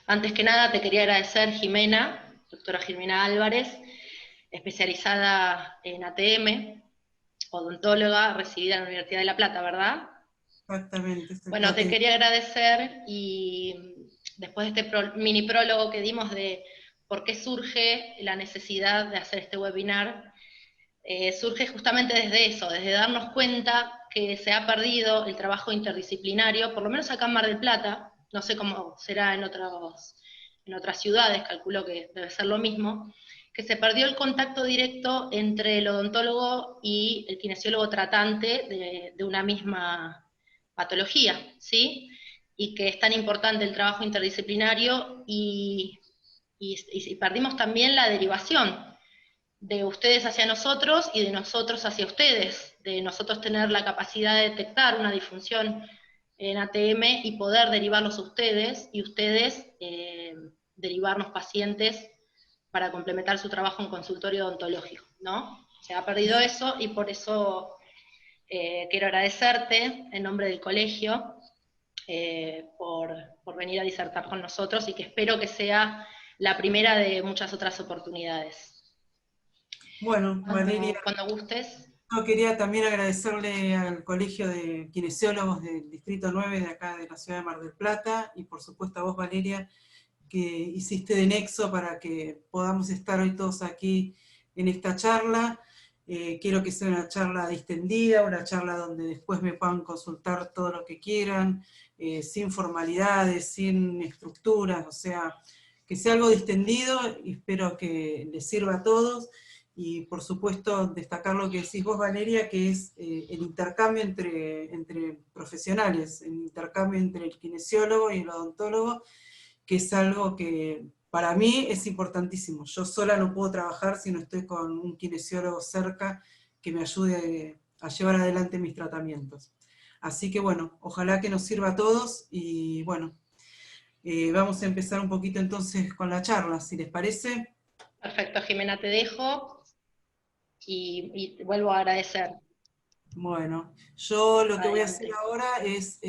Antes que nada te quería agradecer, Jimena, doctora Jimena Álvarez, especializada en ATM, odontóloga, recibida en la Universidad de La Plata, ¿verdad? Exactamente, Bueno, te quería agradecer y después de este mini prólogo que dimos de por qué surge la necesidad de hacer este webinar, surge justamente desde eso, desde darnos cuenta que se ha perdido el trabajo interdisciplinario, por lo menos acá en Mar del Plata, no sé cómo será en otras ciudades, calculo que debe ser lo mismo, que se perdió el contacto directo entre el odontólogo y el kinesiólogo tratante de una misma patología, ¿sí? Y que es tan importante el trabajo interdisciplinario y perdimos también la derivación de ustedes hacia nosotros y de nosotros hacia ustedes, de nosotros tener la capacidad de detectar una disfunción en ATM y poder derivarlos a ustedes, y ustedes derivarnos pacientes para complementar su trabajo en consultorio odontológico, ¿no? Se ha perdido eso y por eso quiero agradecerte en nombre del colegio por venir a disertar con nosotros y que espero que sea la primera de muchas otras oportunidades. Bueno, Valeria, Cuando gustes. yo quería también agradecerle al Colegio de Kinesiólogos del Distrito 9 de acá de la ciudad de Mar del Plata, y por supuesto a vos, Valeria, que hiciste de nexo para que podamos estar hoy todos aquí en esta charla. Quiero que sea una charla distendida, una charla donde después me puedan consultar todo lo que quieran, sin formalidades, sin estructuras, o sea, que sea algo distendido, y espero que les sirva a todos. Y por supuesto destacar lo que decís vos, Valeria, que es el intercambio entre profesionales, el intercambio entre el kinesiólogo y el odontólogo, que es algo que para mí es importantísimo. Yo sola no puedo trabajar si no estoy con un kinesiólogo cerca que me ayude a llevar adelante mis tratamientos. Así que bueno, ojalá que nos sirva a todos, y bueno, vamos a empezar un poquito entonces con la charla, si les parece. Perfecto, Jimena, te dejo y vuelvo a agradecer. Bueno, yo lo que voy a hacer Adelante. ahora es,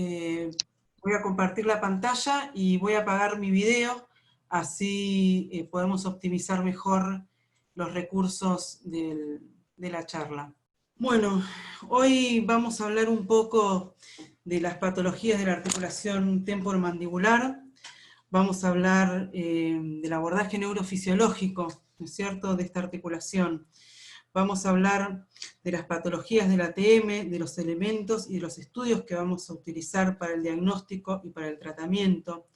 voy a compartir la pantalla y voy a apagar mi video, así podemos optimizar mejor los recursos de la charla. Bueno, hoy vamos a hablar un poco de las patologías de la articulación temporomandibular. Vamos a hablar del abordaje neurofisiológico, ¿no es cierto?, de esta articulación. Vamos a hablar de las patologías del ATM, de los elementos y de los estudios que vamos a utilizar para el diagnóstico y para el tratamiento.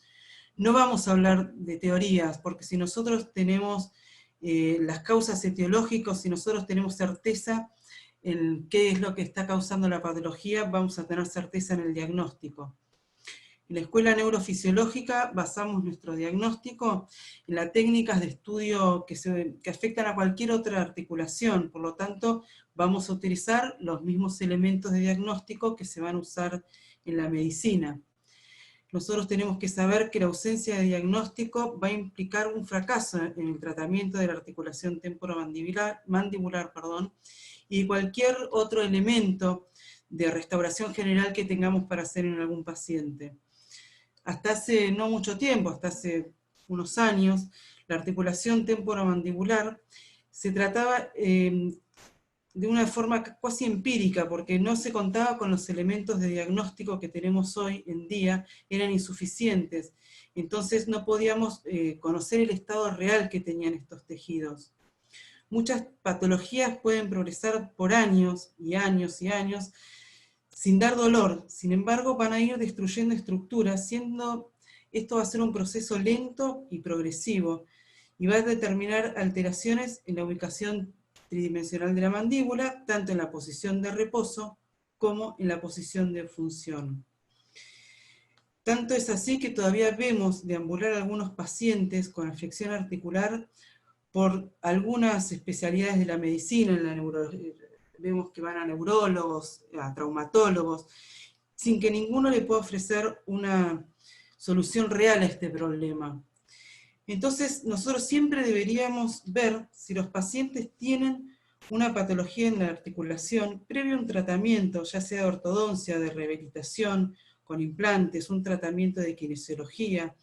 No vamos a hablar de teorías, porque si nosotros tenemos las causas etiológicas, si nosotros tenemos certeza en qué es lo que está causando la patología, vamos a tener certeza en el diagnóstico. En la escuela neurofisiológica basamos nuestro diagnóstico en las técnicas de estudio que afectan a cualquier otra articulación, por lo tanto vamos a utilizar los mismos elementos de diagnóstico que se van a usar en la medicina. Nosotros tenemos que saber que la ausencia de diagnóstico va a implicar un fracaso en el tratamiento de la articulación temporomandibular, y cualquier otro elemento de restauración general que tengamos para hacer en algún paciente. Hasta hace no mucho tiempo, hasta hace unos años, la articulación temporomandibular se trataba de una forma casi empírica, porque no se contaba con los elementos de diagnóstico que tenemos hoy en día, eran insuficientes. Entonces no podíamos conocer el estado real que tenían estos tejidos. Muchas patologías pueden progresar por años y años y años, sin dar dolor. Sin embargo, van a ir destruyendo estructuras, esto va a ser un proceso lento y progresivo, y va a determinar alteraciones en la ubicación tridimensional de la mandíbula, tanto en la posición de reposo como en la posición de función. Tanto es así que todavía vemos deambular algunos pacientes con afección articular por algunas especialidades de la medicina, en la vemos que van a neurólogos, a traumatólogos, sin que ninguno le pueda ofrecer una solución real a este problema. Entonces, nosotros siempre deberíamos ver si los pacientes tienen una patología en la articulación previo a un tratamiento, ya sea de ortodoncia, de rehabilitación, con implantes, un tratamiento de kinesiología.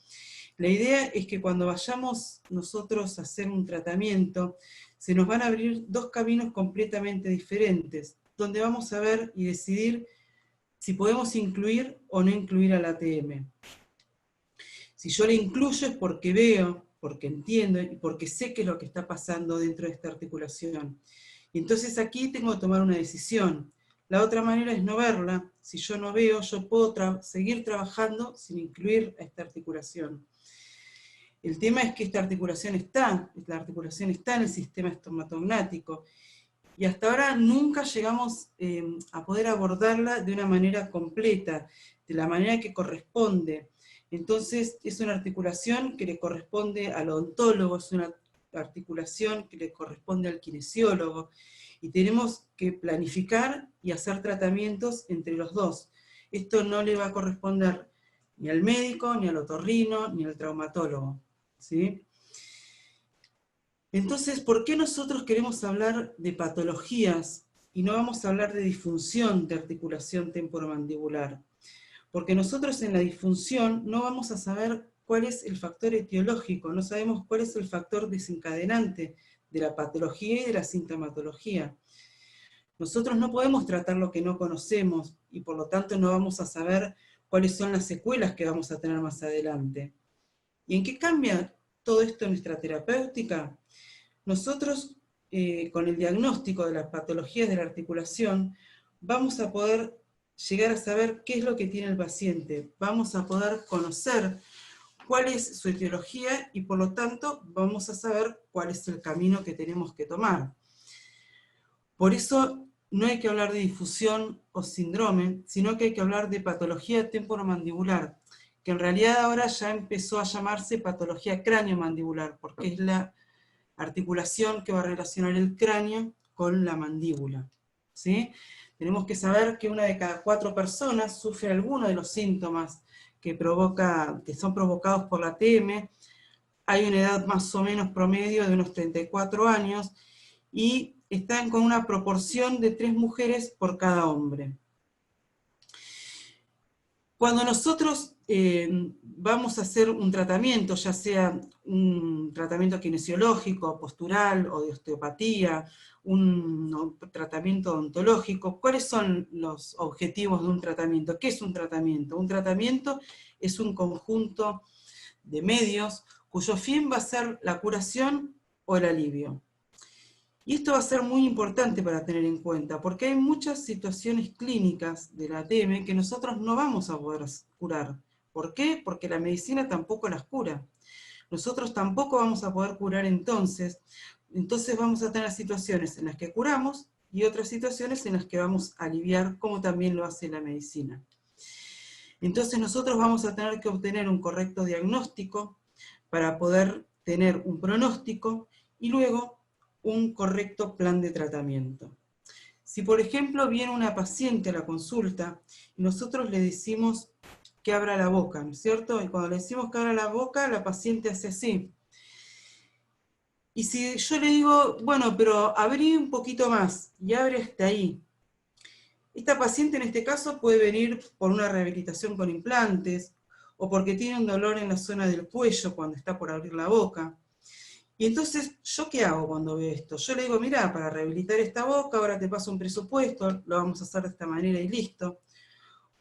La idea es que cuando vayamos nosotros a hacer un tratamiento, se nos van a abrir dos caminos completamente diferentes, donde vamos a ver y decidir si podemos incluir o no incluir al ATM. Si yo le incluyo es porque veo, porque entiendo y porque sé qué es lo que está pasando dentro de esta articulación. Y entonces aquí tengo que tomar una decisión. La otra manera es no verla. Si yo no veo, yo puedo seguir trabajando sin incluir a esta articulación. El tema es que esta articulación está, la articulación está en el sistema estomatognático, y hasta ahora nunca llegamos a poder abordarla de una manera completa, de la manera que corresponde. Entonces es una articulación que le corresponde al odontólogo, es una articulación que le corresponde al kinesiólogo, y tenemos que planificar y hacer tratamientos entre los dos. Esto no le va a corresponder ni al médico, ni al otorrino, ni al traumatólogo, ¿sí? Entonces, ¿por qué nosotros queremos hablar de patologías y no vamos a hablar de disfunción de articulación temporomandibular? Porque nosotros en la disfunción no vamos a saber cuál es el factor etiológico, no sabemos cuál es el factor desencadenante de la patología y de la sintomatología. Nosotros no podemos tratar lo que no conocemos y por lo tanto no vamos a saber cuáles son las secuelas que vamos a tener más adelante. ¿Y en qué cambia todo esto en nuestra terapéutica? Nosotros, con el diagnóstico de las patologías de la articulación, vamos a poder llegar a saber qué es lo que tiene el paciente, vamos a poder conocer cuál es su etiología y por lo tanto vamos a saber cuál es el camino que tenemos que tomar. Por eso no hay que hablar de difusión o síndrome, sino que hay que hablar de patología temporomandibular, que en realidad ahora ya empezó a llamarse patología cráneo-mandibular, porque es la articulación que va a relacionar el cráneo con la mandíbula, ¿sí? Tenemos que saber que una de cada 4 personas sufre alguno de los síntomas que son provocados por la ATM. Hay una edad más o menos promedio de unos 34 años y están con una proporción de 3 mujeres por cada hombre. Cuando nosotros vamos a hacer un tratamiento, ya sea un tratamiento kinesiológico, postural o de osteopatía, un tratamiento odontológico, ¿cuáles son los objetivos de un tratamiento? ¿Qué es un tratamiento? Un tratamiento es un conjunto de medios cuyo fin va a ser la curación o el alivio. Y esto va a ser muy importante para tener en cuenta, porque hay muchas situaciones clínicas de la ATM que nosotros no vamos a poder curar. ¿Por qué? Porque la medicina tampoco las cura. Nosotros tampoco vamos a poder curar entonces vamos a tener situaciones en las que curamos y otras situaciones en las que vamos a aliviar, como también lo hace la medicina. Entonces nosotros vamos a tener que obtener un correcto diagnóstico para poder tener un pronóstico y luego un correcto plan de tratamiento. Si por ejemplo viene una paciente a la consulta y nosotros le decimos que abra la boca, ¿no es cierto? Y cuando le decimos que abra la boca, la paciente hace así. Y si yo le digo, bueno, pero abrí un poquito más y abre hasta ahí. Esta paciente en este caso puede venir por una rehabilitación con implantes o porque tiene un dolor en la zona del cuello cuando está por abrir la boca. Y entonces, ¿yo qué hago cuando veo esto? Yo le digo, mira, para rehabilitar esta boca, ahora te paso un presupuesto, lo vamos a hacer de esta manera y listo.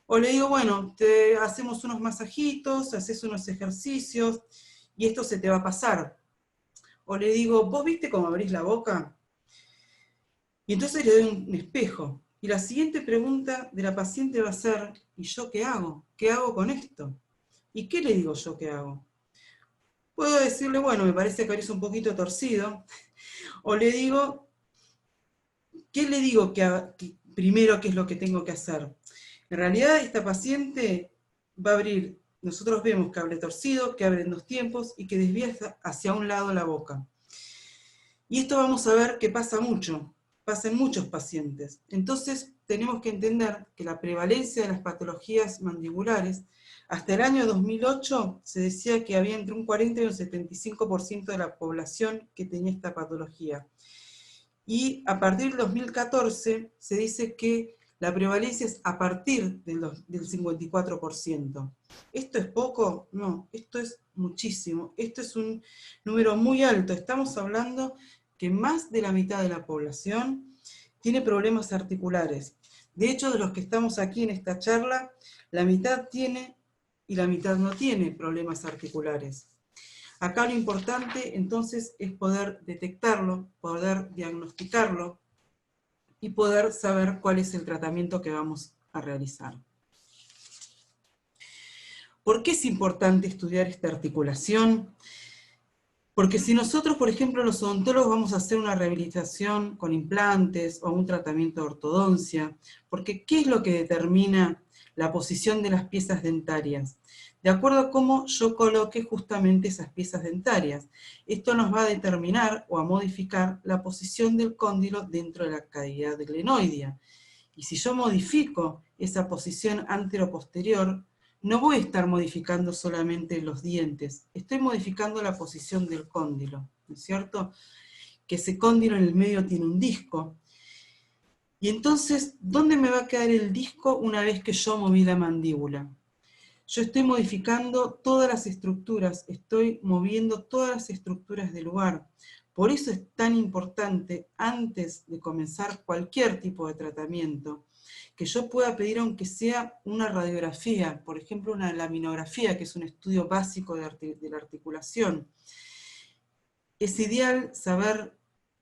O le digo, bueno, te hacemos unos masajitos, haces unos ejercicios, y esto se te va a pasar. O le digo, ¿vos viste cómo abrís la boca? Y entonces le doy un espejo. Y la siguiente pregunta de la paciente va a ser, ¿y yo qué hago? ¿Qué hago con esto? ¿Y qué le digo yo que hago? Puedo decirle, bueno, me parece que abrís un poquito torcido, o le digo, ¿qué le digo primero qué es lo que tengo que hacer? En realidad esta paciente va a abrir, nosotros vemos que abre torcido, que abre en 2 tiempos y que desvía hacia un lado la boca. Y esto vamos a ver que pasa mucho, pasa en muchos pacientes. Entonces tenemos que entender que la prevalencia de las patologías mandibulares, hasta el año 2008 se decía que había entre un 40 y un 75% de la población que tenía esta patología. Y a partir del 2014 se dice que La prevalencia es a partir del 54%. ¿Esto es poco? No, esto es muchísimo. Esto es un número muy alto. Estamos hablando que más de la mitad de la población tiene problemas articulares. De hecho, de los que estamos aquí en esta charla, la mitad tiene y la mitad no tiene problemas articulares. Acá lo importante entonces es poder detectarlo, poder diagnosticarlo y poder saber cuál es el tratamiento que vamos a realizar. ¿Por qué es importante estudiar esta articulación? Porque si nosotros, por ejemplo, los odontólogos vamos a hacer una rehabilitación con implantes o un tratamiento de ortodoncia, porque ¿qué es lo que determina la posición de las piezas dentarias? De acuerdo a cómo yo coloque justamente esas piezas dentarias. Esto nos va a determinar o a modificar la posición del cóndilo dentro de la cavidad glenoidea. Y si yo modifico esa posición antero-posterior, no voy a estar modificando solamente los dientes, estoy modificando la posición del cóndilo, ¿no es cierto? Que ese cóndilo en el medio tiene un disco. Y entonces, ¿dónde me va a quedar el disco una vez que yo moví la mandíbula? Yo estoy modificando todas las estructuras, estoy moviendo todas las estructuras del lugar. Por eso es tan importante, antes de comenzar cualquier tipo de tratamiento, que yo pueda pedir aunque sea una radiografía, por ejemplo una laminografía, que es un estudio básico de la articulación. Es ideal saber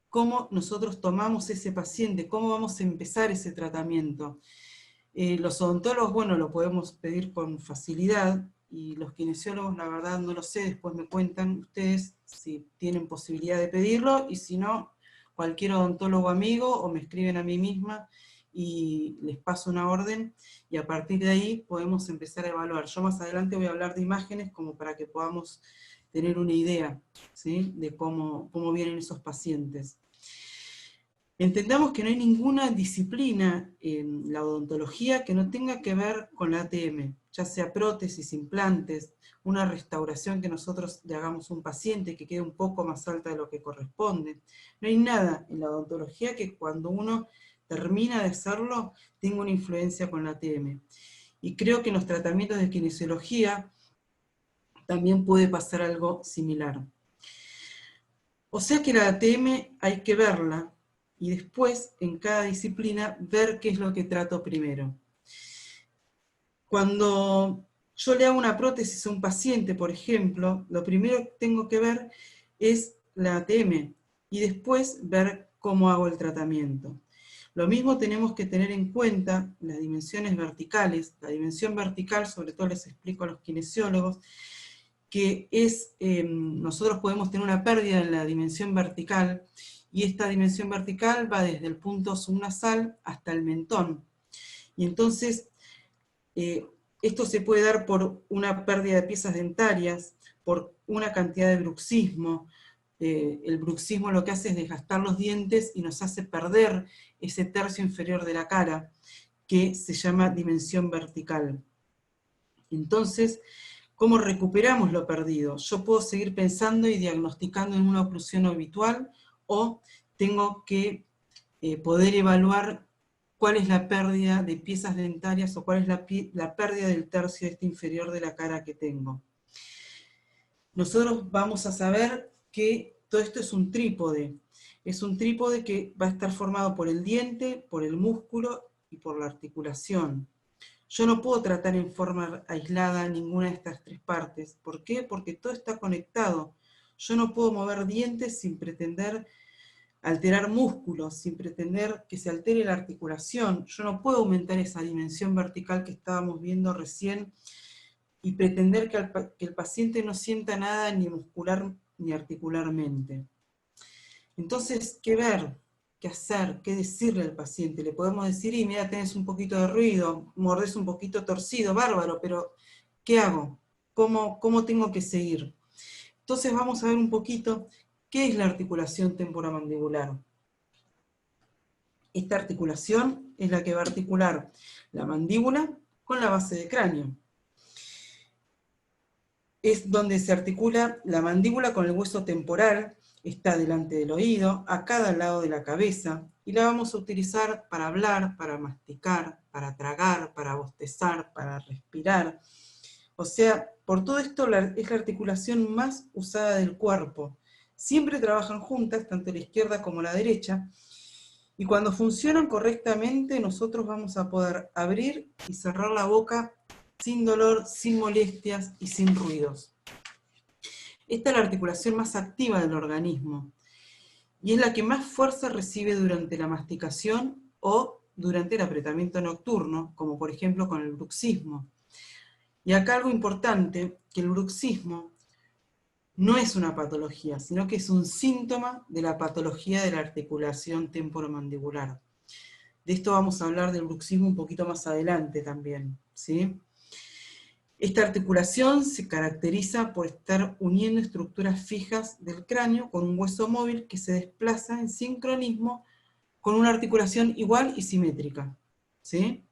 cómo nosotros tomamos ese paciente, cómo vamos a empezar ese tratamiento. Los odontólogos, bueno, lo podemos pedir con facilidad, y los kinesiólogos, la verdad, no lo sé, después me cuentan ustedes si tienen posibilidad de pedirlo, y si no, cualquier odontólogo amigo, o me escriben a mí misma, y les paso una orden, y a partir de ahí podemos empezar a evaluar. Yo más adelante voy a hablar de imágenes, como para que podamos tener una idea, ¿sí?, de cómo vienen esos pacientes. Entendamos que no hay ninguna disciplina en la odontología que no tenga que ver con la ATM, ya sea prótesis, implantes, una restauración que nosotros le hagamos a un paciente que quede un poco más alta de lo que corresponde. No hay nada en la odontología que cuando uno termina de hacerlo tenga una influencia con la ATM. Y creo que en los tratamientos de kinesiología también puede pasar algo similar. O sea que la ATM hay que verla, y después, en cada disciplina, ver qué es lo que trato primero. Cuando yo le hago una prótesis a un paciente, por ejemplo, lo primero que tengo que ver es la ATM, y después ver cómo hago el tratamiento. Lo mismo tenemos que tener en cuenta las dimensiones verticales. La dimensión vertical, sobre todo les explico a los kinesiólogos, que es, nosotros podemos tener una pérdida en la dimensión vertical, y esta dimensión vertical va desde el punto subnasal hasta el mentón. Y entonces, esto se puede dar por una pérdida de piezas dentarias, por una cantidad de bruxismo. El bruxismo lo que hace es desgastar los dientes y nos hace perder ese tercio inferior de la cara, que se llama dimensión vertical. Entonces, ¿cómo recuperamos lo perdido? Yo puedo seguir pensando y diagnosticando en una oclusión habitual, o tengo que poder evaluar cuál es la pérdida de piezas dentarias, o cuál es la pérdida del tercio inferior de la cara que tengo. Nosotros vamos a saber que todo esto es un trípode. Es un trípode que va a estar formado por el diente, por el músculo y por la articulación. Yo no puedo tratar en forma aislada ninguna de estas tres partes. ¿Por qué? Porque todo está conectado. Yo no puedo mover dientes sin pretender alterar músculos, sin pretender que se altere la articulación. Yo no puedo aumentar esa dimensión vertical que estábamos viendo recién y pretender que el paciente no sienta nada ni muscular ni articularmente. Entonces, ¿qué ver? ¿Qué hacer? ¿Qué decirle al paciente? Le podemos decir, y mira, tenés un poquito de ruido, mordés un poquito torcido, bárbaro, pero ¿qué hago? ¿Cómo tengo que seguir? Entonces vamos a ver un poquito qué es la articulación temporomandibular. Esta articulación es la que va a articular la mandíbula con la base del cráneo. Es donde se articula la mandíbula con el hueso temporal, está delante del oído, a cada lado de la cabeza, y la vamos a utilizar para hablar, para masticar, para tragar, para bostezar, para respirar. O sea, por todo esto es la articulación más usada del cuerpo. Siempre trabajan juntas, tanto la izquierda como la derecha, y cuando funcionan correctamente, nosotros vamos a poder abrir y cerrar la boca sin dolor, sin molestias y sin ruidos. Esta es la articulación más activa del organismo y es la que más fuerza recibe durante la masticación o durante el apretamiento nocturno, como por ejemplo con el bruxismo. Y acá algo importante, que el bruxismo no es una patología, sino que es un síntoma de la patología de la articulación temporomandibular. De esto vamos a hablar del bruxismo un poquito más adelante también, ¿sí? Esta articulación se caracteriza por estar uniendo estructuras fijas del cráneo con un hueso móvil que se desplaza en sincronismo con una articulación igual y simétrica, ¿sí?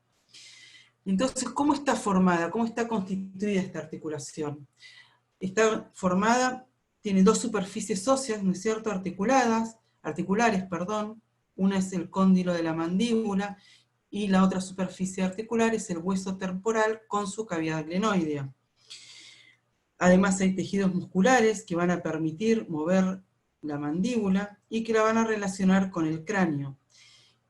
Entonces, ¿cómo está formada? ¿Cómo está constituida esta articulación? Está formada, tiene dos superficies óseas, ¿no es cierto?, articulares, perdón. Una es el cóndilo de la mandíbula y la otra superficie articular es el hueso temporal con su cavidad glenoidea. Además hay tejidos musculares que van a permitir mover la mandíbula y que la van a relacionar con el cráneo.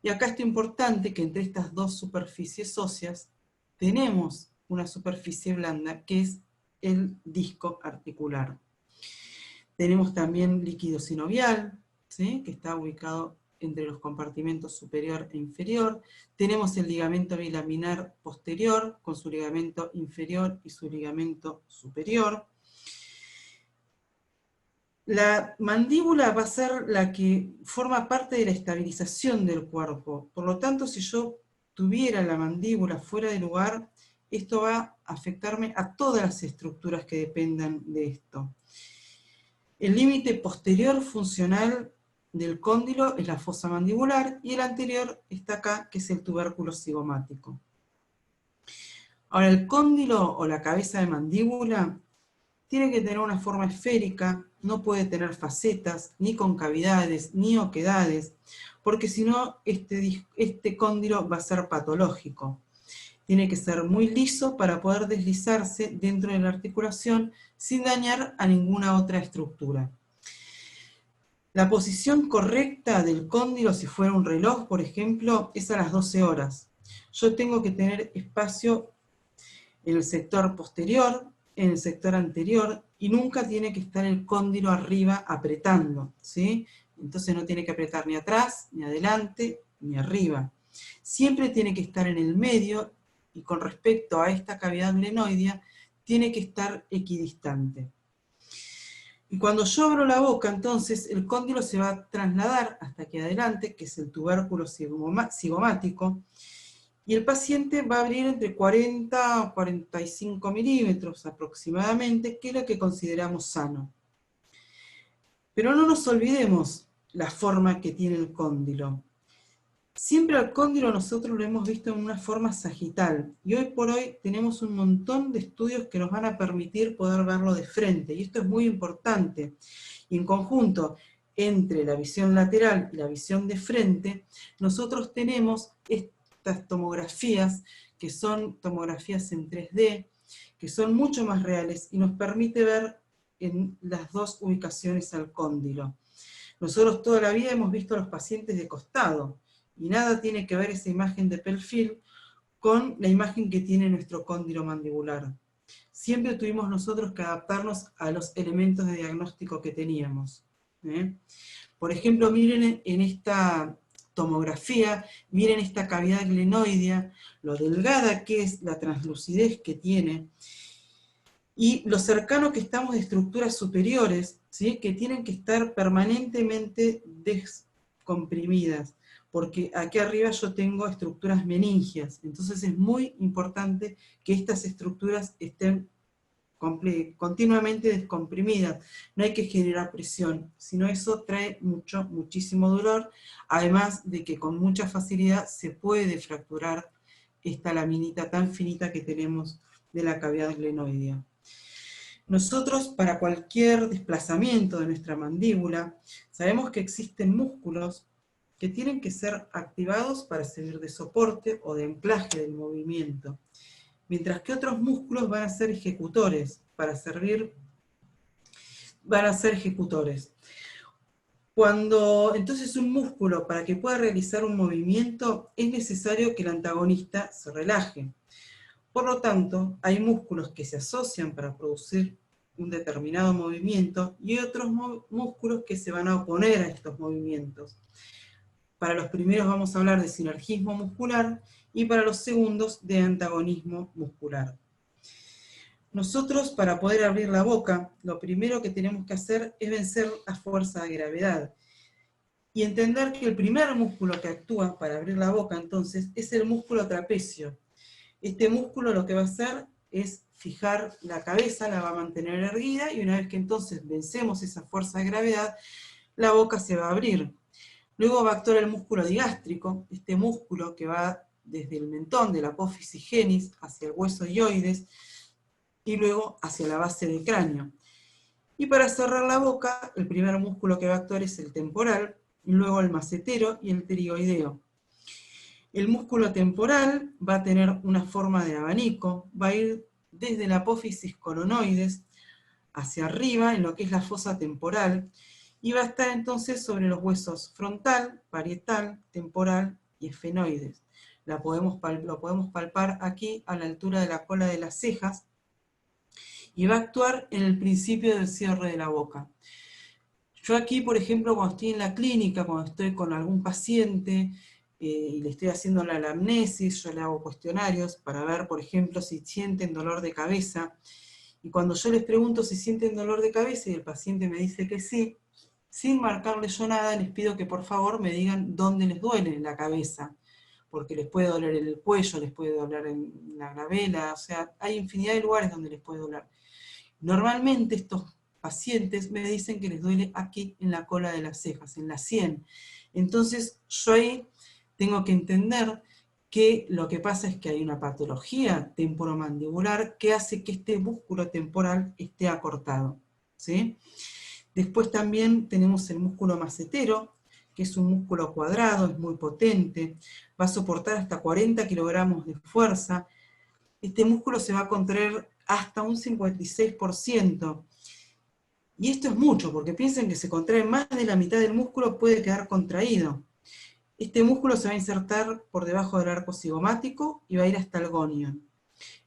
Y acá está importante que entre estas dos superficies óseas tenemos una superficie blanda que es el disco articular. Tenemos también líquido sinovial, ¿sí?, que está ubicado entre los compartimentos superior e inferior. Tenemos el ligamento bilaminar posterior, con su ligamento inferior y su ligamento superior. La mandíbula va a ser la que forma parte de la estabilización del cuerpo. Por lo tanto, si yo tuviera la mandíbula fuera de lugar, esto va a afectarme a todas las estructuras que dependan de esto. El límite posterior funcional del cóndilo es la fosa mandibular y el anterior está acá, que es el tubérculo cigomático. Ahora, el cóndilo o la cabeza de mandíbula tiene que tener una forma esférica, no puede tener facetas, ni concavidades, ni oquedades, porque si no, este cóndilo va a ser patológico. Tiene que ser muy liso para poder deslizarse dentro de la articulación sin dañar a ninguna otra estructura. La posición correcta del cóndilo, si fuera un reloj, por ejemplo, es a las 12 horas. Yo tengo que tener espacio en el sector posterior, en el sector anterior, y nunca tiene que estar el cóndilo arriba apretando, ¿sí? Entonces no tiene que apretar ni atrás, ni adelante, ni arriba. Siempre tiene que estar en el medio, y con respecto a esta cavidad glenoidea, tiene que estar equidistante. Y cuando yo abro la boca, entonces, el cóndilo se va a trasladar hasta aquí adelante, que es el tubérculo cigomático, y el paciente va a abrir entre 40 o 45 milímetros aproximadamente, que es lo que consideramos sano. Pero no nos olvidemos la forma que tiene el cóndilo. Siempre al cóndilo nosotros lo hemos visto en una forma sagital, y hoy por hoy tenemos un montón de estudios que nos van a permitir poder verlo de frente, y esto es muy importante. Y en conjunto, entre la visión lateral y la visión de frente, nosotros tenemos estas tomografías, que son tomografías en 3D, que son mucho más reales, y nos permite ver en las dos ubicaciones al cóndilo. Nosotros toda la vida hemos visto a los pacientes de costado, y nada tiene que ver esa imagen de perfil con la imagen que tiene nuestro cóndilo mandibular. Siempre tuvimos nosotros que adaptarnos a los elementos de diagnóstico que teníamos. Por ejemplo, miren en esta tomografía, miren esta cavidad glenoidea, lo delgada que es, la translucidez que tiene, y lo cercano que estamos de estructuras superiores, ¿sí?, que tienen que estar permanentemente descomprimidas, porque aquí arriba yo tengo estructuras meningias, entonces es muy importante que estas estructuras estén continuamente descomprimidas, no hay que generar presión, sino eso trae muchísimo dolor, además de que con mucha facilidad se puede fracturar esta laminita tan finita que tenemos de la cavidad glenoidea. Nosotros, para cualquier desplazamiento de nuestra mandíbula, sabemos que existen músculos que tienen que ser activados para servir de soporte o de anclaje del movimiento, mientras que otros músculos van a ser ejecutores, Cuando entonces un músculo, para que pueda realizar un movimiento, es necesario que el antagonista se relaje. Por lo tanto, hay músculos que se asocian para producir un determinado movimiento y otros músculos que se van a oponer a estos movimientos. Para los primeros vamos a hablar de sinergismo muscular y para los segundos de antagonismo muscular. Nosotros, para poder abrir la boca, lo primero que tenemos que hacer es vencer la fuerza de gravedad y entender que el primer músculo que actúa para abrir la boca, entonces, es el músculo trapecio. Este músculo lo que va a hacer es fijar la cabeza, la va a mantener erguida, y una vez que entonces vencemos esa fuerza de gravedad, la boca se va a abrir. Luego va a actuar el músculo digástrico, este músculo que va desde el mentón de la apófisis genis hacia el hueso hioides, y luego hacia la base del cráneo. Y para cerrar la boca, el primer músculo que va a actuar es el temporal, y luego el macetero y el pterigoideo. El músculo temporal va a tener una forma de abanico, va a ir desde la apófisis coronoides hacia arriba, en lo que es la fosa temporal, y va a estar entonces sobre los huesos frontal, parietal, temporal y esfenoides. Lo podemos palpar aquí a la altura de la cola de las cejas, y va a actuar en el principio del cierre de la boca. Yo aquí, por ejemplo, cuando estoy en la clínica, cuando estoy con algún paciente y le estoy haciendo la anamnesis, yo le hago cuestionarios para ver, por ejemplo, si sienten dolor de cabeza, y cuando yo les pregunto si sienten dolor de cabeza y el paciente me dice que sí, sin marcarle yo nada, les pido que por favor me digan dónde les duele en la cabeza, porque les puede doler en el cuello, les puede doler en la glabela, o sea, hay infinidad de lugares donde les puede doler. Normalmente estos pacientes me dicen que les duele aquí en la cola de las cejas, en la sien. Entonces yo ahí tengo que entender que lo que pasa es que hay una patología temporomandibular que hace que este músculo temporal esté acortado, ¿sí? Después también tenemos el músculo macetero, que es un músculo cuadrado, es muy potente, va a soportar hasta 40 kilogramos de fuerza. Este músculo se va a contraer hasta un 56%. Y esto es mucho, porque piensen que se contrae más de la mitad del músculo, puede quedar contraído. Este músculo se va a insertar por debajo del arco cigomático y va a ir hasta el gonion.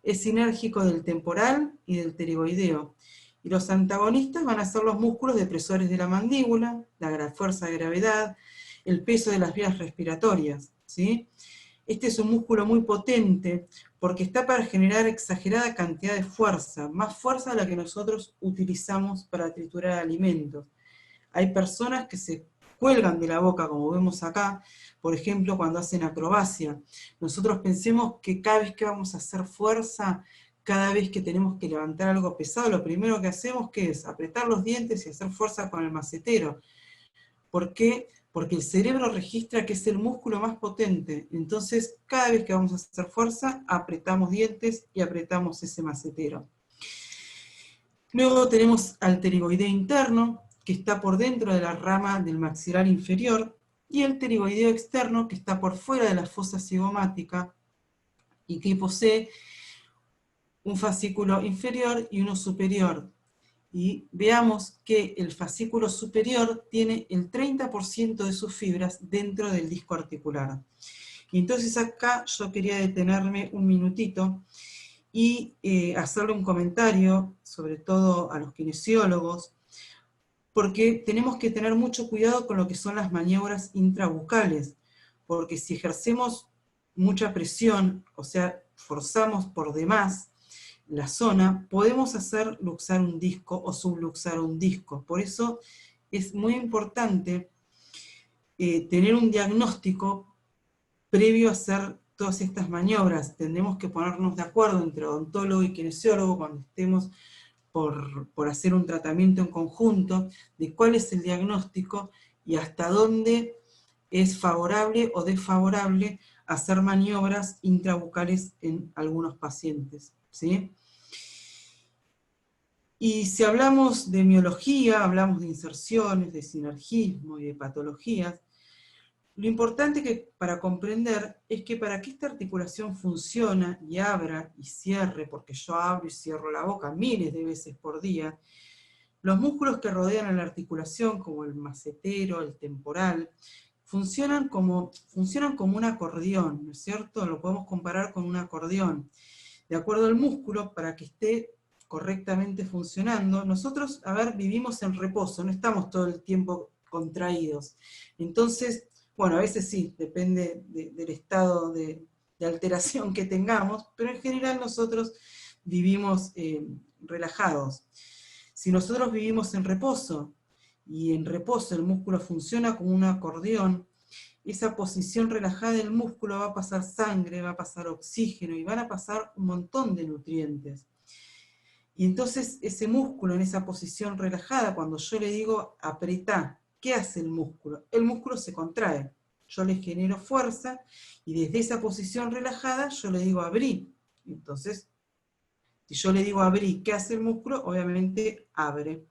Es sinérgico del temporal y del pterigoideo. Y los antagonistas van a ser los músculos depresores de la mandíbula, la fuerza de gravedad, el peso de las vías respiratorias, ¿sí? Este es un músculo muy potente porque está para generar exagerada cantidad de fuerza, más fuerza de la que nosotros utilizamos para triturar alimentos. Hay personas que se cuelgan de la boca, como vemos acá, por ejemplo, cuando hacen acrobacia. Nosotros pensemos que cada vez que vamos a hacer fuerza, cada vez que tenemos que levantar algo pesado, lo primero que hacemos, ¿qué es? Apretar los dientes y hacer fuerza con el macetero. ¿Por qué? Porque el cerebro registra que es el músculo más potente. Entonces, cada vez que vamos a hacer fuerza, apretamos dientes y apretamos ese macetero. Luego tenemos al pterigoideo interno, que está por dentro de la rama del maxilar inferior, y el pterigoideo externo, que está por fuera de la fosa cigomática, y que posee un fascículo inferior y uno superior. Y veamos que el fascículo superior tiene el 30% de sus fibras dentro del disco articular. Y entonces acá yo quería detenerme un minutito y hacerle un comentario, sobre todo a los kinesiólogos, porque tenemos que tener mucho cuidado con lo que son las maniobras intrabucales, porque si ejercemos mucha presión, o sea, forzamos por demás la zona, podemos hacer luxar un disco o subluxar un disco. Por eso es muy importante tener un diagnóstico previo a hacer todas estas maniobras. Tendremos que ponernos de acuerdo entre odontólogo y kinesiólogo cuando estemos por hacer un tratamiento en conjunto, de cuál es el diagnóstico y hasta dónde es favorable o desfavorable hacer maniobras intrabucales en algunos pacientes, ¿sí? Y si hablamos de miología, hablamos de inserciones, de sinergismo y de patologías, lo importante para comprender es que para que esta articulación funcione y abra y cierre, porque yo abro y cierro la boca miles de veces por día, los músculos que rodean a la articulación, como el macetero, el temporal, funcionan como un acordeón, ¿no es cierto? Lo podemos comparar con un acordeón. De acuerdo al músculo, para que esté correctamente funcionando, nosotros, vivimos en reposo, no estamos todo el tiempo contraídos. Entonces, bueno, a veces sí, depende del estado de alteración que tengamos, pero en general nosotros vivimos relajados. Si nosotros vivimos en reposo, y en reposo el músculo funciona como un acordeón, esa posición relajada del músculo va a pasar sangre, va a pasar oxígeno, y van a pasar un montón de nutrientes. Y entonces ese músculo en esa posición relajada, cuando yo le digo apretá, ¿qué hace el músculo? El músculo se contrae. Yo le genero fuerza, y desde esa posición relajada yo le digo abrí. Entonces, si yo le digo abrí, ¿qué hace el músculo? Obviamente abre.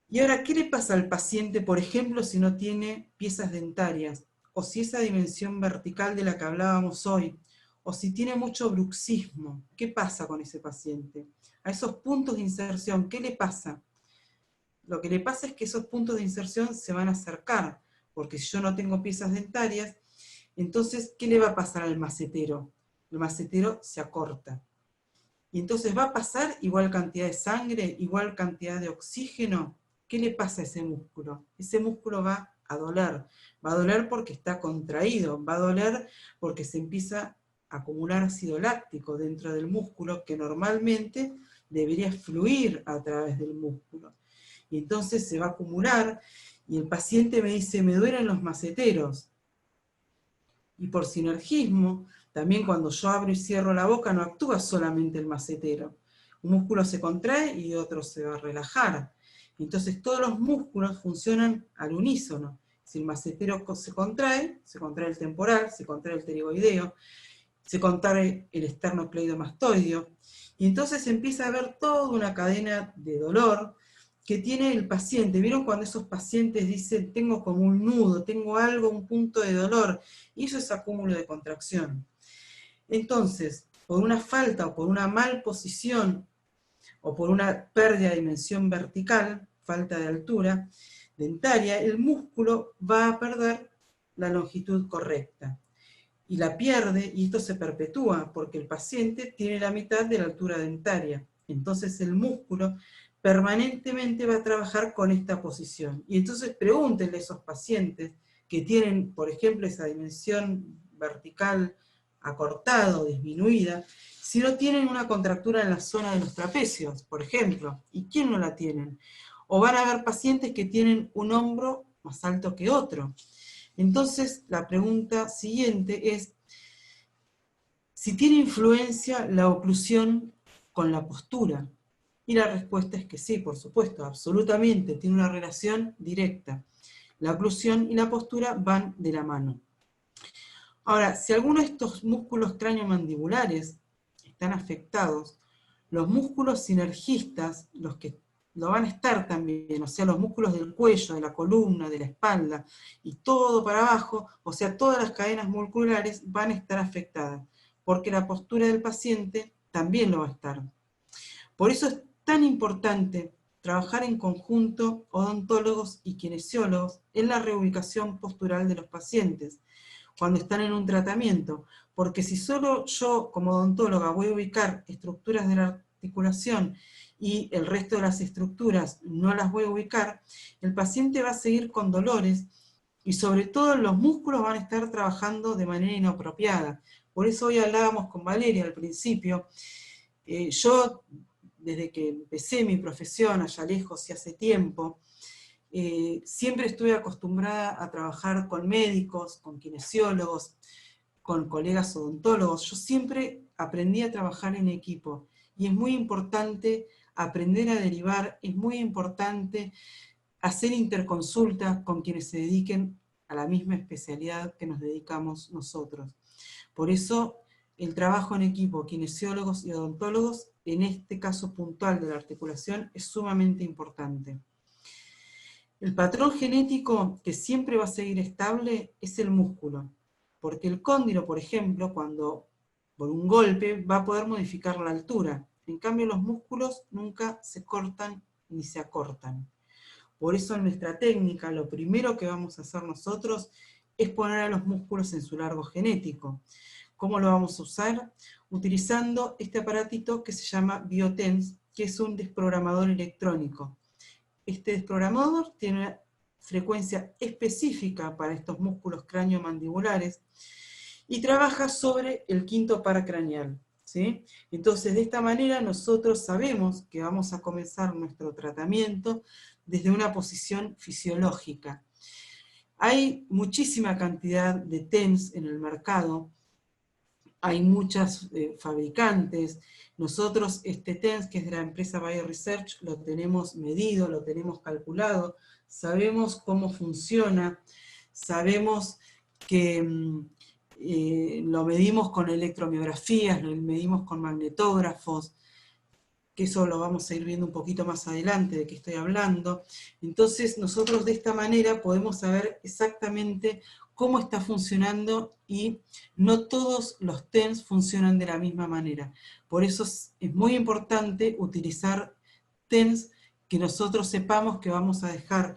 Y ahora, ¿qué le pasa al paciente, por ejemplo, si no tiene piezas dentarias? O si esa dimensión vertical de la que hablábamos hoy, o si tiene mucho bruxismo, ¿qué pasa con ese paciente? A esos puntos de inserción, ¿qué le pasa? Lo que le pasa es que esos puntos de inserción se van a acercar, porque si yo no tengo piezas dentarias, entonces, ¿qué le va a pasar al macetero? El macetero se acorta. Y entonces va a pasar igual cantidad de sangre, igual cantidad de oxígeno. ¿Qué le pasa a ese músculo? Ese músculo va a doler porque está contraído, va a doler porque se empieza a acumular ácido láctico dentro del músculo que normalmente debería fluir a través del músculo. Y entonces se va a acumular y el paciente me dice, me duelen los maceteros. Y por sinergismo, también cuando yo abro y cierro la boca no actúa solamente el macetero. Un músculo se contrae y otro se va a relajar. Entonces todos los músculos funcionan al unísono. Si el macetero se contrae el temporal, se contrae el pterigoideo, se contrae el esternocleidomastoideo. Y entonces empieza a haber toda una cadena de dolor que tiene el paciente. ¿Vieron cuando esos pacientes dicen, tengo como un nudo, tengo algo, un punto de dolor? Y eso es acúmulo de contracción. Entonces, por una falta o por una mal posición, o por una pérdida de dimensión vertical, falta de altura dentaria, el músculo va a perder la longitud correcta. Y la pierde, y esto se perpetúa, porque el paciente tiene la mitad de la altura dentaria. Entonces el músculo permanentemente va a trabajar con esta posición. Y entonces pregúntenle a esos pacientes que tienen, por ejemplo, esa dimensión vertical acortada o disminuida, si no tienen una contractura en la zona de los trapecios, por ejemplo. ¿Y quién no la tienen? O van a haber pacientes que tienen un hombro más alto que otro. Entonces, la pregunta siguiente es, si tiene influencia la oclusión con la postura. Y la respuesta es que sí, por supuesto, absolutamente, tiene una relación directa. La oclusión y la postura van de la mano. Ahora, si alguno de estos músculos craneomandibulares están afectados, los músculos sinergistas, los que lo van a estar también, o sea, los músculos del cuello, de la columna, de la espalda, y todo para abajo, o sea, todas las cadenas musculares van a estar afectadas, porque la postura del paciente también lo va a estar. Por eso es tan importante trabajar en conjunto odontólogos y kinesiólogos en la reubicación postural de los pacientes, cuando están en un tratamiento, porque si solo yo como odontóloga voy a ubicar estructuras de la articulación y el resto de las estructuras no las voy a ubicar, el paciente va a seguir con dolores y sobre todo los músculos van a estar trabajando de manera inapropiada. Por eso hoy hablábamos con Valeria al principio. Yo, desde que empecé mi profesión allá lejos y hace tiempo, siempre estuve acostumbrada a trabajar con médicos, con kinesiólogos, con colegas odontólogos. Yo siempre aprendí a trabajar en equipo y es muy importante aprender a derivar, es muy importante hacer interconsulta con quienes se dediquen a la misma especialidad que nos dedicamos nosotros. Por eso el trabajo en equipo, kinesiólogos y odontólogos, en este caso puntual de la articulación, es sumamente importante. El patrón genético que siempre va a seguir estable es el músculo, porque el cóndilo, por ejemplo, cuando por un golpe va a poder modificar la altura. En cambio, los músculos nunca se cortan ni se acortan. Por eso en nuestra técnica, lo primero que vamos a hacer nosotros es poner a los músculos en su largo genético. ¿Cómo lo vamos a usar? Utilizando este aparatito que se llama Biotens, que es un desprogramador electrónico. Este desprogramador tiene una frecuencia específica para estos músculos cráneo-mandibulares y trabaja sobre el quinto par craneal, ¿sí? Entonces, de esta manera nosotros sabemos que vamos a comenzar nuestro tratamiento desde una posición fisiológica. Hay muchísima cantidad de TENS en el mercado, hay muchas fabricantes. Nosotros este TENS, que es de la empresa BioResearch, lo tenemos medido, lo tenemos calculado, sabemos cómo funciona, sabemos que lo medimos con electromiografías, lo medimos con magnetógrafos, que eso lo vamos a ir viendo un poquito más adelante de qué estoy hablando. Entonces nosotros de esta manera podemos saber exactamente cómo está funcionando y no todos los TENS funcionan de la misma manera. Por eso es muy importante utilizar TENS que nosotros sepamos que vamos a dejar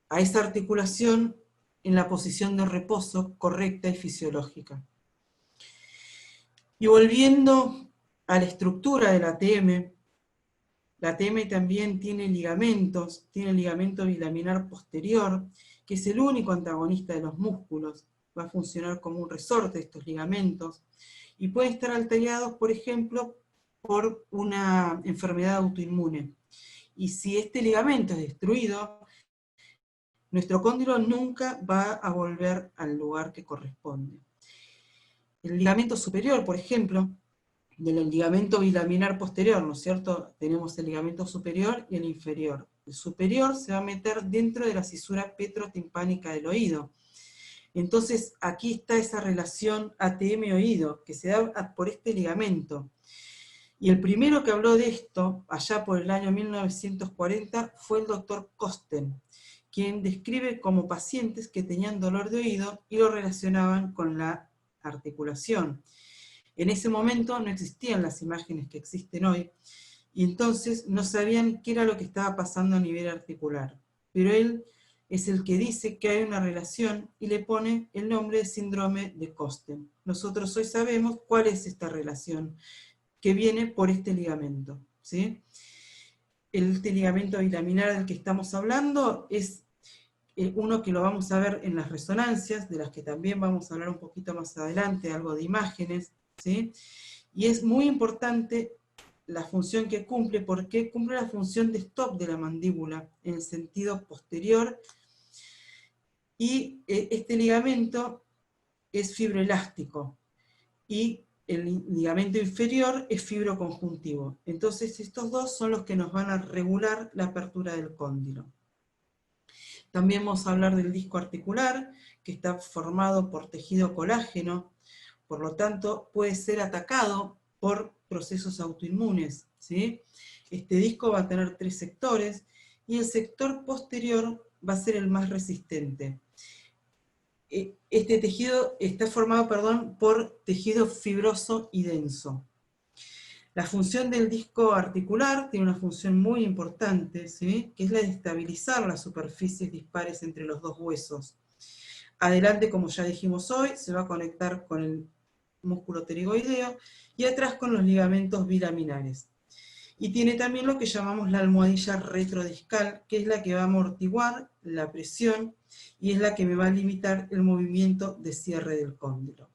a esa articulación en la posición de reposo correcta y fisiológica. Y volviendo a la estructura del ATM, la ATM también tiene ligamentos, tiene el ligamento bilaminar posterior, que es el único antagonista de los músculos, va a funcionar como un resorte de estos ligamentos, y pueden estar alterados, por ejemplo, por una enfermedad autoinmune. Y si este ligamento es destruido, nuestro cóndilo nunca va a volver al lugar que corresponde. El ligamento superior, por ejemplo, del ligamento bilaminar posterior, ¿no es cierto? Tenemos el ligamento superior y el inferior. El superior se va a meter dentro de la cisura petrotimpánica del oído. Entonces, aquí está esa relación ATM-oído, que se da por este ligamento. Y el primero que habló de esto, allá por el año 1940, fue el doctor Kosten, quien describe como pacientes que tenían dolor de oído y lo relacionaban con la articulación. En ese momento no existían las imágenes que existen hoy, y entonces no sabían qué era lo que estaba pasando a nivel articular. Pero él es el que dice que hay una relación y le pone el nombre de síndrome de Kosten. Nosotros hoy sabemos cuál es esta relación, que viene por este ligamento, ¿sí? Este ligamento bilaminar del que estamos hablando es uno que lo vamos a ver en las resonancias, de las que también vamos a hablar un poquito más adelante, algo de imágenes, ¿sí? Y es muy importante la función que cumple, porque cumple la función de stop de la mandíbula, en el sentido posterior, y este ligamento es fibroelástico, y el ligamento inferior es fibroconjuntivo. Entonces estos dos son los que nos van a regular la apertura del cóndilo. También vamos a hablar del disco articular, que está formado por tejido colágeno, por lo tanto puede ser atacado por procesos autoinmunes, ¿sí? Este disco va a tener 3 sectores, y el sector posterior va a ser el más resistente. Este tejido está formado, por tejido fibroso y denso. La función del disco articular tiene una función muy importante, ¿sí? Que es la de estabilizar las superficies dispares entre los dos huesos. Adelante, como ya dijimos hoy, se va a conectar con el músculo pterigoideo, y atrás con los ligamentos bilaminares. Y tiene también lo que llamamos la almohadilla retrodiscal, que es la que va a amortiguar la presión y es la que me va a limitar el movimiento de cierre del cóndilo.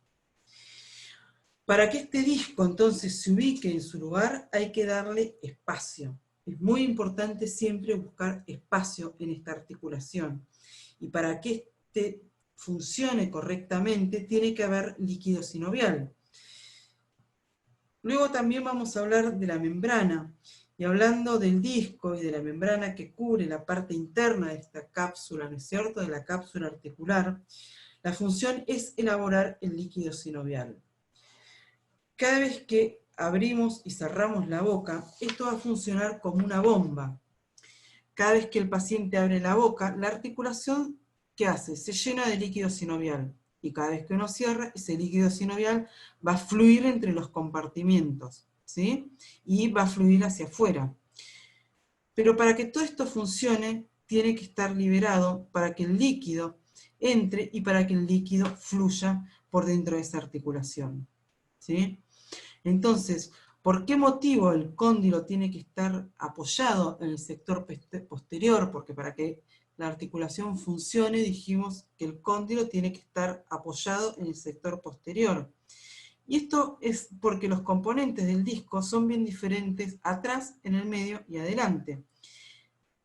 Para que este disco entonces se ubique en su lugar, hay que darle espacio. Es muy importante siempre buscar espacio en esta articulación. Y para que este funcione correctamente, tiene que haber líquido sinovial. Luego también vamos a hablar de la membrana, y hablando del disco y de la membrana que cubre la parte interna de esta cápsula, ¿no es cierto?, de la cápsula articular, la función es elaborar el líquido sinovial. cada vez que abrimos y cerramos la boca, esto va a funcionar como una bomba. Cada vez que el paciente abre la boca, la articulación, ¿qué hace? Se llena de líquido sinovial. Y cada vez que uno cierra, ese líquido sinovial va a fluir entre los compartimientos, ¿sí? Y va a fluir hacia afuera. Pero para que todo esto funcione, tiene que estar liberado para que el líquido entre y para que el líquido fluya por dentro de esa articulación, ¿sí? Entonces, ¿por qué motivo el cóndilo tiene que estar apoyado en el sector posterior? Porque para que la articulación funcione, dijimos que el cóndilo tiene que estar apoyado en el sector posterior. Y esto es porque los componentes del disco son bien diferentes atrás, en el medio y adelante.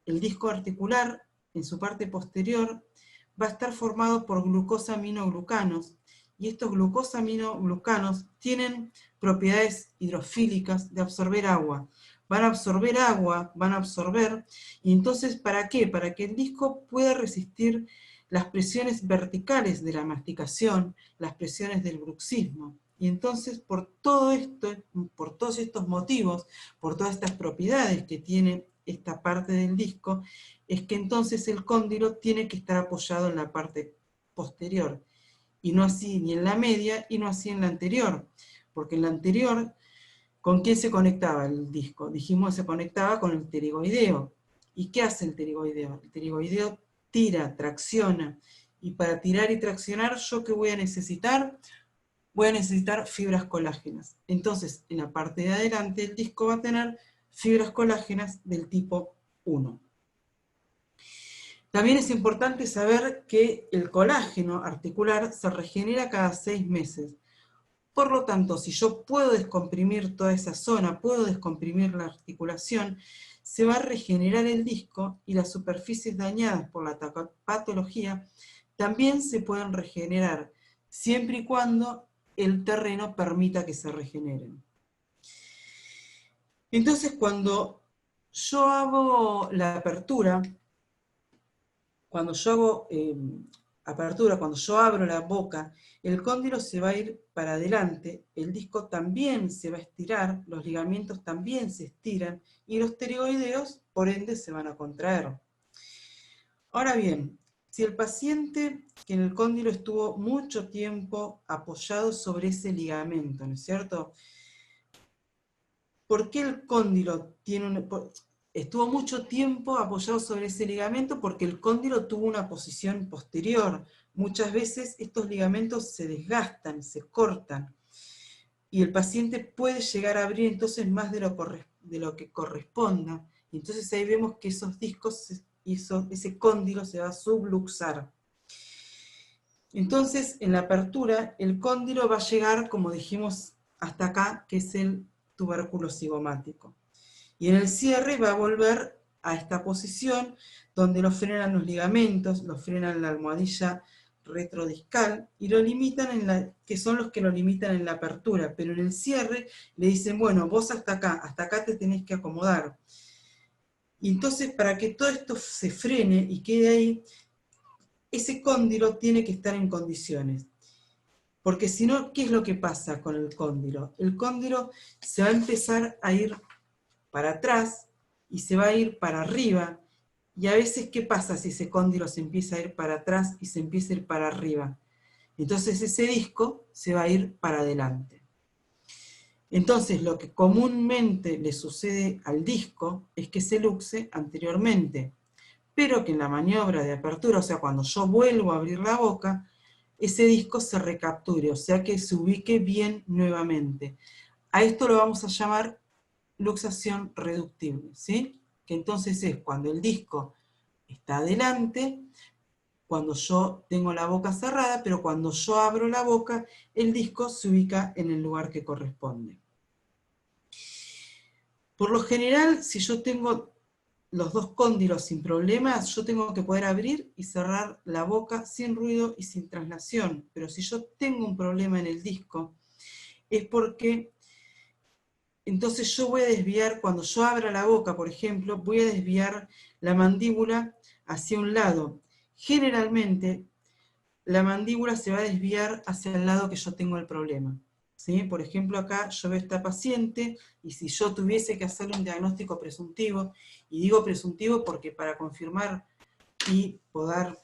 El disco articular, en su parte posterior, va a estar formado por glucosaminoglucanos, y estos glucosaminoglucanos tienen propiedades hidrofílicas de absorber agua. Van a absorber agua, y entonces, ¿para qué? Para que el disco pueda resistir las presiones verticales de la masticación, las presiones del bruxismo. Y entonces, por todo esto, por todos estos motivos, por todas estas propiedades que tiene esta parte del disco, es que entonces el cóndilo tiene que estar apoyado en la parte posterior, y no así ni en la media, y no así en la anterior, porque en la anterior, ¿con quién se conectaba el disco? Dijimos que se conectaba con el pterigoideo. ¿Y qué hace el pterigoideo? El pterigoideo tira, tracciona, y para tirar y traccionar, ¿yo qué voy a necesitar? Voy a necesitar fibras colágenas. Entonces, en la parte de adelante, el disco va a tener fibras colágenas del tipo 1. También es importante saber que el colágeno articular se regenera cada 6 meses. Por lo tanto, si yo puedo descomprimir toda esa zona, puedo descomprimir la articulación, se va a regenerar el disco, y las superficies dañadas por la patología también se pueden regenerar, siempre y cuando el terreno permita que se regeneren. Entonces, cuando yo hago la apertura, cuando yo hago apertura, cuando yo abro la boca, el cóndilo se va a ir para adelante, el disco también se va a estirar, los ligamentos también se estiran, y los pterigoideos, por ende, se van a contraer. Ahora bien, si el paciente que en el cóndilo estuvo mucho tiempo apoyado sobre ese ligamento, ¿no es cierto? ¿Por qué el cóndilo estuvo mucho tiempo apoyado sobre ese ligamento? Porque el cóndilo tuvo una posición posterior. Muchas veces estos ligamentos se desgastan, se cortan, y el paciente puede llegar a abrir entonces más de lo que corresponda. Y entonces ahí vemos que esos discos, ese cóndilo se va a subluxar. Entonces, en la apertura, el cóndilo va a llegar, como dijimos hasta acá, que es el tubérculo cigomático. Y en el cierre va a volver a esta posición donde lo frenan los ligamentos, lo frenan la almohadilla retrodiscal, y lo limitan que son los que lo limitan en la apertura, pero en el cierre le dicen, bueno, vos hasta acá te tenés que acomodar. Y entonces, para que todo esto se frene y quede ahí, ese cóndilo tiene que estar en condiciones. Porque si no, ¿qué es lo que pasa con el cóndilo? El cóndilo se va a empezar a ir para atrás y se va a ir para arriba. Y a veces, ¿qué pasa si ese cóndilo se empieza a ir para atrás y se empieza a ir para arriba? Entonces ese disco se va a ir para adelante. Entonces lo que comúnmente le sucede al disco es que se luxe anteriormente, pero que en la maniobra de apertura, o sea, cuando yo vuelvo a abrir la boca, ese disco se recapture, o sea que se ubique bien nuevamente. A esto lo vamos a llamar luxación reductible, ¿sí? Que entonces es cuando el disco está adelante, cuando yo tengo la boca cerrada, pero cuando yo abro la boca, el disco se ubica en el lugar que corresponde. Por lo general, si yo tengo los dos cóndilos sin problemas, yo tengo que poder abrir y cerrar la boca sin ruido y sin traslación. Pero si yo tengo un problema en el disco, es porque entonces yo voy a desviar, cuando yo abra la boca, por ejemplo, voy a desviar la mandíbula hacia un lado. Generalmente, la mandíbula se va a desviar hacia el lado que yo tengo el problema, ¿sí? Por ejemplo, acá yo veo a esta paciente, y si yo tuviese que hacerle un diagnóstico presuntivo, y digo presuntivo porque para confirmar y poder,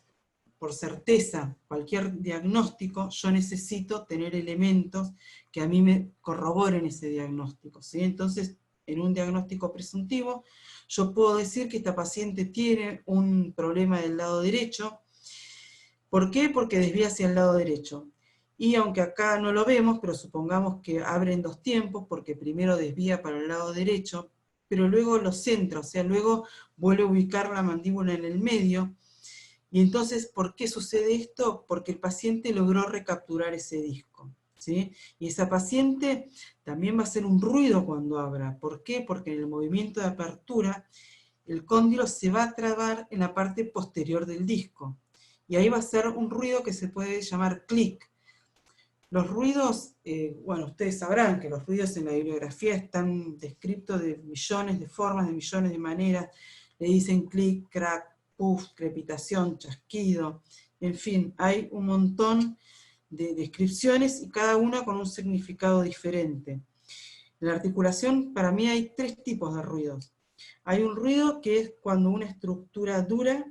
por certeza, cualquier diagnóstico, yo necesito tener elementos que a mí me corroboren ese diagnóstico, ¿sí? Entonces, en un diagnóstico presuntivo, yo puedo decir que esta paciente tiene un problema del lado derecho. ¿Por qué? Porque desvía hacia el lado derecho. Y aunque acá no lo vemos, pero supongamos que abre en dos tiempos, porque primero desvía para el lado derecho, pero luego lo centra, o sea, luego vuelve a ubicar la mandíbula en el medio. Y entonces, ¿por qué sucede esto? Porque el paciente logró recapturar ese disco, ¿sí? Y esa paciente también va a hacer un ruido cuando abra. ¿Por qué? Porque en el movimiento de apertura, el cóndilo se va a trabar en la parte posterior del disco. Y ahí va a hacer un ruido que se puede llamar clic. Los ruidos, bueno, ustedes sabrán que los ruidos en la bibliografía están descritos de millones de formas, de millones de maneras. Le dicen clic, crack, puff, crepitación, chasquido, en fin, hay un montón de descripciones y cada una con un significado diferente. En la articulación, para mí hay tres tipos de ruidos. Hay un ruido que es cuando una estructura dura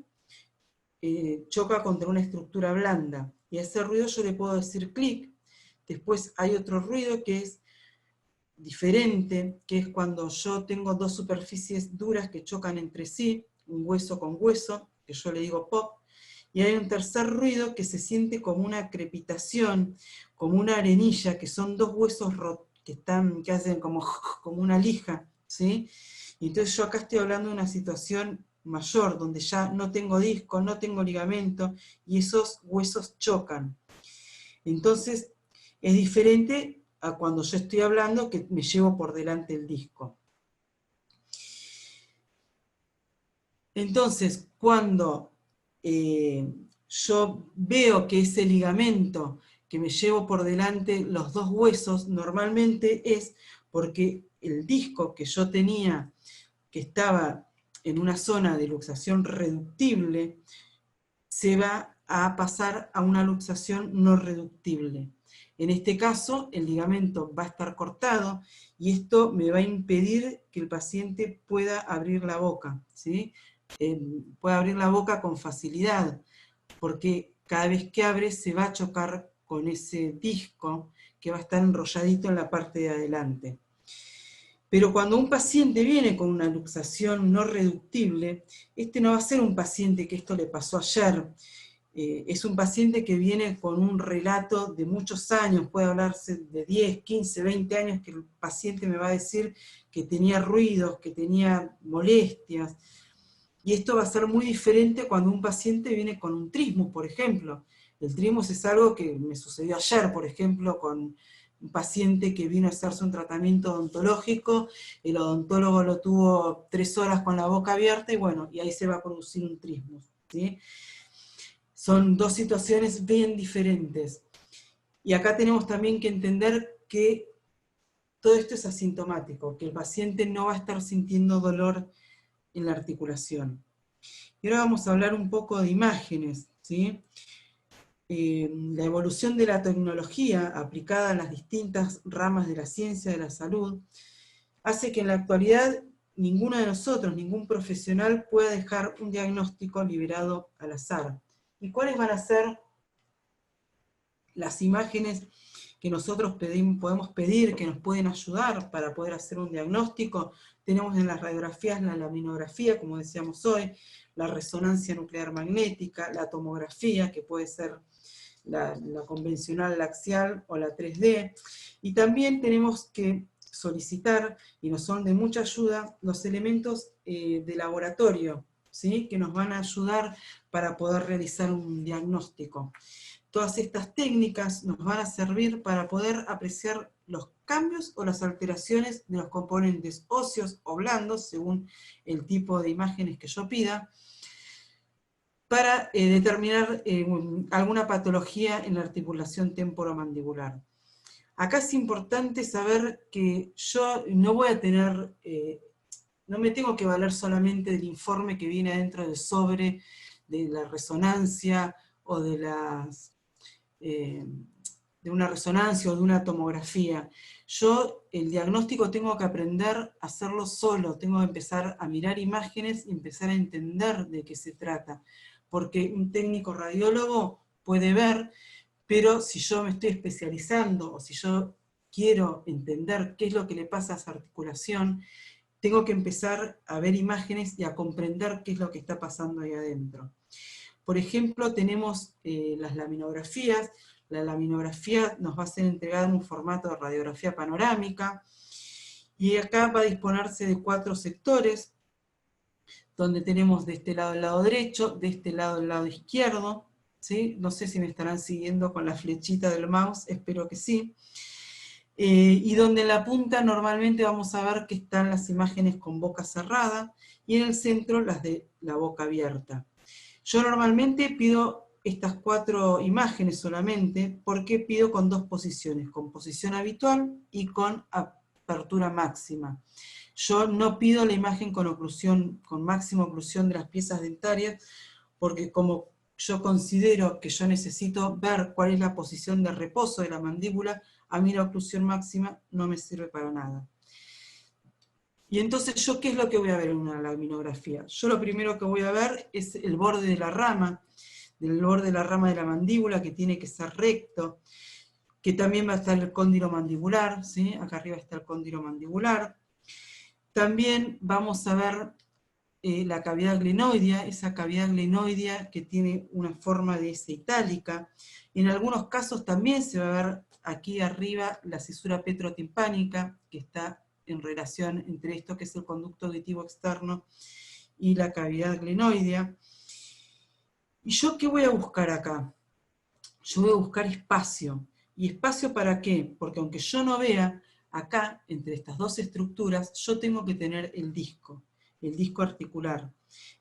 choca contra una estructura blanda, y a ese ruido yo le puedo decir clic. Después hay otro ruido que es diferente, que es cuando yo tengo dos superficies duras que chocan entre sí, un hueso con hueso, que yo le digo pop, y hay un tercer ruido que se siente como una crepitación, como una arenilla, que son dos huesos que hacen como una lija, ¿sí? Y entonces yo acá estoy hablando de una situación mayor, donde ya no tengo disco, no tengo ligamento, y esos huesos chocan. Entonces, es diferente a cuando yo estoy hablando que me llevo por delante el disco. Entonces, cuando yo veo que ese ligamento que me llevo por delante los dos huesos, normalmente es porque el disco que yo tenía, que estaba en una zona de luxación reductible, se va a pasar a una luxación no reductible. En este caso, el ligamento va a estar cortado y esto me va a impedir que el paciente pueda abrir la boca, ¿sí? Puede abrir la boca con facilidad, porque cada vez que abre se va a chocar con ese disco que va a estar enrolladito en la parte de adelante. Pero cuando un paciente viene con una luxación no reductible, este no va a ser un paciente que esto le pasó ayer, es un paciente que viene con un relato de muchos años, puede hablarse de 10, 15, 20 años, que el paciente me va a decir que tenía ruidos, que tenía molestias, y esto va a ser muy diferente cuando un paciente viene con un trismus, por ejemplo. El trismus es algo que me sucedió ayer, por ejemplo, con un paciente que vino a hacerse un tratamiento odontológico, el odontólogo lo tuvo 3 horas con la boca abierta, y bueno, y ahí se va a producir un trismus, ¿sí? Son dos situaciones bien diferentes. Y acá tenemos también que entender que todo esto es asintomático, que el paciente no va a estar sintiendo dolor en la articulación. Y ahora vamos a hablar un poco de imágenes, ¿sí? La evolución de la tecnología aplicada a las distintas ramas de la ciencia de la salud hace que en la actualidad ninguno de nosotros, ningún profesional, pueda dejar un diagnóstico liberado al azar. ¿Y cuáles van a ser las imágenes que nosotros podemos pedir, que nos pueden ayudar para poder hacer un diagnóstico? Tenemos en las radiografías la laminografía, como decíamos hoy, la resonancia nuclear magnética, la tomografía, que puede ser la convencional, la axial o la 3D, y también tenemos que solicitar, y nos son de mucha ayuda, los elementos de laboratorio, ¿sí? Que nos van a ayudar para poder realizar un diagnóstico. Todas estas técnicas nos van a servir para poder apreciar los cambios o las alteraciones de los componentes óseos o blandos, según el tipo de imágenes que yo pida, para determinar alguna patología en la articulación temporomandibular. Acá es importante saber que yo no voy a tener, no me tengo que valer solamente del informe que viene adentro del sobre, de la resonancia o de las una resonancia o de una tomografía. Yo el diagnóstico tengo que aprender a hacerlo solo, tengo que empezar a mirar imágenes y empezar a entender de qué se trata. Porque un técnico radiólogo puede ver, pero si yo me estoy especializando o si yo quiero entender qué es lo que le pasa a esa articulación, tengo que empezar a ver imágenes y a comprender qué es lo que está pasando ahí adentro. Por ejemplo, tenemos las laminografías. La laminografía nos va a ser entregada en un formato de radiografía panorámica, y acá va a disponerse de 4 sectores, donde tenemos de este lado el lado derecho, de este lado el lado izquierdo, ¿sí? No sé si me estarán siguiendo con la flechita del mouse, espero que sí. Y donde en la punta normalmente vamos a ver que están las imágenes con boca cerrada, y en el centro las de la boca abierta. Yo normalmente pido estas 4 imágenes solamente, porque pido con 2 posiciones, con posición habitual y con apertura máxima. Yo no pido la imagen con oclusión, con máxima oclusión de las piezas dentarias, porque como yo considero que yo necesito ver cuál es la posición de reposo de la mandíbula, a mí la oclusión máxima no me sirve para nada. Y entonces, ¿yo qué es lo que voy a ver en una laminografía? Yo lo primero que voy a ver es el borde de la rama, del borde de la rama de la mandíbula, que tiene que ser recto, que también va a estar el cóndilo mandibular, ¿sí? Acá arriba está el cóndilo mandibular. También vamos a ver la cavidad glenoidea, esa cavidad glenoidea que tiene una forma de S itálica. En algunos casos también se va a ver aquí arriba la cisura petrotimpánica, que está en relación entre esto que es el conducto auditivo externo y la cavidad glenoidea. ¿Y yo qué voy a buscar acá? Yo voy a buscar espacio. ¿Y espacio para qué? Porque aunque yo no vea, acá, entre estas 2 estructuras, yo tengo que tener el disco articular.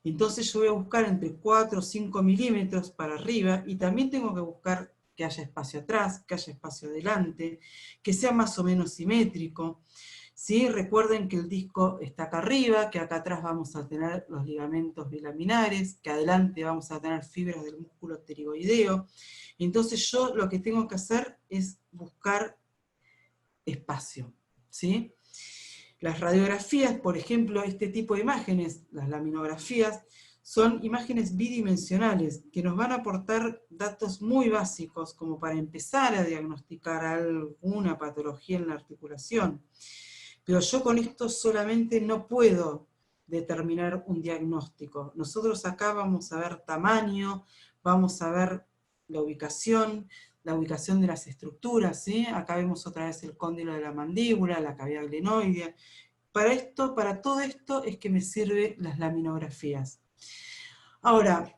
Entonces yo voy a buscar entre 4 o 5 milímetros para arriba, y también tengo que buscar que haya espacio atrás, que haya espacio adelante, que sea más o menos simétrico. ¿Sí? Recuerden que el disco está acá arriba, que acá atrás vamos a tener los ligamentos bilaminares, que adelante vamos a tener fibras del músculo pterigoideo. Entonces yo lo que tengo que hacer es buscar espacio, ¿sí? Las radiografías, por ejemplo, este tipo de imágenes, las laminografías, son imágenes bidimensionales que nos van a aportar datos muy básicos como para empezar a diagnosticar alguna patología en la articulación. Pero yo con esto solamente no puedo determinar un diagnóstico. Nosotros acá vamos a ver tamaño, vamos a ver la ubicación de las estructuras, ¿sí? Acá vemos otra vez el cóndilo de la mandíbula, la cavidad glenoidea. Para todo esto es que me sirven las laminografías. Ahora,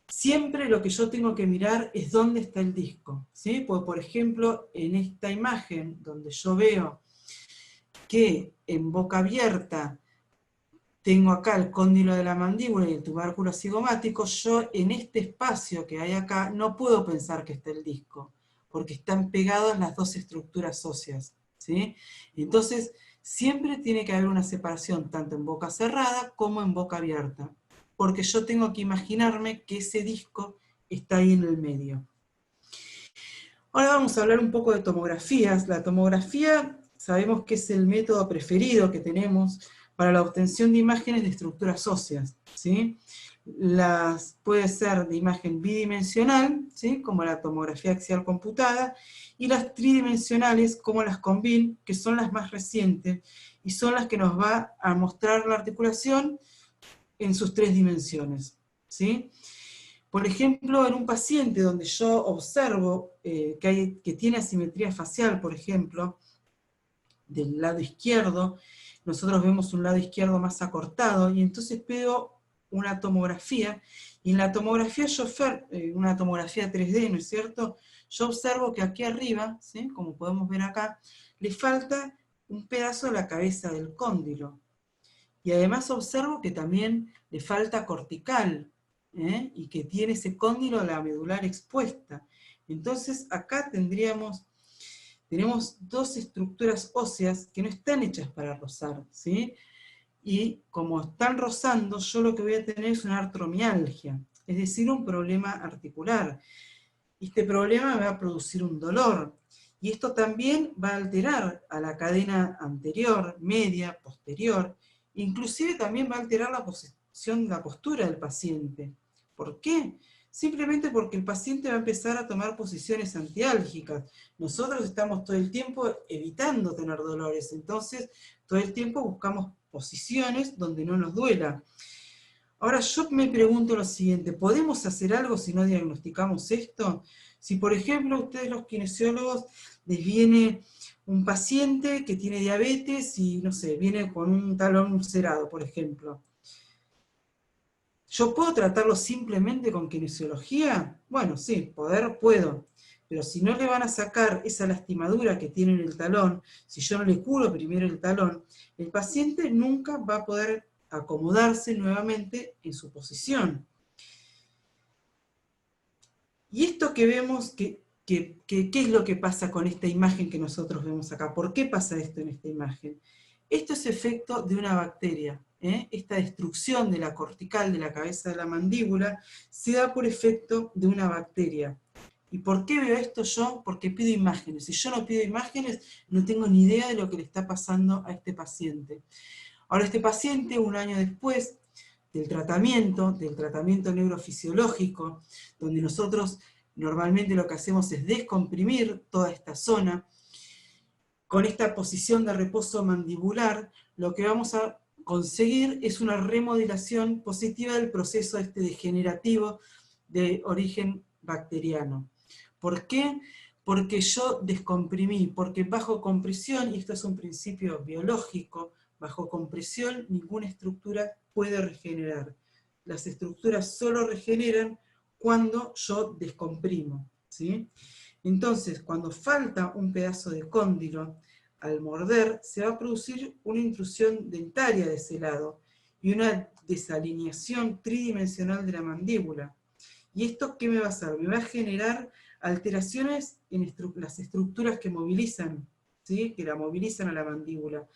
siempre lo que yo tengo que mirar es dónde está el disco, ¿sí? Porque, por ejemplo, en esta imagen donde yo veo que en boca abierta tengo acá el cóndilo de la mandíbula y el tubérculo cigomático, yo en este espacio que hay acá no puedo pensar que está el disco, porque están pegadas las 2 estructuras óseas, ¿sí? Entonces, siempre tiene que haber una separación, tanto en boca cerrada como en boca abierta, porque yo tengo que imaginarme que ese disco está ahí en el medio. Ahora vamos a hablar un poco de tomografías. La tomografía sabemos que es el método preferido que tenemos para la obtención de imágenes de estructuras óseas, ¿sí? Puede ser de imagen bidimensional, ¿sí? Como la tomografía axial computada, y las tridimensionales como las CONVIN, que son las más recientes, y son las que nos va a mostrar la articulación en sus 3 dimensiones, ¿sí? Por ejemplo, en un paciente donde yo observo que tiene asimetría facial, por ejemplo, del lado izquierdo, nosotros vemos un lado izquierdo más acortado, y entonces pido una tomografía, y en la tomografía una tomografía 3D, ¿no es cierto? Yo observo que aquí arriba, ¿sí? Como podemos ver acá, le falta un pedazo de la cabeza del cóndilo. Y además observo que también le falta cortical, y que tiene ese cóndilo de la medular expuesta. Entonces acá tenemos 2 estructuras óseas que no están hechas para rozar, ¿sí? Y como están rozando, yo lo que voy a tener es una artromialgia, es decir, un problema articular. Este problema me va a producir un dolor. Y esto también va a alterar a la cadena anterior, media, posterior. Inclusive también va a alterar la posición, la postura del paciente. ¿Por qué? Simplemente porque el paciente va a empezar a tomar posiciones antiálgicas. Nosotros estamos todo el tiempo evitando tener dolores, entonces todo el tiempo buscamos posiciones donde no nos duela. Ahora yo me pregunto lo siguiente, ¿podemos hacer algo si no diagnosticamos esto? Si por ejemplo a ustedes los kinesiólogos les viene un paciente que tiene diabetes y no sé, viene con un talón ulcerado, por ejemplo. ¿Yo puedo tratarlo simplemente con kinesiología? Bueno, sí, puedo. Pero si no le van a sacar esa lastimadura que tiene en el talón, si yo no le curo primero el talón, el paciente nunca va a poder acomodarse nuevamente en su posición. Y esto que vemos, ¿qué es lo que pasa con esta imagen que nosotros vemos acá? ¿Por qué pasa esto en esta imagen? Esto es efecto de una bacteria. Esta destrucción de la cortical de la cabeza de la mandíbula se da por efecto de una bacteria. ¿Y por qué veo esto yo? Porque pido imágenes. Si yo no pido imágenes, no tengo ni idea de lo que le está pasando a este paciente. Ahora, este paciente, un año después del tratamiento neurofisiológico, donde nosotros normalmente lo que hacemos es descomprimir toda esta zona, con esta posición de reposo mandibular, lo que vamos a conseguir es una remodelación positiva del proceso degenerativo de origen bacteriano. ¿Por qué? Porque yo descomprimí, porque bajo compresión, y esto es un principio biológico, bajo compresión ninguna estructura puede regenerar. Las estructuras solo regeneran cuando yo descomprimo, ¿sí? Entonces, cuando falta un pedazo de cóndilo, al morder, se va a producir una intrusión dentaria de ese lado y una desalineación tridimensional de la mandíbula. ¿Y esto qué me va a hacer? Me va a generar alteraciones en las estructuras que movilizan, ¿sí? Que la movilizan a la mandíbula.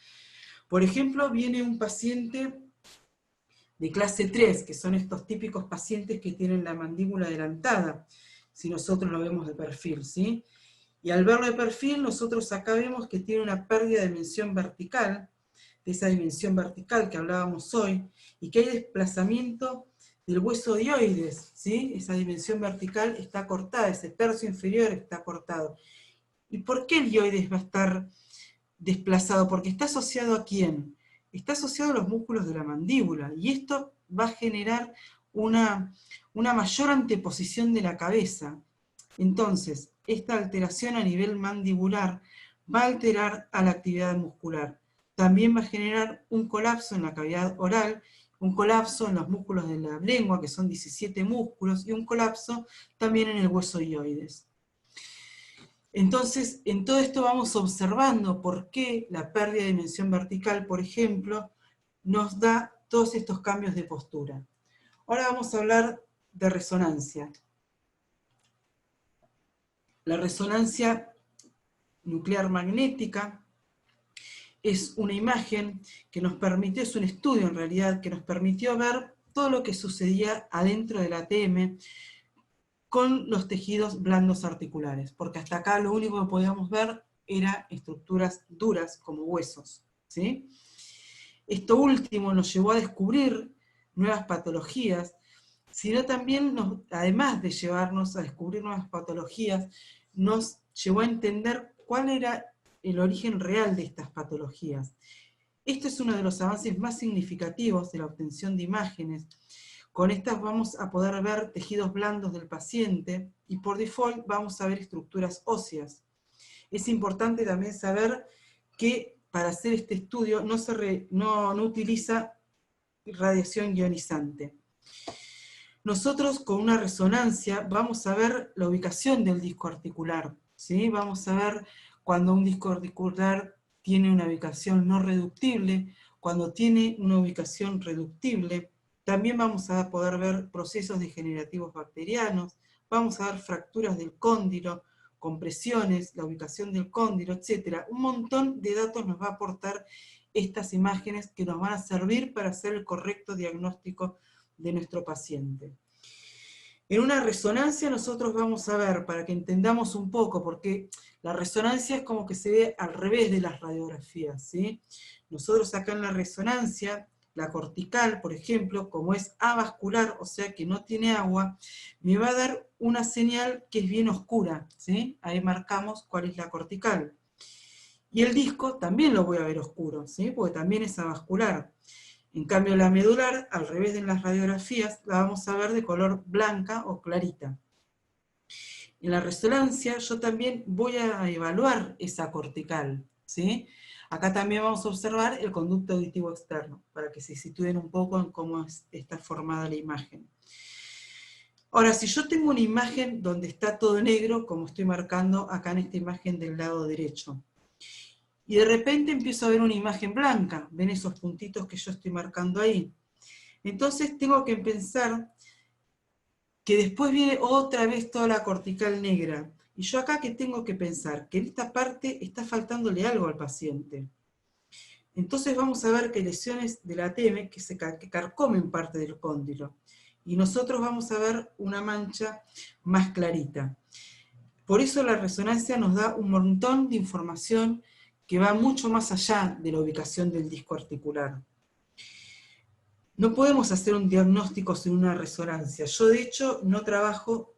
Por ejemplo, viene un paciente de clase 3, que son estos típicos pacientes que tienen la mandíbula adelantada, si nosotros lo vemos de perfil, ¿sí? Y al verlo de perfil, nosotros acá vemos que tiene una pérdida de dimensión vertical, de esa dimensión vertical que hablábamos hoy, y que hay desplazamiento del hueso dioides, ¿sí? Esa dimensión vertical está cortada, ese tercio inferior está cortado. ¿Y por qué el dioides va a estar desplazado? Porque está asociado ¿a quién? Está asociado a los músculos de la mandíbula, y esto va a generar una mayor anteposición de la cabeza. Entonces, esta alteración a nivel mandibular va a alterar a la actividad muscular. También va a generar un colapso en la cavidad oral, un colapso en los músculos de la lengua, que son 17 músculos, y un colapso también en el hueso dioides. Entonces, en todo esto vamos observando por qué la pérdida de dimensión vertical, por ejemplo, nos da todos estos cambios de postura. Ahora vamos a hablar de resonancia. La resonancia nuclear magnética es una imagen que nos permitió, es un estudio en realidad, que nos permitió ver todo lo que sucedía adentro del ATM con los tejidos blandos articulares, porque hasta acá lo único que podíamos ver eran estructuras duras como huesos, ¿sí? Esto último nos llevó a descubrir nuevas patologías, sino también, además de llevarnos a descubrir nuevas patologías, nos llevó a entender cuál era el origen real de estas patologías. Esto es uno de los avances más significativos de la obtención de imágenes. Con estas vamos a poder ver tejidos blandos del paciente y por default vamos a ver estructuras óseas. Es importante también saber que para hacer este estudio no utiliza radiación ionizante. Nosotros con una resonancia vamos a ver la ubicación del disco articular, ¿sí? Vamos a ver cuando un disco articular tiene una ubicación no reductible, cuando tiene una ubicación reductible. También vamos a poder ver procesos degenerativos bacterianos, vamos a ver fracturas del cóndilo, compresiones, la ubicación del cóndilo, etc. Un montón de datos nos va a aportar estas imágenes que nos van a servir para hacer el correcto diagnóstico de nuestro paciente. En una resonancia nosotros vamos a ver, para que entendamos un poco, porque la resonancia es como que se ve al revés de las radiografías, ¿sí? Nosotros acá en la resonancia, la cortical, por ejemplo, como es avascular, o sea que no tiene agua, me va a dar una señal que es bien oscura, ¿sí? Ahí marcamos cuál es la cortical. Y el disco también lo voy a ver oscuro, ¿sí? Porque también es avascular. En cambio, la medular, al revés de las radiografías, la vamos a ver de color blanca o clarita. En la resonancia yo también voy a evaluar esa cortical, ¿sí? Acá también vamos a observar el conducto auditivo externo, para que se sitúen un poco en cómo está formada la imagen. Ahora, si yo tengo una imagen donde está todo negro, como estoy marcando acá en esta imagen del lado derecho, y de repente empiezo a ver una imagen blanca, ven esos puntitos que yo estoy marcando ahí. Entonces tengo que pensar que después viene otra vez toda la cortical negra. Y yo acá que tengo que pensar que en esta parte está faltándole algo al paciente. Entonces vamos a ver que lesiones del ATM que carcomen parte del cóndilo. Y nosotros vamos a ver una mancha más clarita. Por eso la resonancia nos da un montón de información que va mucho más allá de la ubicación del disco articular. No podemos hacer un diagnóstico sin una resonancia. Yo de hecho no trabajo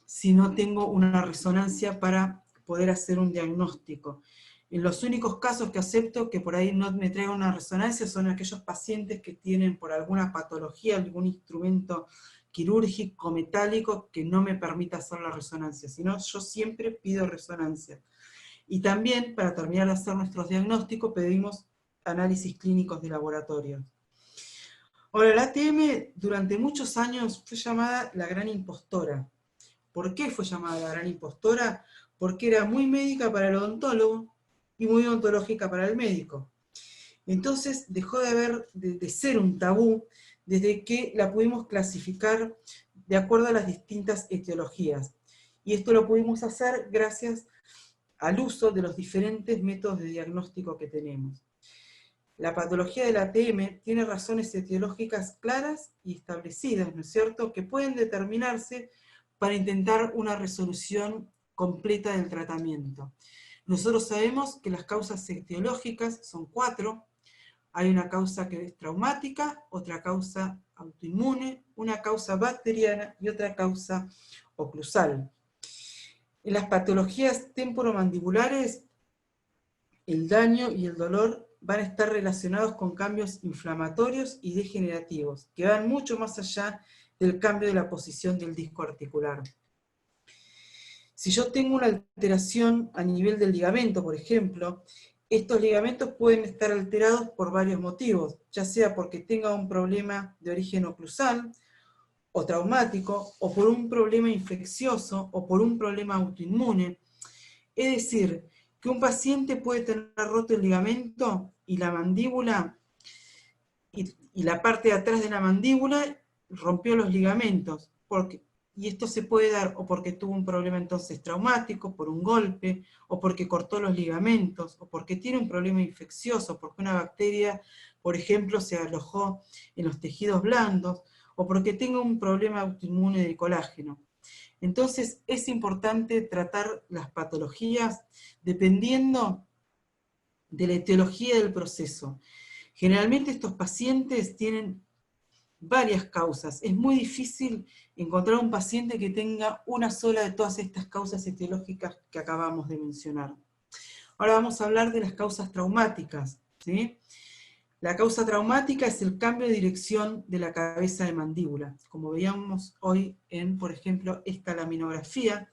si no tengo una resonancia para poder hacer un diagnóstico. En los únicos casos que acepto que por ahí no me traigan una resonancia son aquellos pacientes que tienen por alguna patología, algún instrumento quirúrgico, metálico, que no me permita hacer la resonancia. Si no, yo siempre pido resonancia. Y también, para terminar de hacer nuestros diagnósticos, pedimos análisis clínicos de laboratorio. Ahora, la ATM durante muchos años fue llamada la gran impostora. ¿Por qué fue llamada la gran impostora? Porque era muy médica para el odontólogo y muy odontológica para el médico. Entonces dejó de ser un tabú desde que la pudimos clasificar de acuerdo a las distintas etiologías. Y esto lo pudimos hacer gracias al uso de los diferentes métodos de diagnóstico que tenemos. La patología de la ATM tiene razones etiológicas claras y establecidas, ¿no es cierto?, que pueden determinarse para intentar una resolución completa del tratamiento. Nosotros sabemos que las causas etiológicas son 4. Hay una causa que es traumática, otra causa autoinmune, una causa bacteriana y otra causa oclusal. En las patologías temporomandibulares, el daño y el dolor van a estar relacionados con cambios inflamatorios y degenerativos, que van mucho más allá del cambio de la posición del disco articular. Si yo tengo una alteración a nivel del ligamento, por ejemplo, estos ligamentos pueden estar alterados por varios motivos, ya sea porque tenga un problema de origen oclusal, o traumático, o por un problema infeccioso, o por un problema autoinmune. Es decir, que un paciente puede tener roto el ligamento y la mandíbula, y la parte de atrás de la mandíbula rompió los ligamentos, y esto se puede dar o porque tuvo un problema entonces traumático, por un golpe, o porque cortó los ligamentos, o porque tiene un problema infeccioso, porque una bacteria, por ejemplo, se alojó en los tejidos blandos, o porque tenga un problema autoinmune de colágeno. Entonces es importante tratar las patologías dependiendo de la etiología del proceso. Generalmente estos pacientes tienen varias causas. Es muy difícil encontrar un paciente que tenga una sola de todas estas causas etiológicas que acabamos de mencionar. Ahora vamos a hablar de las causas traumáticas, ¿sí? La causa traumática es el cambio de dirección de la cabeza de mandíbula. Como veíamos hoy en, por ejemplo, esta laminografía,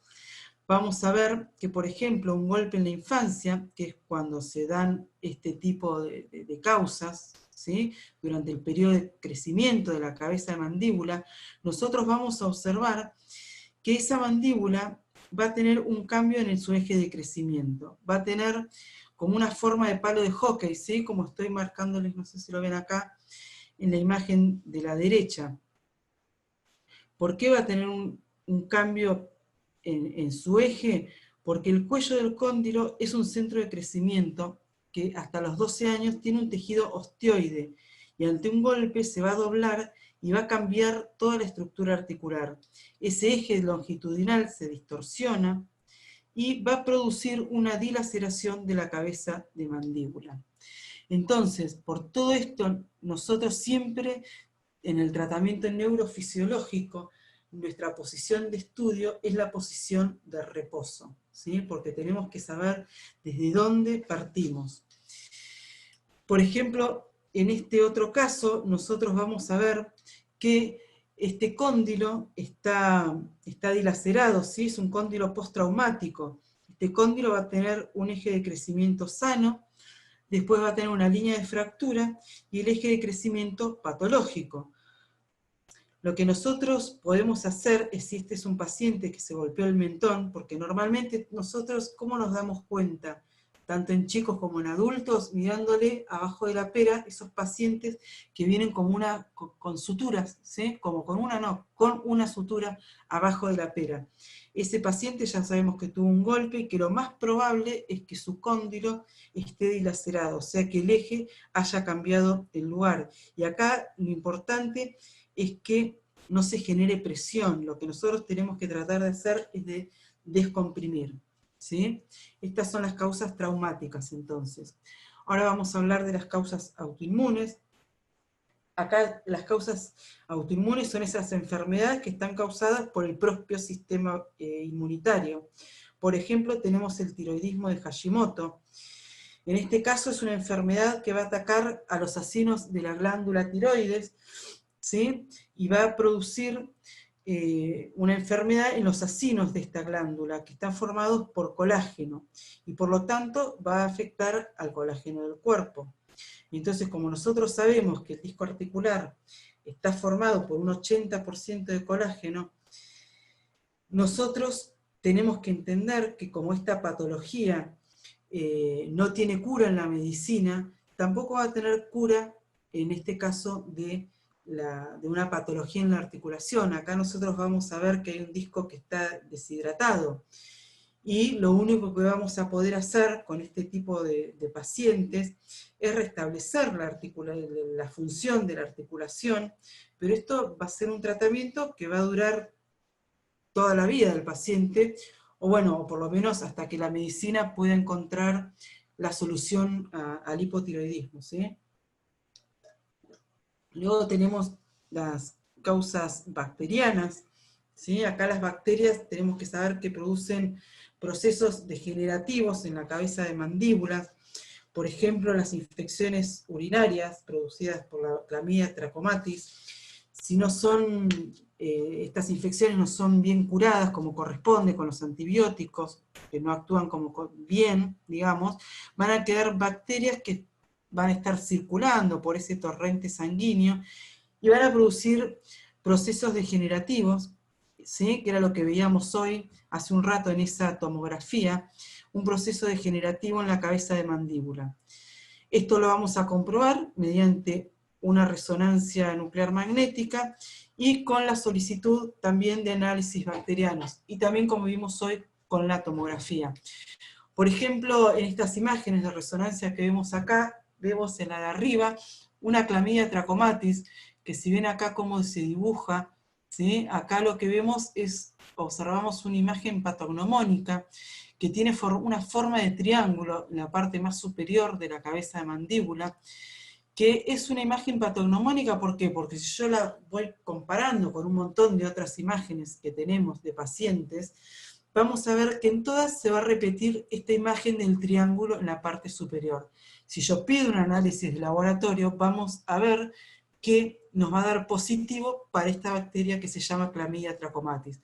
vamos a ver que, por ejemplo, un golpe en la infancia, que es cuando se dan este tipo de causas, ¿sí?, durante el periodo de crecimiento de la cabeza de mandíbula, nosotros vamos a observar que esa mandíbula va a tener un cambio en su eje de crecimiento. Va a tener como una forma de palo de hockey, ¿sí?, como estoy marcándoles, no sé si lo ven acá, en la imagen de la derecha. ¿Por qué va a tener un cambio en su eje? Porque el cuello del cóndilo es un centro de crecimiento que hasta los 12 años tiene un tejido osteoide, y ante un golpe se va a doblar y va a cambiar toda la estructura articular. Ese eje longitudinal se distorsiona y va a producir una dilaceración de la cabeza de mandíbula. Entonces, por todo esto, nosotros siempre en el tratamiento neurofisiológico, nuestra posición de estudio es la posición de reposo, ¿sí? Porque tenemos que saber desde dónde partimos. Por ejemplo, en este otro caso, nosotros vamos a ver que este cóndilo está dilacerado, ¿sí? Es un cóndilo postraumático. Este cóndilo va a tener un eje de crecimiento sano, después va a tener una línea de fractura y el eje de crecimiento patológico. Lo que nosotros podemos hacer es, si este es un paciente que se golpeó el mentón, porque normalmente nosotros, ¿cómo nos damos cuenta? Tanto en chicos como en adultos, mirándole abajo de la pera, esos pacientes que vienen como con suturas, ¿sí? Como con una sutura abajo de la pera. Ese paciente ya sabemos que tuvo un golpe y que lo más probable es que su cóndilo esté dilacerado, o sea que el eje haya cambiado el lugar. Y acá lo importante es que no se genere presión. Lo que nosotros tenemos que tratar de hacer es de descomprimir, ¿sí? Estas son las causas traumáticas, entonces. Ahora vamos a hablar de las causas autoinmunes. Acá las causas autoinmunes son esas enfermedades que están causadas por el propio sistema inmunitario. Por ejemplo, tenemos el tiroidismo de Hashimoto. En este caso es una enfermedad que va a atacar a los acinos de la glándula tiroides, ¿sí? Y va a producir una enfermedad en los acinos de esta glándula, que están formados por colágeno, y por lo tanto va a afectar al colágeno del cuerpo. Y entonces, como nosotros sabemos que el disco articular está formado por un 80% de colágeno, nosotros tenemos que entender que como esta patología no tiene cura en la medicina, tampoco va a tener cura en este caso de una patología en la articulación. Acá nosotros vamos a ver que hay un disco que está deshidratado. Y lo único que vamos a poder hacer con este tipo de pacientes es restablecer la función de la articulación, pero esto va a ser un tratamiento que va a durar toda la vida del paciente, o bueno, o por lo menos hasta que la medicina pueda encontrar la solución al hipotiroidismo, ¿sí? Luego tenemos las causas bacterianas, ¿sí? Acá las bacterias tenemos que saber que producen procesos degenerativos en la cabeza de mandíbulas, por ejemplo, las infecciones urinarias producidas por la Clamidia trachomatis. Si no son, estas infecciones no son bien curadas como corresponde con los antibióticos, que no actúan como bien, digamos, van a quedar bacterias que van a estar circulando por ese torrente sanguíneo y van a producir procesos degenerativos, ¿sí? Que era lo que veíamos hoy, hace un rato en esa tomografía, un proceso degenerativo en la cabeza de mandíbula. Esto lo vamos a comprobar mediante una resonancia nuclear magnética y con la solicitud también de análisis bacterianos, y también, como vimos hoy, con la tomografía. Por ejemplo, en estas imágenes de resonancia que vemos acá, vemos en la de arriba una Clamidia trachomatis, que si ven acá cómo se dibuja, ¿sí? Acá lo que vemos es, observamos una imagen patognomónica, que tiene una forma de triángulo en la parte más superior de la cabeza de mandíbula, que es una imagen patognomónica. ¿Por qué? Porque si yo la voy comparando con un montón de otras imágenes que tenemos de pacientes, vamos a ver que en todas se va a repetir esta imagen del triángulo en la parte superior. Si yo pido un análisis de laboratorio, vamos a ver que nos va a dar positivo para esta bacteria que se llama Clamidia trachomatis.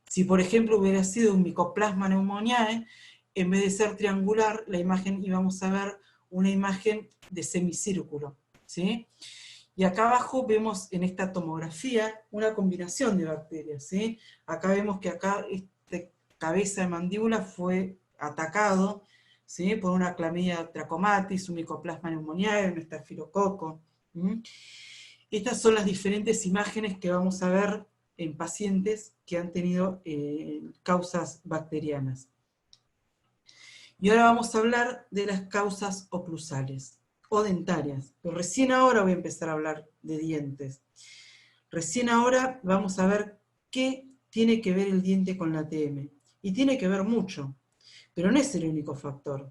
Si por ejemplo hubiera sido un Mycoplasma pneumoniae, en vez de ser triangular, la imagen íbamos a ver una imagen de semicírculo, ¿sí? Y acá abajo vemos en esta tomografía una combinación de bacterias, ¿sí? Acá vemos que acá esta cabeza de mandíbula fue atacado, ¿sí? Por una Clamidia trachomatis, un Mycoplasma pneumoniae, un estafilococo. Estas son las diferentes imágenes que vamos a ver en pacientes que han tenido causas bacterianas. Y ahora vamos a hablar de las causas oclusales o dentarias. Pero recién ahora voy a empezar a hablar de dientes. Recién ahora vamos a ver qué tiene que ver el diente con la ATM. Y tiene que ver mucho, pero no es el único factor.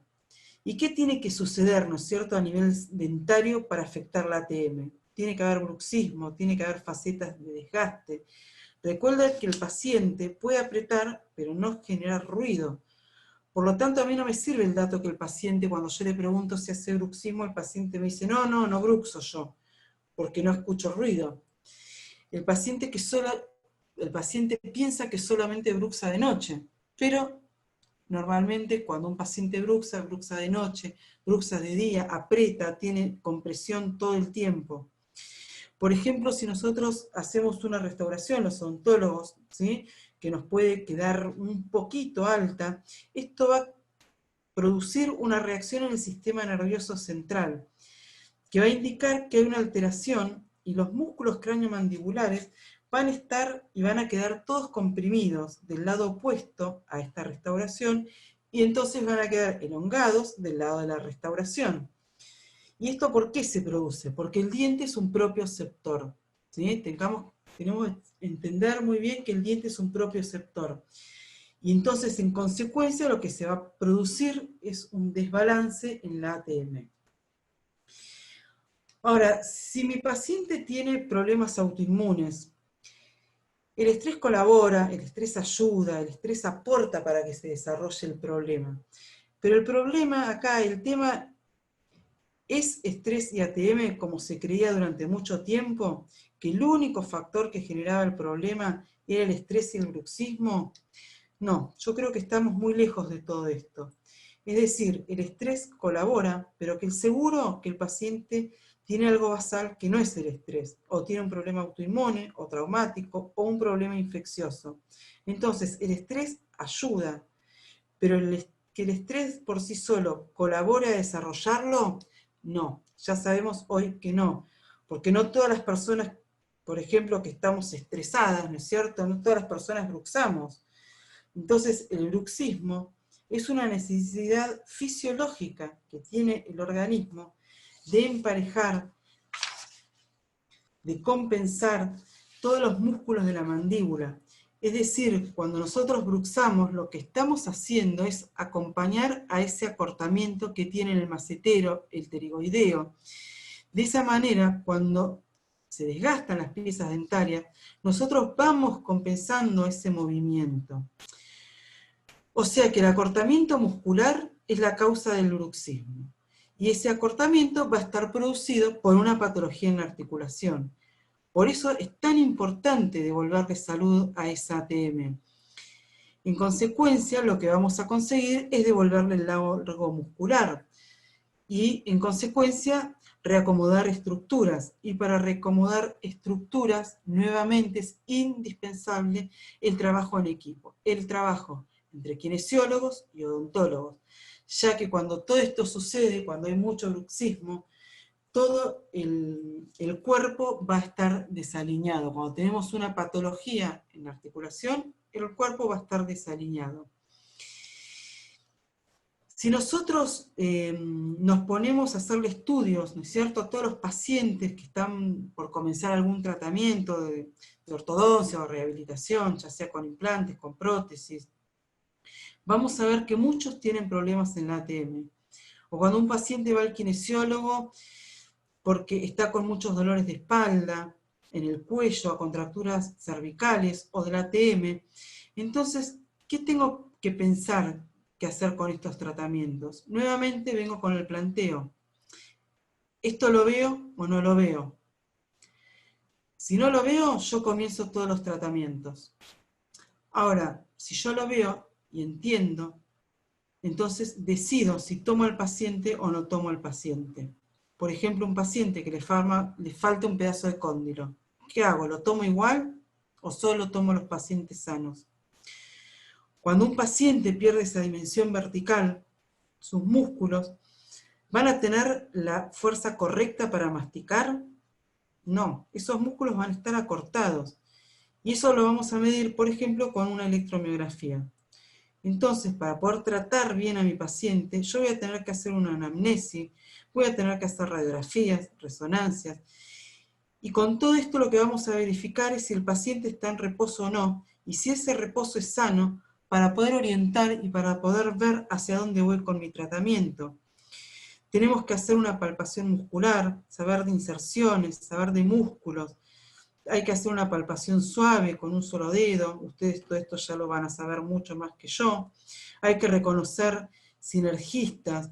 ¿Y qué tiene que suceder, ¿no es cierto?, a nivel dentario para afectar la ATM? Tiene que haber bruxismo, tiene que haber facetas de desgaste. Recuerda que el paciente puede apretar, pero no generar ruido. Por lo tanto, a mí no me sirve el dato que el paciente, cuando yo le pregunto si hace bruxismo, el paciente me dice, no bruxo yo, porque no escucho ruido. El paciente piensa que solamente bruxa de noche, pero normalmente cuando un paciente bruxa de noche, bruxa de día, aprieta, tiene compresión todo el tiempo. Por ejemplo, si nosotros hacemos una restauración, los odontólogos, ¿sí?, que nos puede quedar un poquito alta, esto va a producir una reacción en el sistema nervioso central, que va a indicar que hay una alteración y los músculos craneomandibulares van a estar y van a quedar todos comprimidos del lado opuesto a esta restauración, y entonces van a quedar elongados del lado de la restauración. ¿Y esto por qué se produce? Porque el diente es un propioceptor, ¿sí? Tenemos que entender muy bien que el diente es un propioceptor. Y entonces, en consecuencia, lo que se va a producir es un desbalance en la ATM. Ahora, si mi paciente tiene problemas autoinmunes, el estrés colabora, el estrés ayuda, el estrés aporta para que se desarrolle el problema. Pero el problema acá, el tema, ¿es estrés y ATM como se creía durante mucho tiempo? ¿Que el único factor que generaba el problema era el estrés y el bruxismo? No, yo creo que estamos muy lejos de todo esto. Es decir, el estrés colabora, pero que el paciente tiene algo basal que no es el estrés, o tiene un problema autoinmune, o traumático, o un problema infeccioso. Entonces, el estrés ayuda, pero que el estrés por sí solo colabore a desarrollarlo, no. Ya sabemos hoy que no, porque no todas las personas, por ejemplo, que estamos estresadas, ¿no es cierto?, no todas las personas bruxamos. Entonces, el bruxismo es una necesidad fisiológica que tiene el organismo de emparejar, de compensar todos los músculos de la mandíbula. Es decir, cuando nosotros bruxamos, lo que estamos haciendo es acompañar a ese acortamiento que tiene el macetero, el pterigoideo. De esa manera, cuando se desgastan las piezas dentarias, nosotros vamos compensando ese movimiento. O sea que el acortamiento muscular es la causa del bruxismo. Y ese acortamiento va a estar producido por una patología en la articulación. Por eso es tan importante devolverle salud a esa ATM. En consecuencia, lo que vamos a conseguir es devolverle el largo muscular. Y en consecuencia, reacomodar estructuras. Y para reacomodar estructuras, nuevamente es indispensable el trabajo en equipo. El trabajo entre kinesiólogos y odontólogos, ya que cuando todo esto sucede, cuando hay mucho bruxismo, todo el cuerpo va a estar desalineado. Cuando tenemos una patología en la articulación, el cuerpo va a estar desalineado. Si nosotros nos ponemos a hacerle estudios, ¿no es cierto?, a todos los pacientes que están por comenzar algún tratamiento de ortodoncia o rehabilitación, ya sea con implantes, con prótesis, vamos a ver que muchos tienen problemas en la ATM. O cuando un paciente va al kinesiólogo porque está con muchos dolores de espalda, en el cuello, a contracturas cervicales o del ATM, entonces, ¿qué tengo que pensar que hacer con estos tratamientos? Nuevamente vengo con el planteo. ¿Esto lo veo o no lo veo? Si no lo veo, yo comienzo todos los tratamientos. Ahora, si yo lo veo y entiendo, entonces decido si tomo al paciente o no tomo al paciente. Por ejemplo, un paciente que le falta un pedazo de cóndilo. ¿Qué hago? ¿Lo tomo igual o solo tomo los pacientes sanos? Cuando un paciente pierde esa dimensión vertical, sus músculos, ¿van a tener la fuerza correcta para masticar? No, esos músculos van a estar acortados. Y eso lo vamos a medir, por ejemplo, con una electromiografía. Entonces, para poder tratar bien a mi paciente, yo voy a tener que hacer una anamnesis, voy a tener que hacer radiografías, resonancias, Y con todo esto lo que vamos a verificar es si el paciente está en reposo o no, y si ese reposo es sano, para poder orientar y para poder ver hacia dónde voy con mi tratamiento. Tenemos que hacer una palpación muscular, saber de inserciones, saber de músculos. Hay que hacer una palpación suave con un solo dedo. Ustedes todo esto ya lo van a saber mucho más que yo. Hay que reconocer sinergistas,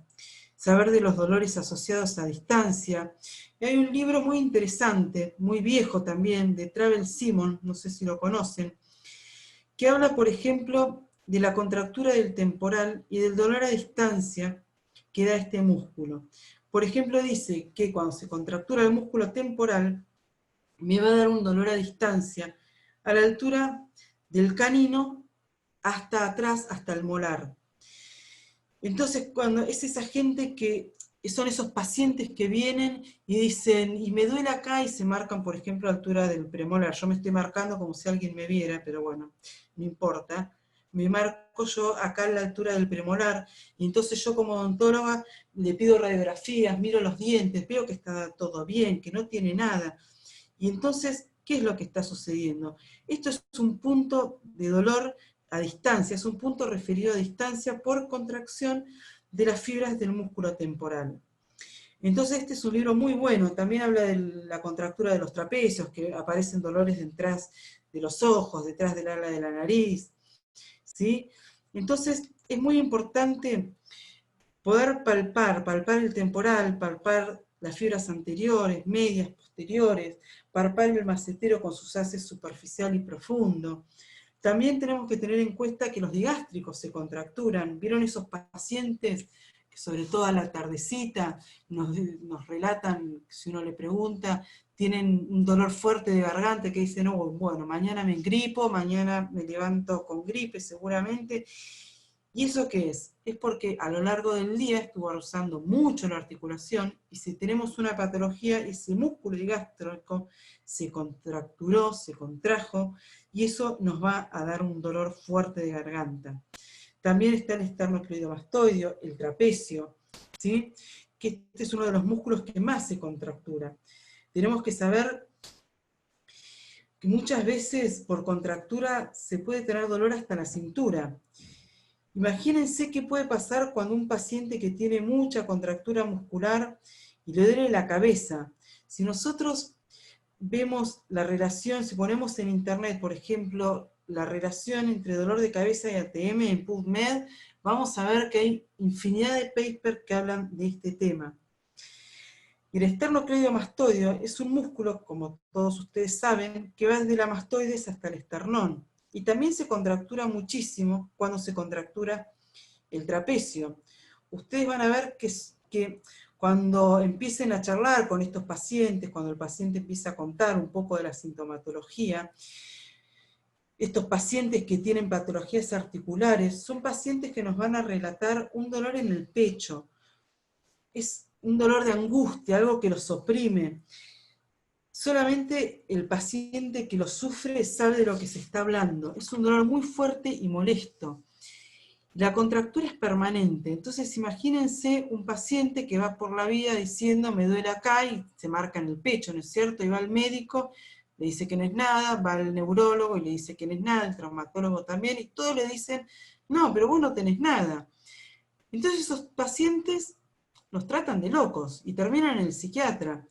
saber de los dolores asociados a distancia. Y hay un libro muy interesante, muy viejo también, de Travel Simon, no sé si lo conocen, que habla, por ejemplo, de la contractura del temporal y del dolor a distancia que da este músculo. Por ejemplo, dice que cuando se contractura el músculo temporal, me va a dar un dolor a distancia, a la altura del canino hasta atrás, hasta el molar. Entonces, cuando es esa gente que son esos pacientes que vienen y dicen, y me duele acá, y se marcan, por ejemplo, a la altura del premolar. Yo me estoy marcando como si alguien me viera, pero bueno, no importa. Me marco yo acá a la altura del premolar, y entonces yo como odontóloga le pido radiografías, miro los dientes, veo que está todo bien, que no tiene nada. Y entonces, ¿qué es lo que está sucediendo? Esto es un punto de dolor a distancia, es un punto referido a distancia por contracción de las fibras del músculo temporal. Entonces este es un libro muy bueno, también habla de la contractura de los trapecios, que aparecen dolores detrás de los ojos, detrás del ala de la nariz, ¿sí? Entonces es muy importante poder palpar el temporal, palpar las fibras anteriores, medias, posteriores, palpar el macetero con sus haces superficial y profundo. También tenemos que tener en cuenta que los digástricos se contracturan. ¿Vieron esos pacientes que sobre todo a la tardecita nos relatan, si uno le pregunta, tienen un dolor fuerte de garganta que dicen, oh, bueno, mañana me engripo, mañana me levanto con gripe seguramente? ¿Y eso qué es? Es porque a lo largo del día estuvo usando mucho la articulación, y si tenemos una patología, ese músculo digástrico se contracturó, se contrajo, y eso nos va a dar un dolor fuerte de garganta. También está el esternocleidomastoideo, el trapecio, ¿sí? Que este es uno de los músculos que más se contractura. Tenemos que saber que muchas veces por contractura se puede tener dolor hasta la cintura. Imagínense qué puede pasar cuando un paciente que tiene mucha contractura muscular y le duele la cabeza. Si nosotros vemos la relación, si ponemos en internet, por ejemplo, la relación entre dolor de cabeza y ATM en PubMed, vamos a ver que hay infinidad de papers que hablan de este tema. Y el esternocleidomastoideo es un músculo, como todos ustedes saben, que va desde la mastoides hasta el esternón. Y también se contractura muchísimo cuando se contractura el trapecio. Ustedes van a ver que cuando empiecen a charlar con estos pacientes, cuando el paciente empieza a contar un poco de la sintomatología, estos pacientes que tienen patologías articulares, son pacientes que nos van a relatar un dolor en el pecho. Es un dolor de angustia, algo que los oprime. Solamente el paciente que lo sufre sabe de lo que se está hablando. Es un dolor muy fuerte y molesto. La contractura es permanente, entonces imagínense un paciente que va por la vida diciendo me duele acá y se marca en el pecho, ¿no es cierto? Y va al médico, le dice que no es nada, va al neurólogo y le dice que no es nada, el traumatólogo también, y todos le dicen, no, pero vos no tenés nada. Entonces esos pacientes los tratan de locos y terminan en el psiquiatra.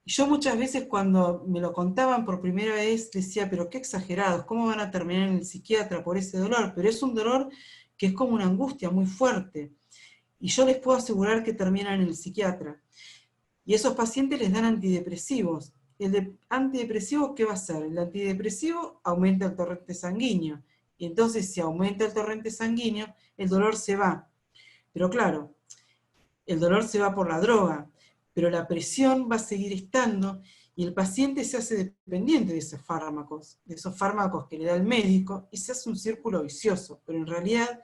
Y yo muchas veces cuando me lo contaban por primera vez decía, pero qué exagerados, ¿cómo van a terminar en el psiquiatra por ese dolor? Pero es un dolor que es como una angustia muy fuerte. Y yo les puedo asegurar que terminan en el psiquiatra. Y a esos pacientes les dan antidepresivos. Antidepresivo, ¿qué va a hacer? El antidepresivo aumenta el torrente sanguíneo. Y entonces si aumenta el torrente sanguíneo, el dolor se va. Pero claro, el dolor se va por la droga, pero la presión va a seguir estando y el paciente se hace dependiente de esos fármacos que le da el médico, y se hace un círculo vicioso. Pero en realidad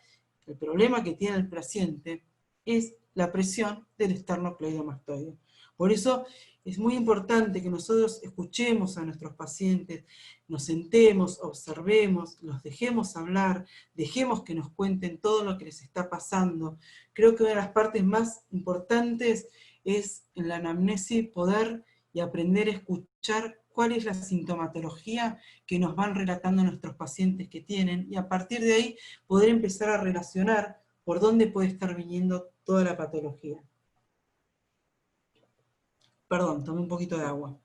el problema que tiene el paciente es la presión del esternocleidomastoideo. Por eso es muy importante que nosotros escuchemos a nuestros pacientes, nos sentemos, observemos, los dejemos hablar, dejemos que nos cuenten todo lo que les está pasando. Creo que una de las partes más importantes es en la anamnesis poder y aprender a escuchar cuál es la sintomatología que nos van relatando nuestros pacientes que tienen, y a partir de ahí poder empezar a relacionar por dónde puede estar viniendo toda la patología. Perdón, tomé un poquito de agua.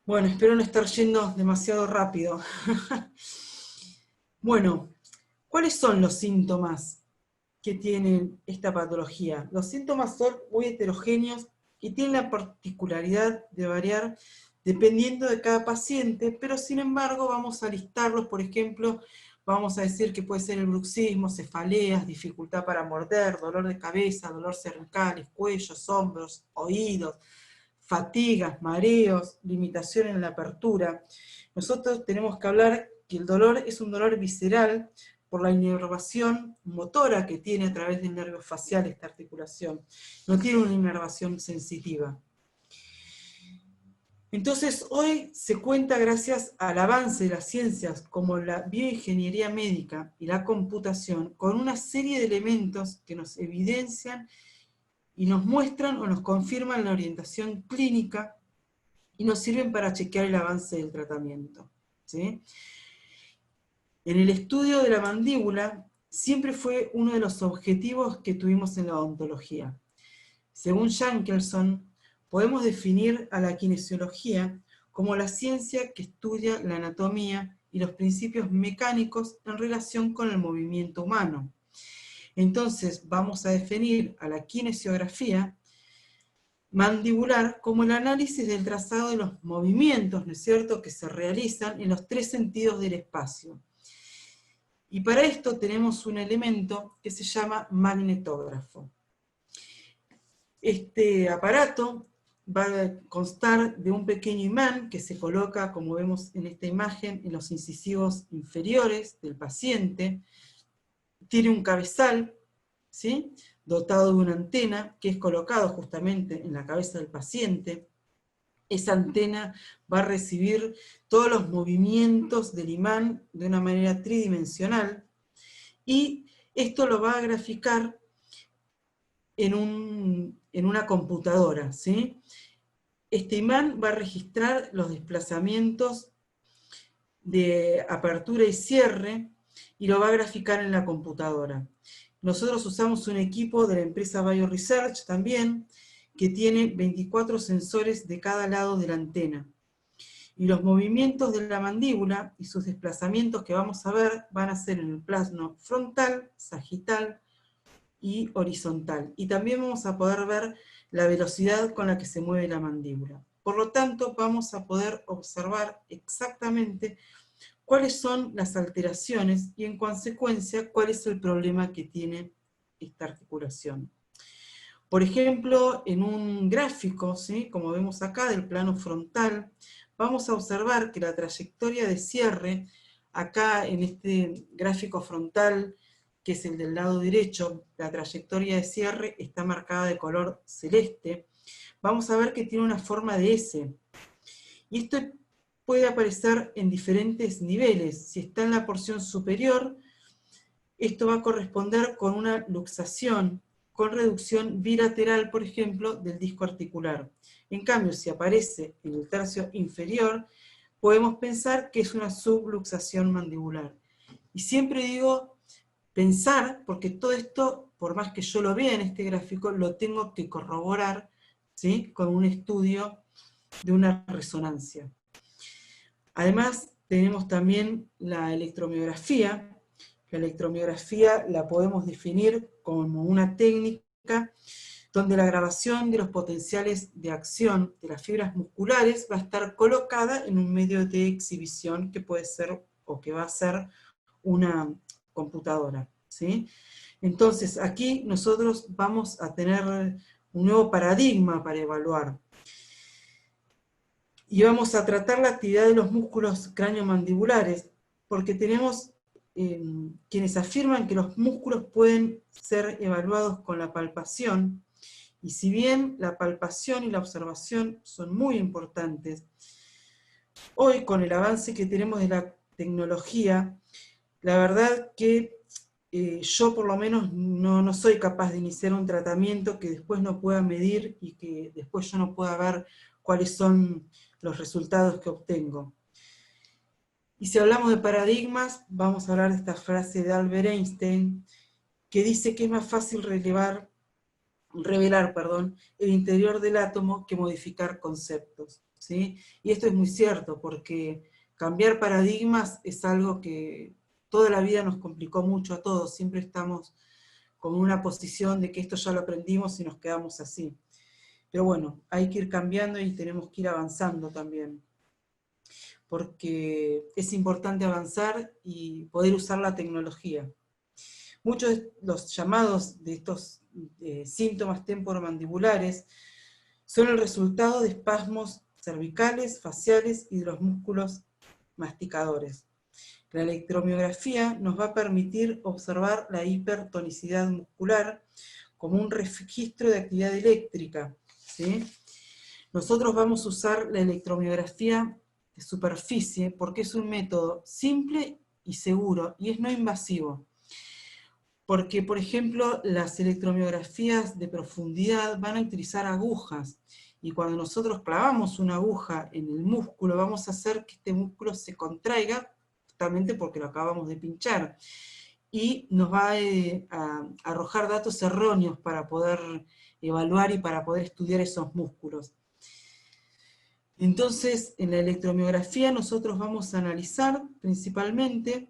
Bueno, espero no estar yendo demasiado rápido. Bueno, ¿cuáles son los síntomas que tienen esta patología? Los síntomas son muy heterogéneos y tienen la particularidad de variar dependiendo de cada paciente, pero sin embargo vamos a listarlos. Por ejemplo, vamos a decir que puede ser el bruxismo, cefaleas, dificultad para morder, dolor de cabeza, dolor cervical, cuellos, hombros, oídos, fatigas, mareos, limitación en la apertura. Nosotros tenemos que hablar que el dolor es un dolor visceral por la inervación motora que tiene a través del nervio facial esta articulación. No tiene una inervación sensitiva. Entonces, hoy se cuenta, gracias al avance de las ciencias como la bioingeniería médica y la computación, con una serie de elementos que nos evidencian y nos muestran o nos confirman la orientación clínica y nos sirven para chequear el avance del tratamiento, ¿sí? En el estudio de la mandíbula siempre fue uno de los objetivos que tuvimos en la odontología. Según Jankelson, podemos definir a la kinesiología como la ciencia que estudia la anatomía y los principios mecánicos en relación con el movimiento humano. Entonces vamos a definir a la kinesiografía mandibular como el análisis del trazado de los movimientos, ¿no es cierto?, que se realizan en los tres sentidos del espacio. Y para esto tenemos un elemento que se llama magnetógrafo. Este aparato va a constar de un pequeño imán que se coloca, como vemos en esta imagen, en los incisivos inferiores del paciente. Tiene un cabezal, ¿sí?, dotado de una antena que es colocado justamente en la cabeza del paciente. Esa antena va a recibir todos los movimientos del imán de una manera tridimensional, y esto lo va a graficar en una computadora, ¿sí? Este imán va a registrar los desplazamientos de apertura y cierre y lo va a graficar en la computadora. Nosotros usamos un equipo de la empresa BioResearch también, que tiene 24 sensores de cada lado de la antena. Y los movimientos de la mandíbula y sus desplazamientos que vamos a ver van a ser en el plano frontal, sagital y horizontal. Y también vamos a poder ver la velocidad con la que se mueve la mandíbula. Por lo tanto, vamos a poder observar exactamente cuáles son las alteraciones y, en consecuencia, cuál es el problema que tiene esta articulación. Por ejemplo, en un gráfico, ¿sí?, como vemos acá, del plano frontal, vamos a observar que la trayectoria de cierre, acá en este gráfico frontal, que es el del lado derecho, la trayectoria de cierre está marcada de color celeste. Vamos a ver que tiene una forma de S. Y esto puede aparecer en diferentes niveles. Si está en la porción superior, esto va a corresponder con una luxación, con reducción bilateral, por ejemplo, del disco articular. En cambio, si aparece en el tercio inferior, podemos pensar que es una subluxación mandibular. Y siempre digo pensar, porque todo esto, por más que yo lo vea en este gráfico, lo tengo que corroborar, ¿sí?, con un estudio de una resonancia. Además, tenemos también la electromiografía. La electromiografía la podemos definir como una técnica donde la grabación de los potenciales de acción de las fibras musculares va a estar colocada en un medio de exhibición que puede ser o que va a ser una computadora, ¿sí? Entonces, aquí nosotros vamos a tener un nuevo paradigma para evaluar. Y vamos a tratar la actividad de los músculos craneomandibulares, porque tenemos quienes afirman que los músculos pueden ser evaluados con la palpación, y si bien la palpación y la observación son muy importantes, hoy con el avance que tenemos de la tecnología, la verdad que yo por lo menos no soy capaz de iniciar un tratamiento que después no pueda medir y que después yo no pueda ver cuáles son los resultados que obtengo. Y si hablamos de paradigmas, vamos a hablar de esta frase de Albert Einstein, que dice que es más fácil revelar, el interior del átomo que modificar conceptos, ¿sí? Y esto es muy cierto, porque cambiar paradigmas es algo que toda la vida nos complicó mucho a todos, siempre estamos con una posición de que esto ya lo aprendimos y nos quedamos así. Pero bueno, hay que ir cambiando y tenemos que ir avanzando también, porque es importante avanzar y poder usar la tecnología. Muchos de los llamados de estos síntomas temporomandibulares son el resultado de espasmos cervicales, faciales y de los músculos masticadores. La electromiografía nos va a permitir observar la hipertonicidad muscular como un registro de actividad eléctrica, ¿sí? Nosotros vamos a usar la electromiografía de superficie porque es un método simple y seguro y es no invasivo. Porque, por ejemplo, las electromiografías de profundidad van a utilizar agujas, y cuando nosotros clavamos una aguja en el músculo, vamos a hacer que este músculo se contraiga, justamente porque lo acabamos de pinchar, y nos va a arrojar datos erróneos para poder evaluar y para poder estudiar esos músculos. Entonces, en la electromiografía nosotros vamos a analizar principalmente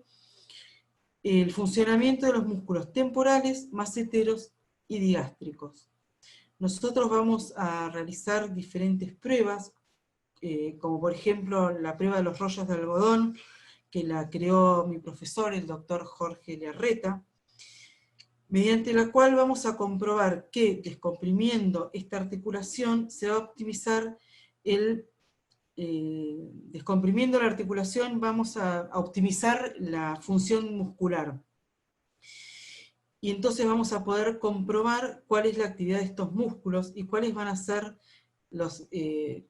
el funcionamiento de los músculos temporales, maceteros y digástricos. Nosotros vamos a realizar diferentes pruebas, como por ejemplo la prueba de los rollos de algodón, que la creó mi profesor, el doctor Jorge Learreta, mediante la cual vamos a comprobar que descomprimiendo esta articulación se va a optimizar descomprimiendo la articulación vamos a optimizar la función muscular. Y entonces vamos a poder comprobar cuál es la actividad de estos músculos y cuáles van a ser los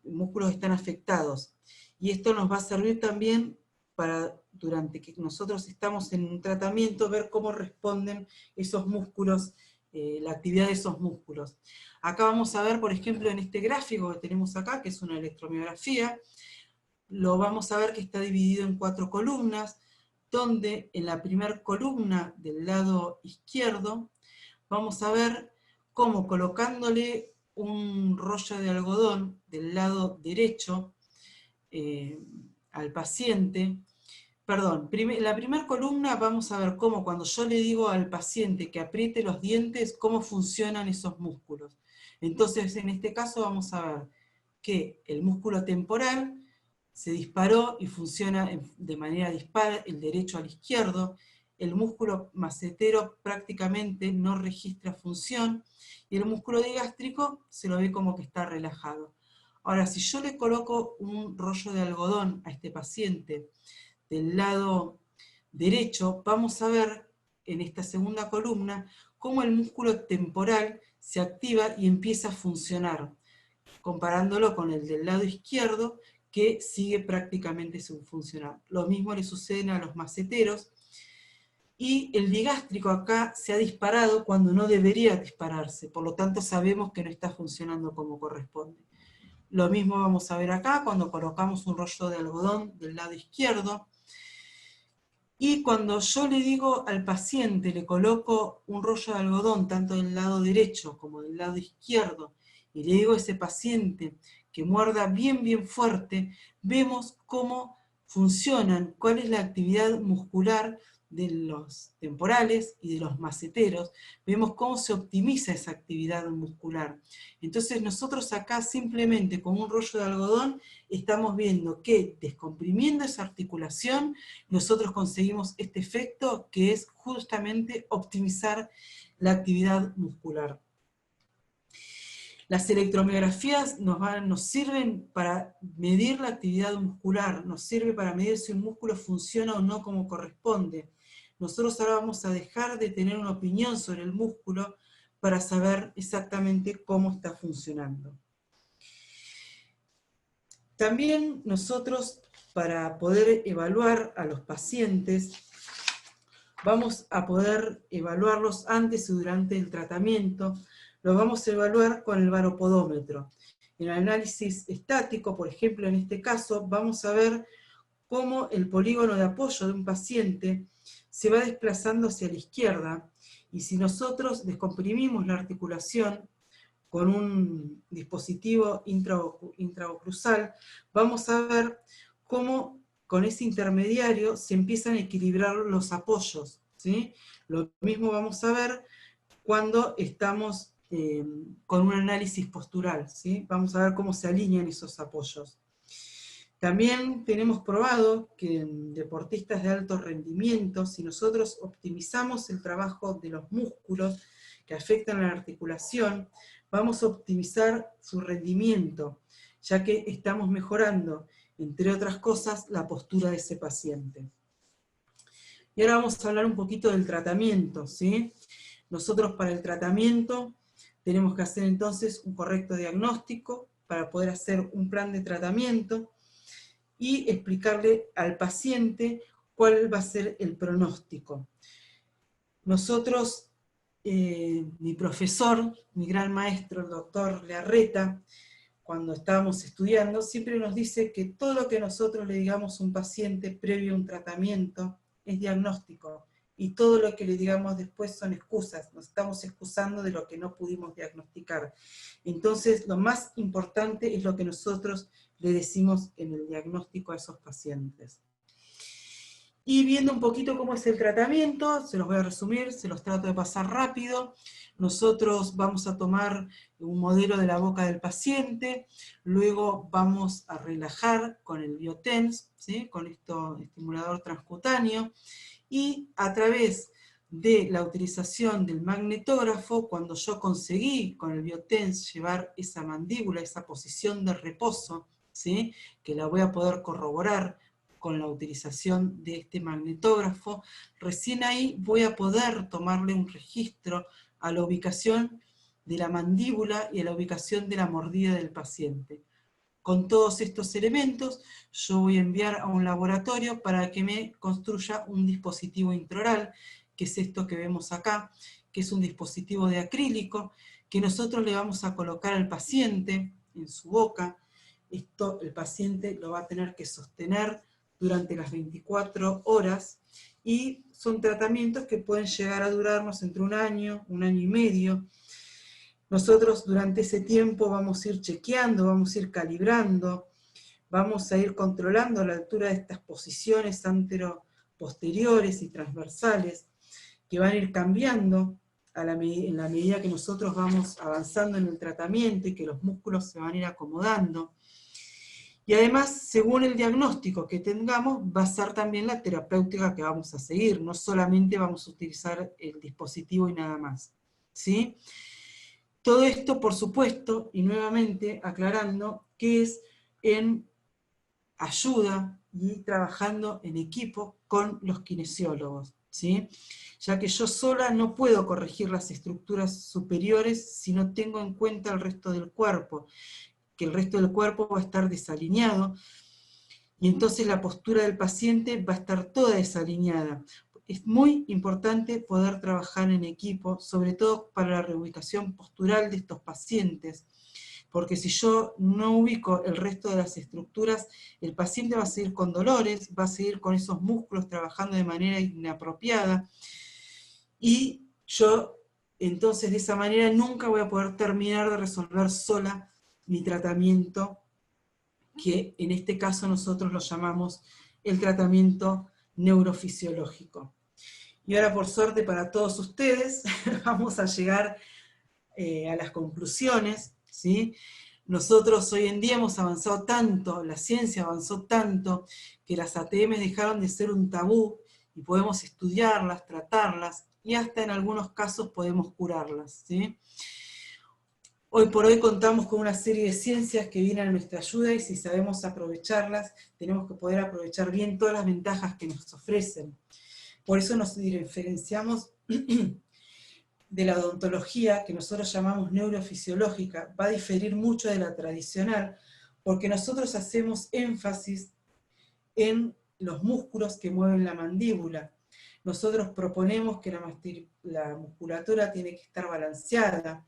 músculos que están afectados. Y esto nos va a servir también para, durante que nosotros estamos en un tratamiento, ver cómo responden esos músculos, la actividad de esos músculos. Acá vamos a ver, por ejemplo, en este gráfico que tenemos acá, que es una electromiografía, lo vamos a ver que está dividido en 4 columnas, donde en la primera columna del lado izquierdo vamos a ver cómo colocándole un rollo de algodón del lado derecho al paciente, perdón, en la primera columna vamos a ver cómo cuando yo le digo al paciente que apriete los dientes, cómo funcionan esos músculos. Entonces en este caso vamos a ver que el músculo temporal se disparó y funciona de manera dispar, el derecho al izquierdo, el músculo macetero prácticamente no registra función, y el músculo digástrico se lo ve como que está relajado. Ahora, si yo le coloco un rollo de algodón a este paciente del lado derecho, vamos a ver en esta segunda columna cómo el músculo temporal se activa y empieza a funcionar, comparándolo con el del lado izquierdo, que sigue prácticamente sin funcionar. Lo mismo le sucede a los maceteros, y el digástrico acá se ha disparado cuando no debería dispararse, por lo tanto sabemos que no está funcionando como corresponde. Lo mismo vamos a ver acá cuando colocamos un rollo de algodón del lado izquierdo, y cuando yo le digo al paciente, le coloco un rollo de algodón tanto del lado derecho como del lado izquierdo, y le digo a ese paciente que muerda bien fuerte, vemos cómo funcionan, cuál es la actividad muscular de los temporales y de los maceteros, vemos cómo se optimiza esa actividad muscular. Entonces nosotros acá simplemente con un rollo de algodón estamos viendo que descomprimiendo esa articulación nosotros conseguimos este efecto que es justamente optimizar la actividad muscular. Las electromiografías nos sirven para medir la actividad muscular, nos sirve para medir si un músculo funciona o no como corresponde. Nosotros ahora vamos a dejar de tener una opinión sobre el músculo para saber exactamente cómo está funcionando. También nosotros, para poder evaluar a los pacientes, vamos a poder evaluarlos antes y durante el tratamiento. Los vamos a evaluar con el baropodómetro. En el análisis estático, por ejemplo, en este caso, vamos a ver cómo el polígono de apoyo de un paciente se va desplazando hacia la izquierda, y si nosotros descomprimimos la articulación con un dispositivo intraoclusal, vamos a ver cómo con ese intermediario se empiezan a equilibrar los apoyos, ¿sí? Lo mismo vamos a ver cuando estamos con un análisis postural, ¿sí? Vamos a ver cómo se alinean esos apoyos. También tenemos probado que en deportistas de alto rendimiento, si nosotros optimizamos el trabajo de los músculos que afectan a la articulación, vamos a optimizar su rendimiento, ya que estamos mejorando, entre otras cosas, la postura de ese paciente. Y ahora vamos a hablar un poquito del tratamiento, ¿sí? Nosotros para el tratamiento tenemos que hacer entonces un correcto diagnóstico para poder hacer un plan de tratamiento y explicarle al paciente cuál va a ser el pronóstico. Nosotros, mi profesor, mi gran maestro, el doctor Learreta, cuando estábamos estudiando, siempre nos dice que todo lo que nosotros le digamos a un paciente previo a un tratamiento es diagnóstico, y todo lo que le digamos después son excusas, nos estamos excusando de lo que no pudimos diagnosticar. Entonces, lo más importante es lo que nosotros le decimos en el diagnóstico a esos pacientes. Y viendo un poquito cómo es el tratamiento, se los voy a resumir, se los trato de pasar rápido. Nosotros vamos a tomar un modelo de la boca del paciente, luego vamos a relajar con el Biotens, ¿sí? Con esto estimulador transcutáneo, y a través de la utilización del magnetógrafo, cuando yo conseguí con el Biotens llevar esa mandíbula, esa posición de reposo, ¿sí? Que la voy a poder corroborar con la utilización de este magnetógrafo, recién ahí voy a poder tomarle un registro a la ubicación de la mandíbula y a la ubicación de la mordida del paciente. Con todos estos elementos, yo voy a enviar a un laboratorio para que me construya un dispositivo intraoral, que es esto que vemos acá, que es un dispositivo de acrílico, que nosotros le vamos a colocar al paciente en su boca. Esto el paciente lo va a tener que sostener durante las 24 horas, y son tratamientos que pueden llegar a durarnos entre un año y medio. Nosotros durante ese tiempo vamos a ir chequeando, vamos a ir calibrando, vamos a ir controlando la altura de estas posiciones antero-posteriores y transversales, que van a ir cambiando en la medida que nosotros vamos avanzando en el tratamiento y que los músculos se van a ir acomodando. Y además, según el diagnóstico que tengamos, va a ser también la terapéutica que vamos a seguir, no solamente vamos a utilizar el dispositivo y nada más, ¿sí? Todo esto, por supuesto, y nuevamente aclarando, que es en ayuda y trabajando en equipo con los kinesiólogos, ¿sí? Ya que yo sola no puedo corregir las estructuras superiores si no tengo en cuenta el resto del cuerpo, que el resto del cuerpo va a estar desalineado, y entonces la postura del paciente va a estar toda desalineada. Es muy importante poder trabajar en equipo, sobre todo para la reubicación postural de estos pacientes, porque si yo no ubico el resto de las estructuras, el paciente va a seguir con dolores, va a seguir con esos músculos trabajando de manera inapropiada, y yo entonces de esa manera nunca voy a poder terminar de resolver sola mi tratamiento, que en este caso nosotros lo llamamos el tratamiento neurofisiológico. Y ahora, por suerte para todos ustedes, vamos a llegar a las conclusiones, ¿sí? Nosotros hoy en día hemos avanzado tanto, la ciencia avanzó tanto, que las ATM dejaron de ser un tabú, y podemos estudiarlas, tratarlas, y hasta en algunos casos podemos curarlas, ¿sí? Hoy por hoy contamos con una serie de ciencias que vienen a nuestra ayuda, y si sabemos aprovecharlas, tenemos que poder aprovechar bien todas las ventajas que nos ofrecen. Por eso nos diferenciamos de la odontología, que nosotros llamamos neurofisiológica. Va a diferir mucho de la tradicional, porque nosotros hacemos énfasis en los músculos que mueven la mandíbula. nosotros proponemos que la musculatura tiene que estar balanceada,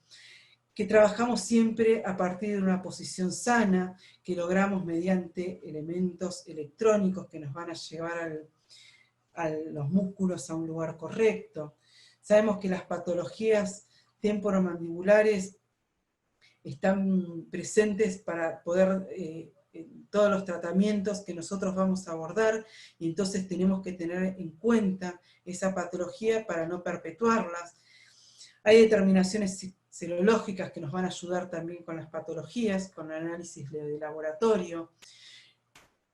que trabajamos siempre a partir de una posición sana, que logramos mediante elementos electrónicos que nos van a llevar a los músculos a un lugar correcto. Sabemos que las patologías temporomandibulares están presentes para poder, en todos los tratamientos que nosotros vamos a abordar, y entonces tenemos que tener en cuenta esa patología para no perpetuarlas. Hay determinaciones serológicas que nos van a ayudar también con las patologías, con el análisis de laboratorio.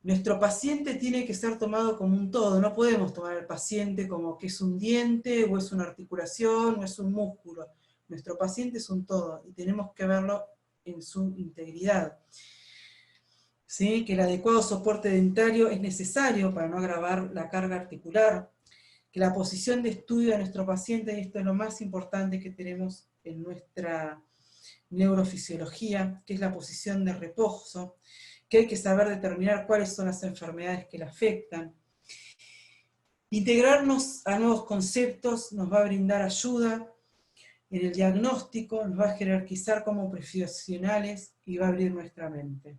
Nuestro paciente tiene que ser tomado como un todo, no podemos tomar al paciente como que es un diente, o es una articulación, o es un músculo. Nuestro paciente es un todo, y tenemos que verlo en su integridad. ¿Sí? Que el adecuado soporte dentario es necesario para no agravar la carga articular, que la posición de estudio de nuestro paciente, y esto es lo más importante que tenemos en nuestra neurofisiología, que es la posición de reposo, que hay que saber determinar cuáles son las enfermedades que la afectan. Integrarnos a nuevos conceptos nos va a brindar ayuda en el diagnóstico, nos va a jerarquizar como profesionales y va a abrir nuestra mente.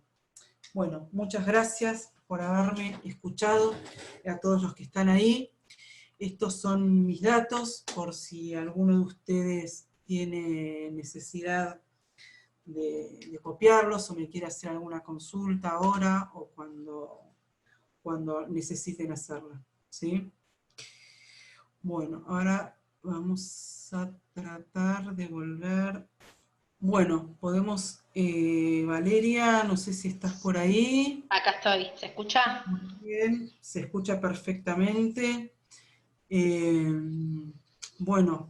Bueno, muchas gracias por haberme escuchado, a todos los que están ahí. Estos son mis datos, por si alguno de ustedes tiene necesidad de copiarlos, o me quiere hacer alguna consulta ahora, o cuando necesiten hacerla, ¿sí? Bueno, ahora vamos a tratar de volver. Bueno, podemos, Valeria, no sé si estás por ahí. Acá estoy, ¿se escucha? Muy bien, se escucha perfectamente. Bueno,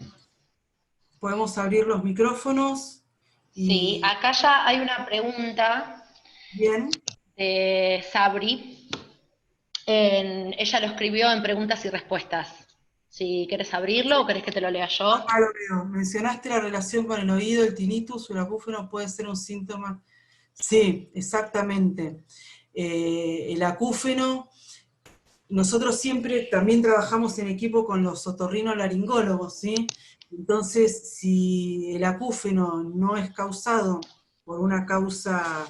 podemos abrir los micrófonos. Sí, Y acá ya hay una pregunta bien. de Sabri. Ella lo escribió en preguntas y respuestas. Si quieres abrirlo o querés que te lo lea yo. Acá lo veo. Mencionaste la relación con el oído, el tinnitus o el acúfeno puede ser un síntoma. Sí, exactamente. El acúfeno, nosotros siempre también trabajamos en equipo con los otorrinolaringólogos, ¿sí? Entonces, si el acúfeno no es causado por una causa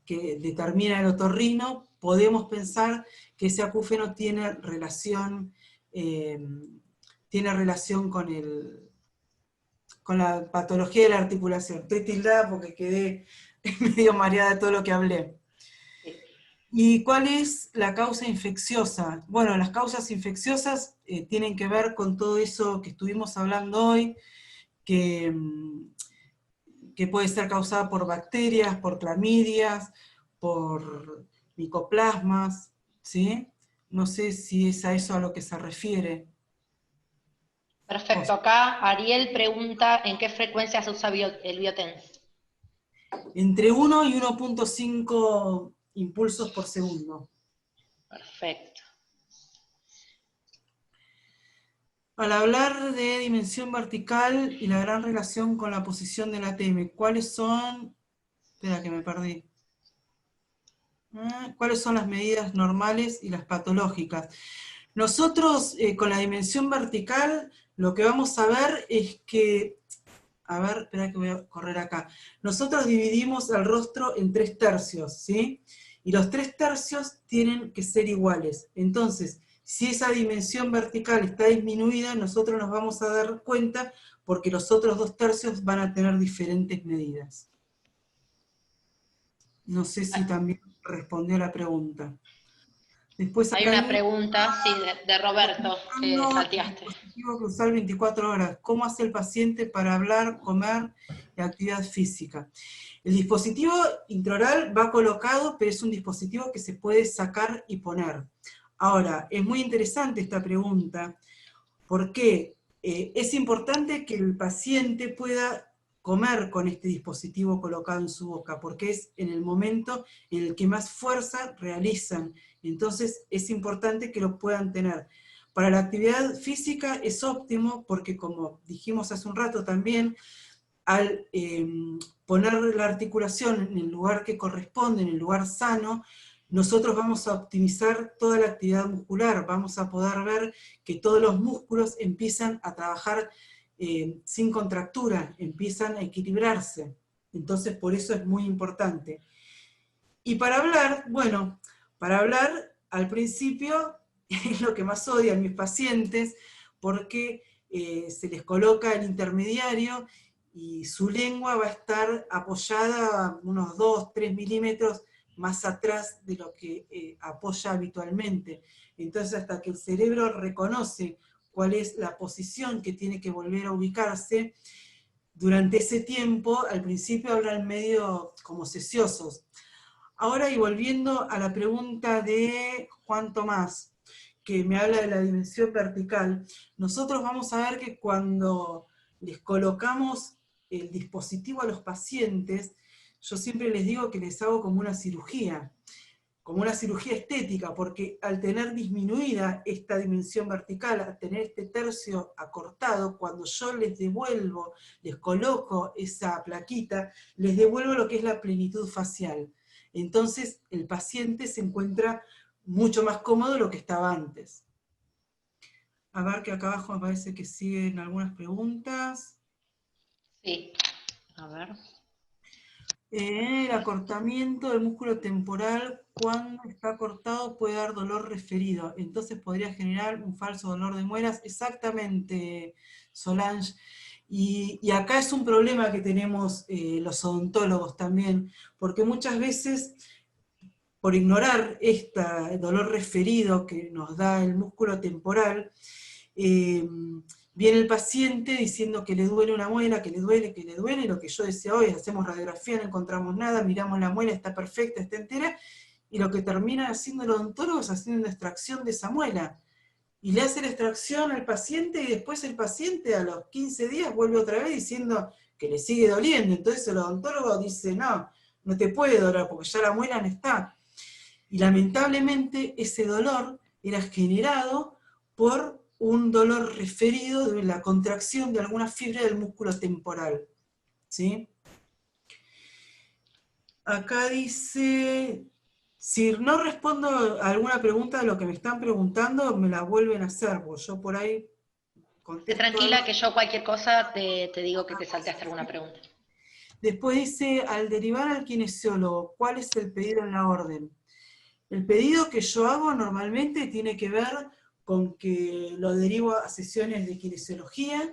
que determina el otorrino, podemos pensar que ese acúfeno tiene relación con la patología de la articulación. Estoy tildada porque quedé medio mareada de todo lo que hablé. ¿Y cuál es la causa infecciosa? Bueno, las causas infecciosas tienen que ver con todo eso que estuvimos hablando hoy, que puede ser causada por bacterias, por clamidias, por micoplasmas, ¿sí? No sé si es a eso a lo que se refiere. Perfecto, acá Ariel pregunta en qué frecuencia se usa el Biotense. Entre 1 y 1.5 impulsos por segundo. Perfecto. Al hablar de dimensión vertical y la gran relación con la posición del ATM, ¿cuáles son? Espera que me perdí. ¿Cuáles son las medidas normales y las patológicas? Nosotros, con la dimensión vertical, lo que vamos a ver es que, a ver, espera que voy a correr acá. Nosotros dividimos el rostro en 3/3, ¿sí? Y los 3/3 tienen que ser iguales. Entonces, si esa dimensión vertical está disminuida, nosotros nos vamos a dar cuenta porque los otros 2/3 van a tener diferentes medidas. No sé si también respondió la pregunta. Después Hay acá una pregunta, sí, de Roberto, que el salteaste. dispositivo cruzar 24 horas. ¿Cómo hace el paciente para hablar, comer y actividad física? El dispositivo intraoral va colocado, pero es un dispositivo que se puede sacar y poner. Ahora, es muy interesante esta pregunta, porque es importante que el paciente pueda comer con este dispositivo colocado en su boca, porque es en el momento en el que más fuerza realizan. Entonces es importante que lo puedan tener. Para la actividad física es óptimo, porque como dijimos hace un rato también, al poner la articulación en el lugar que corresponde, en el lugar sano, nosotros vamos a optimizar toda la actividad muscular, vamos a poder ver que todos los músculos empiezan a trabajar sin contractura, empiezan a equilibrarse. Entonces, por eso es muy importante. Y para hablar, bueno, para hablar, al principio, es lo que más odian mis pacientes, porque se les coloca el intermediario y su lengua va a estar apoyada unos 2-3 milímetros más atrás de lo que apoya habitualmente. Entonces, hasta que el cerebro reconoce cuál es la posición que tiene que volver a ubicarse, durante ese tiempo, al principio hablan medio como sesiosos. Ahora, y volviendo a la pregunta de Juan Tomás, que me habla de la dimensión vertical, nosotros vamos a ver que cuando les colocamos el dispositivo a los pacientes, yo siempre les digo que les hago como una cirugía estética, porque al tener disminuida esta dimensión vertical, al tener este tercio acortado, cuando yo les devuelvo, les coloco esa plaquita, les devuelvo lo que es la plenitud facial. Entonces el paciente se encuentra mucho más cómodo de lo que estaba antes. A ver, que acá abajo me parece que siguen algunas preguntas. Sí, a ver. El acortamiento del músculo temporal, cuando está cortado, puede dar dolor referido. Entonces podría generar un falso dolor de muelas. Exactamente, Solange. Y acá es un problema que tenemos los odontólogos también, porque muchas veces, por ignorar este dolor referido que nos da el músculo temporal, viene el paciente diciendo que le duele una muela, que le duele, y lo que yo decía hoy, hacemos radiografía, no encontramos nada, miramos la muela, está perfecta, está entera, y lo que termina haciendo el odontólogo es haciendo una extracción de esa muela. Y le hace la extracción al paciente, y después el paciente a los 15 días vuelve otra vez diciendo que le sigue doliendo. Entonces el odontólogo dice, no, no te puede doler, porque ya la muela no está. Y lamentablemente ese dolor era generado por un dolor referido de la contracción de alguna fibra del músculo temporal. ¿Sí? Acá dice, si no respondo a alguna pregunta de lo que me están preguntando, me la vuelven a hacer, porque yo por ahí contesto Tranquila algo. que yo cualquier cosa te digo que te salteaste alguna pregunta. Después dice, al derivar al kinesiólogo, ¿cuál es el pedido en la orden? El pedido que yo hago normalmente tiene que ver con que lo derivo a sesiones de kinesiología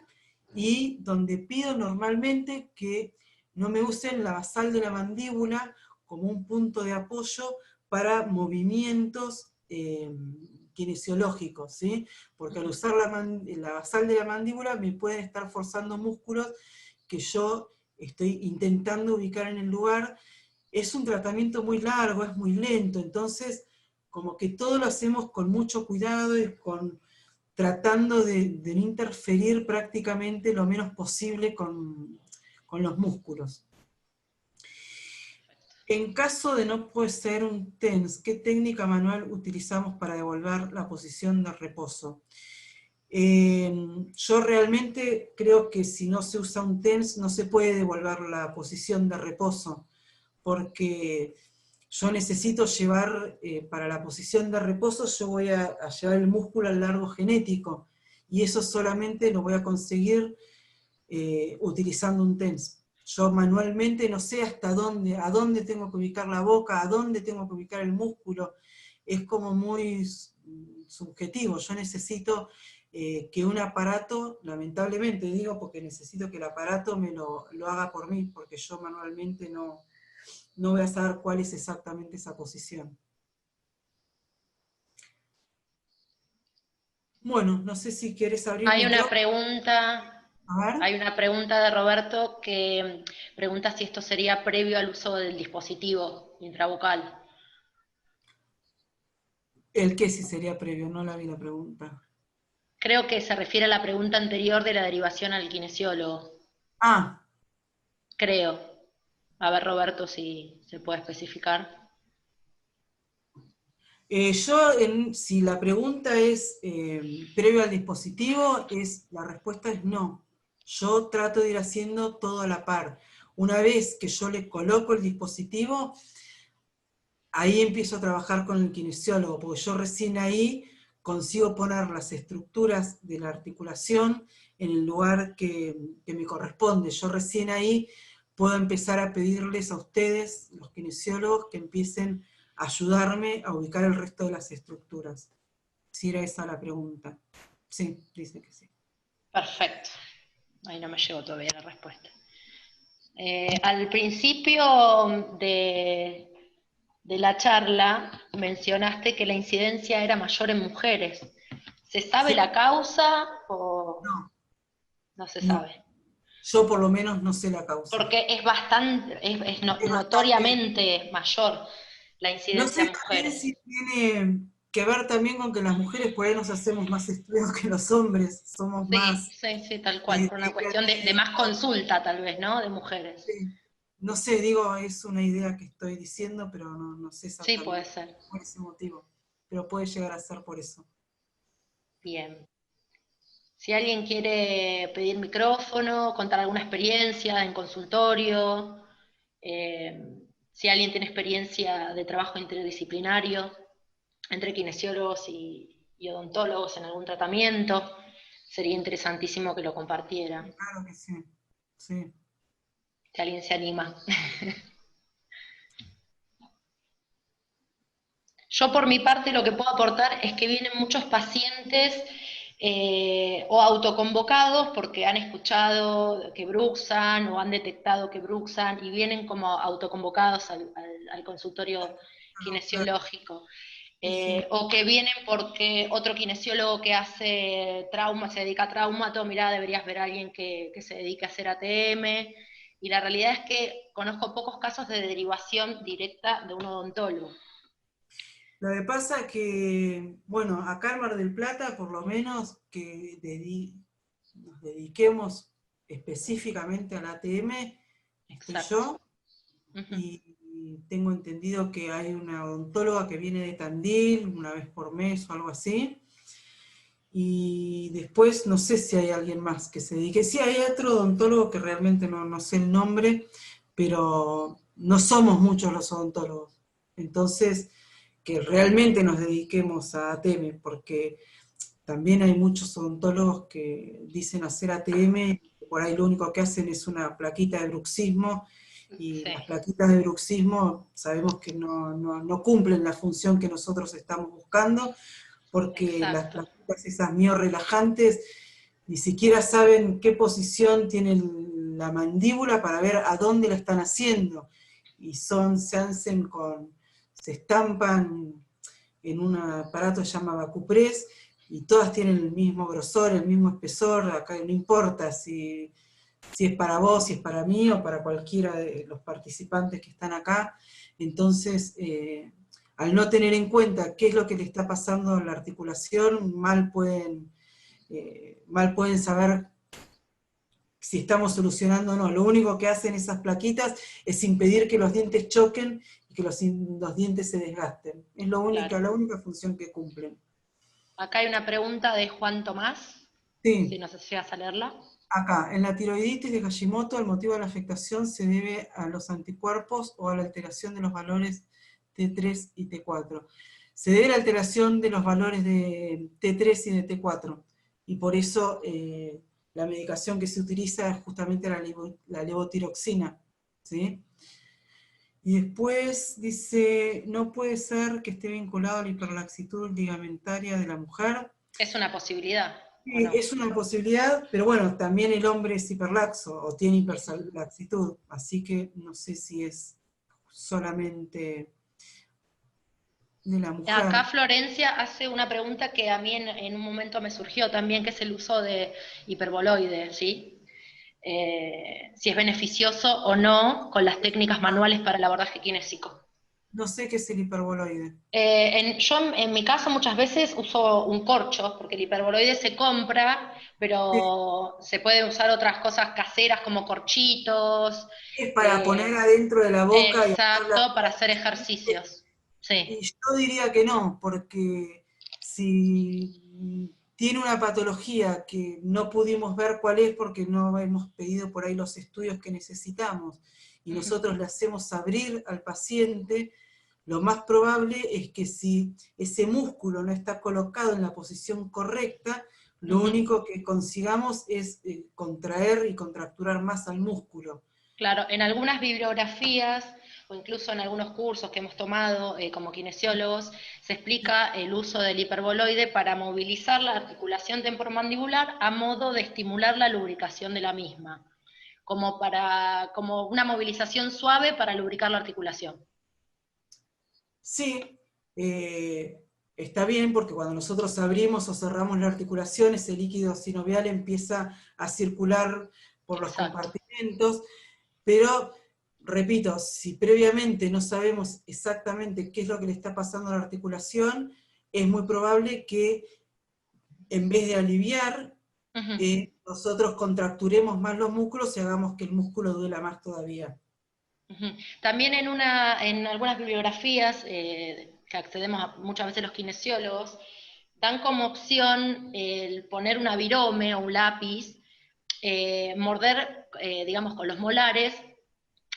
y donde pido normalmente que no me usen la basal de la mandíbula como un punto de apoyo para movimientos kinesiológicos, ¿sí? Porque al usar la basal de la mandíbula me pueden estar forzando músculos que yo estoy intentando ubicar en el lugar. Es un tratamiento muy largo, es muy lento, entonces como que todo lo hacemos con mucho cuidado y tratando de no interferir prácticamente lo menos posible con los músculos. En caso de no poseer un TENS, ¿qué técnica manual utilizamos para devolver la posición de reposo? Yo realmente creo que si no se usa un TENS no se puede devolver la posición de reposo, porque yo necesito llevar, para la posición de reposo, yo voy a llevar el músculo al largo genético, y eso solamente lo voy a conseguir utilizando un TENS. Yo manualmente no sé hasta dónde, a dónde tengo que ubicar la boca, a dónde tengo que ubicar el músculo, es como muy subjetivo. Yo necesito que un aparato, lamentablemente digo, porque necesito que el aparato me lo haga por mí, porque yo manualmente no voy a saber cuál es exactamente esa posición. Bueno, no sé si quieres abrir Hay una micrófono. pregunta, A ver. hay una pregunta de Roberto que pregunta si esto sería previo al uso del dispositivo intrabucal. ¿El qué si sería previo? No la vi la pregunta. Creo que se refiere a la pregunta anterior de la derivación al kinesiólogo. Ah, Creo. A ver, Roberto, si se puede especificar. si la pregunta es previo al dispositivo, la respuesta es no. Yo trato de ir haciendo todo a la par. Una vez que yo le coloco el dispositivo, ahí empiezo a trabajar con el kinesiólogo, porque yo recién ahí consigo poner las estructuras de la articulación en el lugar que me corresponde. Yo recién ahí puedo empezar a pedirles a ustedes, los kinesiólogos, que empiecen a ayudarme a ubicar el resto de las estructuras. Si era esa la pregunta. Sí, dice que sí. Perfecto. Ahí no me llegó todavía la respuesta. Al principio de la charla mencionaste que la incidencia era mayor en mujeres. ¿Se sabe Sí, la causa o no, no se no. sabe? Yo por lo menos no sé la causa. Porque es bastante, Es bastante. notoriamente mayor la No incidencia en sé también mujeres. si tiene que ver también con que las mujeres por ahí nos hacemos más estudios que los hombres, somos Sí, más sí, sí, tal cual, por una cuestión de más clínicos. consulta tal vez, ¿no? De mujeres. No sé, digo, es una idea que estoy diciendo, pero no sé Sí, puede exactamente ser. por ese motivo. Pero puede llegar a ser por eso. Bien. Si alguien quiere pedir micrófono, contar alguna experiencia en consultorio, eh, si alguien tiene experiencia de trabajo interdisciplinario entre kinesiólogos y odontólogos en algún tratamiento, sería interesantísimo que lo compartiera, Claro que sí. Sí. si alguien se anima. Yo por mi parte lo que puedo aportar es que vienen muchos pacientes o autoconvocados porque han escuchado que bruxan o han detectado que bruxan y vienen como autoconvocados al consultorio No, claro. kinesiológico. Sí, sí. O que vienen porque otro kinesiólogo que hace trauma, se dedica a traumato, mirá, deberías ver a alguien que se dedique a hacer ATM. Y la realidad es que conozco pocos casos de derivación directa de un odontólogo. Lo que pasa que, bueno, acá en Mar del Plata, por lo menos, que nos dediquemos específicamente al ATM, estoy Exacto. yo, Ujú. y tengo entendido que hay una odontóloga que viene de Tandil una vez por mes o algo así, y después no sé si hay alguien más que se dedique. Sí, hay otro odontólogo que realmente no sé el nombre, pero no somos muchos los odontólogos. Entonces, que realmente nos dediquemos a ATM, porque también hay muchos odontólogos que dicen hacer ATM, y por ahí lo único que hacen es una plaquita de bruxismo, y Sí, las plaquitas de bruxismo sabemos que no cumplen la función que nosotros estamos buscando, porque las exacto. plaquitas esas miorrelajantes ni siquiera saben qué posición tiene la mandíbula para ver a dónde la están haciendo, y se estampan en un aparato que se llama Vacupress, y todas tienen el mismo grosor, el mismo espesor. Acá no importa si es para vos, si es para mí o para cualquiera de los participantes que están acá. Entonces, al no tener en cuenta qué es lo que le está pasando en la articulación, mal pueden saber si estamos solucionando o no. Lo único que hacen esas plaquitas es impedir que los dientes choquen y que los dientes se desgasten. Es Claro. la única función que cumplen. Acá hay una pregunta de Juan Tomás, si Sí, no sé si vas a leerla. acá, en la tiroiditis de Hashimoto, el motivo de la afectación se debe a los anticuerpos o a la alteración de los valores T3 y T4. Se debe a la alteración de los valores de T3 y de T4, y por eso la medicación que se utiliza es justamente la levotiroxina, ¿sí? Y después dice, no puede ser que esté vinculado a la hiperlaxitud ligamentaria de la mujer. ¿Es una posibilidad o Sí, no? es una posibilidad, pero bueno, también el hombre es hiperlaxo o tiene hiperlaxitud, así que no sé si es solamente de la Acá mujer. Florencia hace una pregunta que a mí en un momento me surgió también, que es el uso de hiperboloides, ¿sí? Si es beneficioso o no con las técnicas manuales para el abordaje kinésico. No sé qué es el hiperboloide. Yo en mi caso muchas veces uso un corcho, porque el hiperboloide se compra, Sí, pero se puede usar otras cosas caseras como corchitos, es para poner eh, adentro de la boca y hacerla. exacto, para hacer ejercicios. Sí, Y yo diría que no, porque si tiene una patología que no pudimos ver cuál es porque no hemos pedido por ahí los estudios que necesitamos, y ujú, nosotros le hacemos abrir al paciente lo más probable es que si ese músculo no está colocado en la posición correcta, lo único que consigamos es contraer y contracturar más al músculo. Claro, en algunas bibliografías o incluso en algunos cursos que hemos tomado como kinesiólogos, se explica el uso del hiperboloide para movilizar la articulación temporomandibular a modo de estimular la lubricación de la misma, como una movilización suave para lubricar la articulación. Sí, está bien porque cuando nosotros abrimos o cerramos la articulación, ese líquido sinovial empieza a circular por los compartimentos, pero, repito, si previamente no sabemos exactamente qué es lo que le está pasando a la articulación, es muy probable que en vez de aliviar, nosotros contracturemos más los músculos y hagamos que el músculo duela más todavía. También en algunas bibliografías que accedemos muchas veces los kinesiólogos, dan como opción el poner una virome o un lápiz, morder, digamos, con los molares,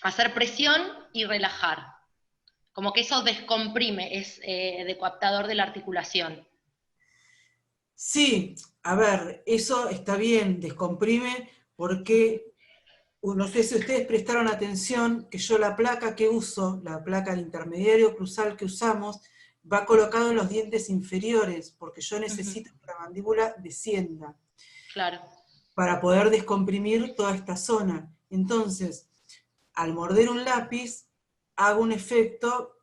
hacer presión y relajar. Como que eso descomprime, es de coaptador de la articulación. Sí, a ver, eso está bien, descomprime, porque no sé si ustedes prestaron atención que yo la placa que uso, la placa del intermediario cruzal que usamos, va colocado en los dientes inferiores, porque yo necesito que la mandíbula descienda. Claro. Para poder descomprimir toda esta zona. Entonces, al morder un lápiz, hago un efecto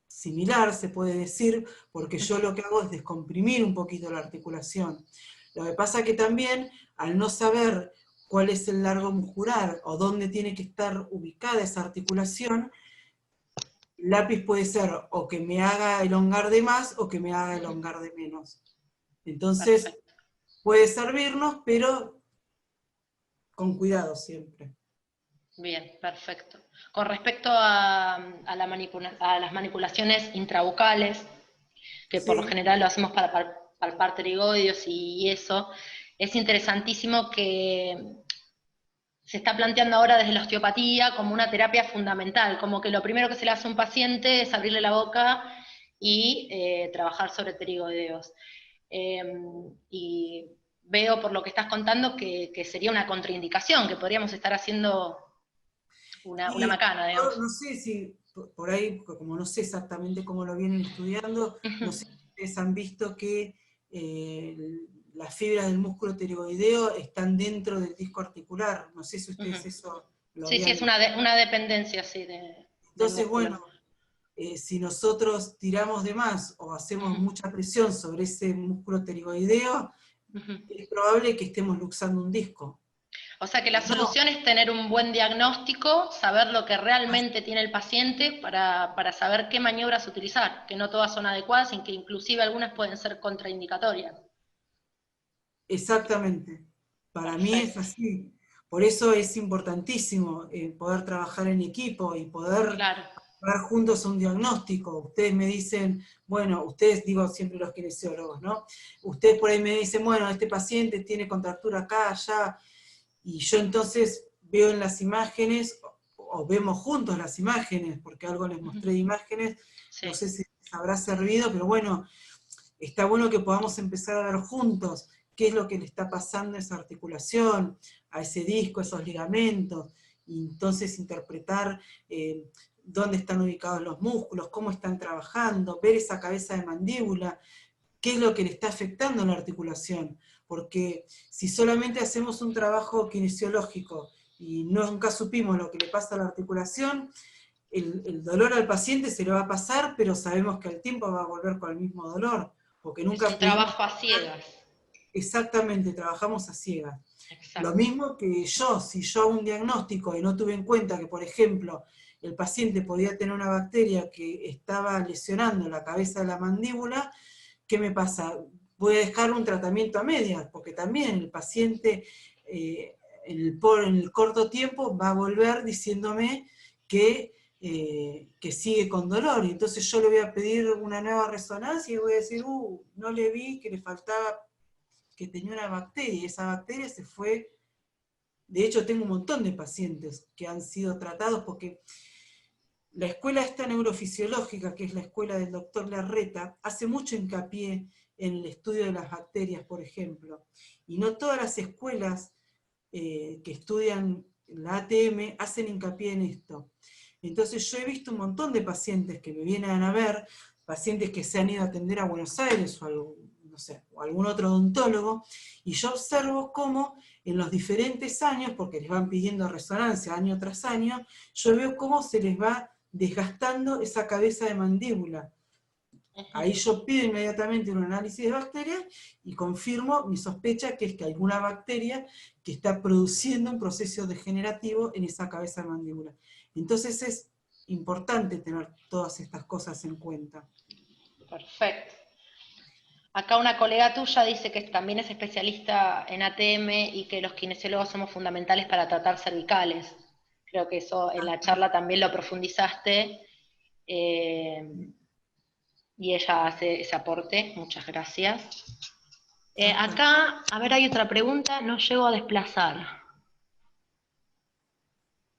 similar, se puede decir, porque yo lo que hago es descomprimir un poquito la articulación. Lo que pasa que también, al no saber cuál es el largo muscular o dónde tiene que estar ubicada esa articulación, el lápiz puede ser o que me haga elongar de más o que me haga elongar de menos. Entonces, Perfecto. puede servirnos, pero con cuidado siempre. Bien, perfecto. Con respecto a las manipulaciones intrabucales, que por lo Sí. general lo hacemos para palpar pterigoides y eso, es interesantísimo que se está planteando ahora desde la osteopatía como una terapia fundamental, como que lo primero que se le hace a un paciente es abrirle la boca y trabajar sobre pterigoideos. Y veo por lo que estás contando que sería una contraindicación, que podríamos estar haciendo una Y macana, yo digamos. no sé si, por ahí, como no sé exactamente cómo lo vienen estudiando, no sé si ustedes han visto que las fibras del músculo pterigoideo están dentro del disco articular. No sé si ustedes eso lo Sí, sí, es habían... una dependencia sí, del Entonces, músculo. bueno, si nosotros tiramos de más o hacemos mucha presión sobre ese músculo pterigoideo, es probable que estemos luxando un disco. O sea que la No, solución es tener un buen diagnóstico, saber lo que realmente tiene el paciente para saber qué maniobras utilizar, que no todas son adecuadas y que inclusive algunas pueden ser contraindicatorias. exactamente. Para mí es Perfecto, así. Por eso es importantísimo poder trabajar en equipo y poder claro. llegar juntos a un diagnóstico. Ustedes me dicen, bueno, ustedes digo siempre los kinesiólogos, ¿no? Ustedes por ahí me dicen, bueno, este paciente tiene contractura acá, allá, y yo entonces veo en las imágenes, o vemos juntos las imágenes, porque algo les mostré de imágenes, no Sí. sé si les habrá servido, pero bueno, está bueno que podamos empezar a ver juntos qué es lo que le está pasando a esa articulación, a ese disco, a esos ligamentos, y entonces interpretar dónde están ubicados los músculos, cómo están trabajando, ver esa cabeza de mandíbula, qué es lo que le está afectando a la articulación, porque si solamente hacemos un trabajo kinesiológico y nunca supimos lo que le pasa a la articulación, el dolor al paciente se le va a pasar, pero sabemos que al tiempo va a volver con el mismo dolor, porque Es nunca un pudimos trabajo a ciegas. exactamente, trabajamos a ciegas. Lo Exacto. mismo que yo, si yo hago un diagnóstico y no tuve en cuenta que, por ejemplo, el paciente podía tener una bacteria que estaba lesionando la cabeza de la mandíbula, ¿qué me pasa? Voy a dejar un tratamiento a medias, porque también el paciente en el corto tiempo va a volver diciéndome que sigue con dolor, y entonces yo le voy a pedir una nueva resonancia y voy a decir, no le vi que le faltaba, que tenía una bacteria, y esa bacteria se fue. De hecho, tengo un montón de pacientes que han sido tratados porque la escuela esta neurofisiológica, que es la escuela del doctor Larreta, hace mucho hincapié en el estudio de las bacterias, por ejemplo. Y no todas las escuelas que estudian la ATM hacen hincapié en esto. Entonces yo he visto un montón de pacientes que me vienen a ver, pacientes que se han ido a atender a Buenos Aires o no sé, o algún otro odontólogo, y yo observo cómo en los diferentes años, porque les van pidiendo resonancia año tras año, yo veo cómo se les va desgastando esa cabeza de mandíbula. Ahí yo pido inmediatamente un análisis de bacterias y confirmo mi sospecha que es que hay alguna bacteria que está produciendo un proceso degenerativo en esa cabeza de mandíbula. Entonces es importante tener todas estas cosas en cuenta. Perfecto. Acá una colega tuya dice que también es especialista en ATM y que los kinesiólogos somos fundamentales para tratar cervicales. Creo que eso en la charla también lo profundizaste. Y ella hace ese aporte, muchas gracias. Acá, a ver, hay otra pregunta, no llego a desplazar.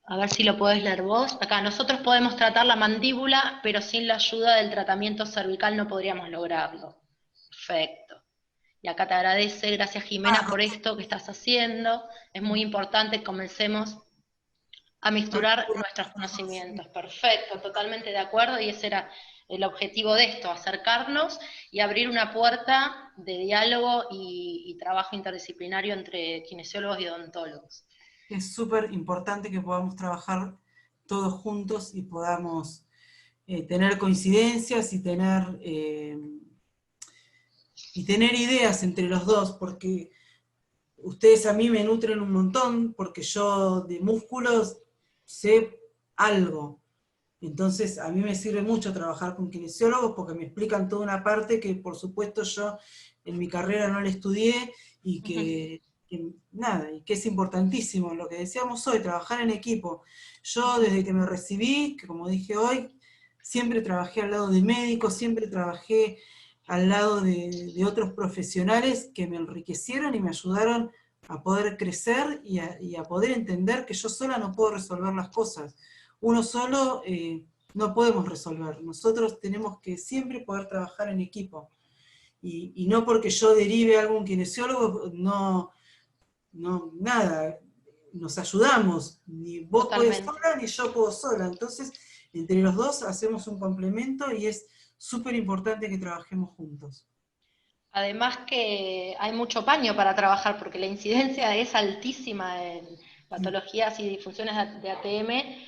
A ver si lo podés leer vos. Acá, nosotros podemos tratar la mandíbula, pero sin la ayuda del tratamiento cervical no podríamos lograrlo. Perfecto. Y acá te agradece, gracias Jimena por esto que estás haciendo. Es muy importante que comencemos a misturar nuestros conocimientos. Perfecto, totalmente de acuerdo, y ese era el objetivo de esto, acercarnos y abrir una puerta de diálogo y trabajo interdisciplinario entre kinesiólogos y odontólogos. Es súper importante que podamos trabajar todos juntos y podamos tener coincidencias y tener ideas entre los dos, porque ustedes a mí me nutren un montón, porque yo de músculos sé algo. Entonces a mí me sirve mucho trabajar con kinesiólogos porque me explican toda una parte que por supuesto yo en mi carrera no la estudié y que es importantísimo, lo que decíamos hoy, trabajar en equipo. Yo desde que me recibí, que como dije hoy, siempre trabajé al lado de médicos, siempre trabajé al lado de otros profesionales que me enriquecieron y me ayudaron a poder crecer y a poder entender que yo sola no puedo resolver las cosas. Uno solo no podemos resolver, nosotros tenemos que siempre poder trabajar en equipo. Y no porque yo derive a algún kinesiólogo, nada, nos ayudamos, ni vos podés sola, ni yo puedo sola, entonces entre los dos hacemos un complemento y es súper importante que trabajemos juntos. Además que hay mucho paño para trabajar porque la incidencia es altísima en patologías y disfunciones de ATM,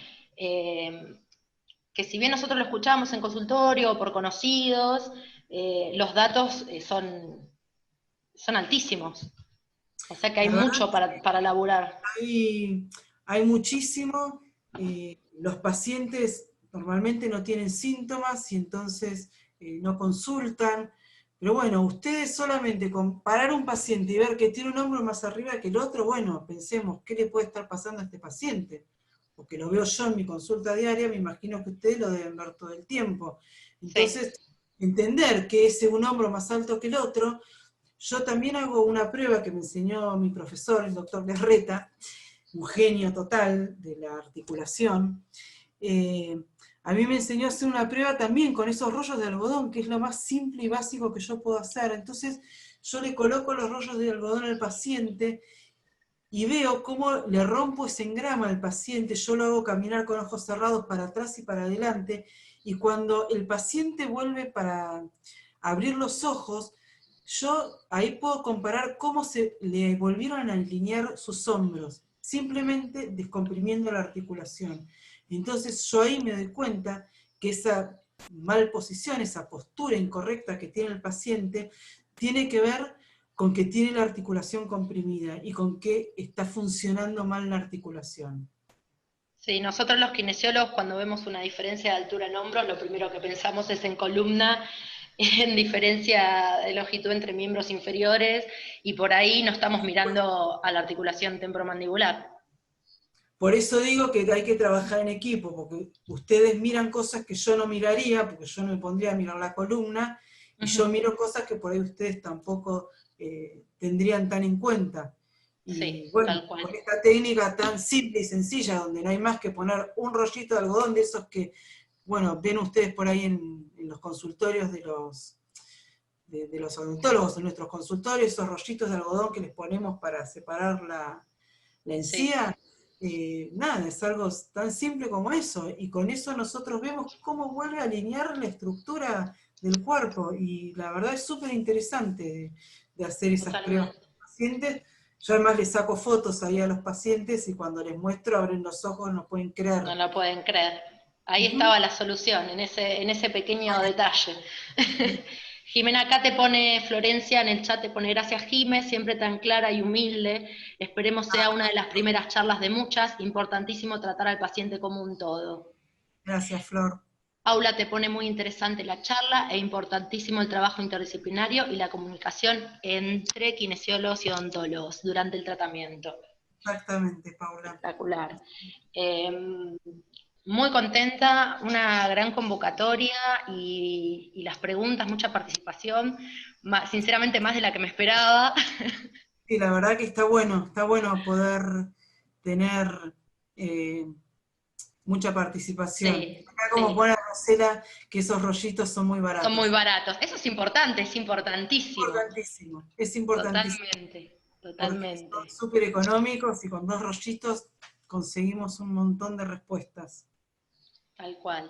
que si bien nosotros lo escuchamos en consultorio o por conocidos, los datos son altísimos. O sea que hay mucho para laburar. Hay muchísimo, los pacientes normalmente no tienen síntomas y entonces no consultan, pero bueno, ustedes solamente comparar un paciente y ver que tiene un hombro más arriba que el otro, bueno, pensemos, ¿qué le puede estar pasando a este paciente? Porque lo veo yo en mi consulta diaria, me imagino que ustedes lo deben ver todo el tiempo. Entonces, sí, entender que ese un hombro más alto que el otro. Yo también hago una prueba que me enseñó mi profesor, el doctor Larreta, un genio total de la articulación. A mí me enseñó a hacer una prueba también con esos rollos de algodón, que es lo más simple y básico que yo puedo hacer. Entonces yo le coloco los rollos de algodón al paciente y veo cómo le rompo ese engrama al paciente, yo lo hago caminar con ojos cerrados para atrás y para adelante, y cuando el paciente vuelve para abrir los ojos, yo ahí puedo comparar cómo se le volvieron a alinear sus hombros, simplemente descomprimiendo la articulación. Entonces yo ahí me doy cuenta que esa mal posición, esa postura incorrecta que tiene el paciente, tiene que ver con que tiene la articulación comprimida y con que está funcionando mal la articulación. Sí, nosotros los kinesiólogos cuando vemos una diferencia de altura en hombros, lo primero que pensamos es en columna, en diferencia de longitud entre miembros inferiores, y por ahí no estamos mirando a la articulación temporomandibular. Por eso digo que hay que trabajar en equipo, porque ustedes miran cosas que yo no miraría, porque yo no me pondría a mirar la columna, y yo miro cosas que por ahí ustedes tampoco tendrían tan en cuenta. Y sí, bueno, tal cual. con esta técnica tan simple y sencilla, donde no hay más que poner un rollito de algodón de esos que bueno, ven ustedes por ahí en los consultorios de los odontólogos, en nuestros consultorios, esos rollitos de algodón que les ponemos para separar la encía. Nada, es algo tan simple como eso, y con eso nosotros vemos cómo vuelve a alinear la estructura del cuerpo, y la verdad es súper interesante de hacer esas pruebas con los pacientes. Yo además les saco fotos ahí a los pacientes, y cuando les muestro abren los ojos, no pueden creer. No lo pueden creer. Ahí estaba la solución, en ese pequeño detalle. Jimena acá te pone, Florencia en el chat te pone, gracias Jime, siempre tan clara y humilde, esperemos sea una de las primeras charlas de muchas, importantísimo tratar al paciente como un todo. Gracias, Flor. Paula te pone muy interesante la charla, e importantísimo el trabajo interdisciplinario y la comunicación entre kinesiólogos y odontólogos durante el tratamiento. Exactamente, Paula. Espectacular. Muy contenta, una gran convocatoria y las preguntas, mucha participación, sinceramente más de la que me esperaba. Sí, la verdad que está bueno poder tener mucha participación. Sí, Acá como pone Rosela, que esos rollitos son muy baratos. Son muy baratos, eso es importante, es importantísimo. Importantísimo, es importantísimo. Totalmente. Porque son súper económicos y con 2 rollitos conseguimos un montón de respuestas. Tal cual.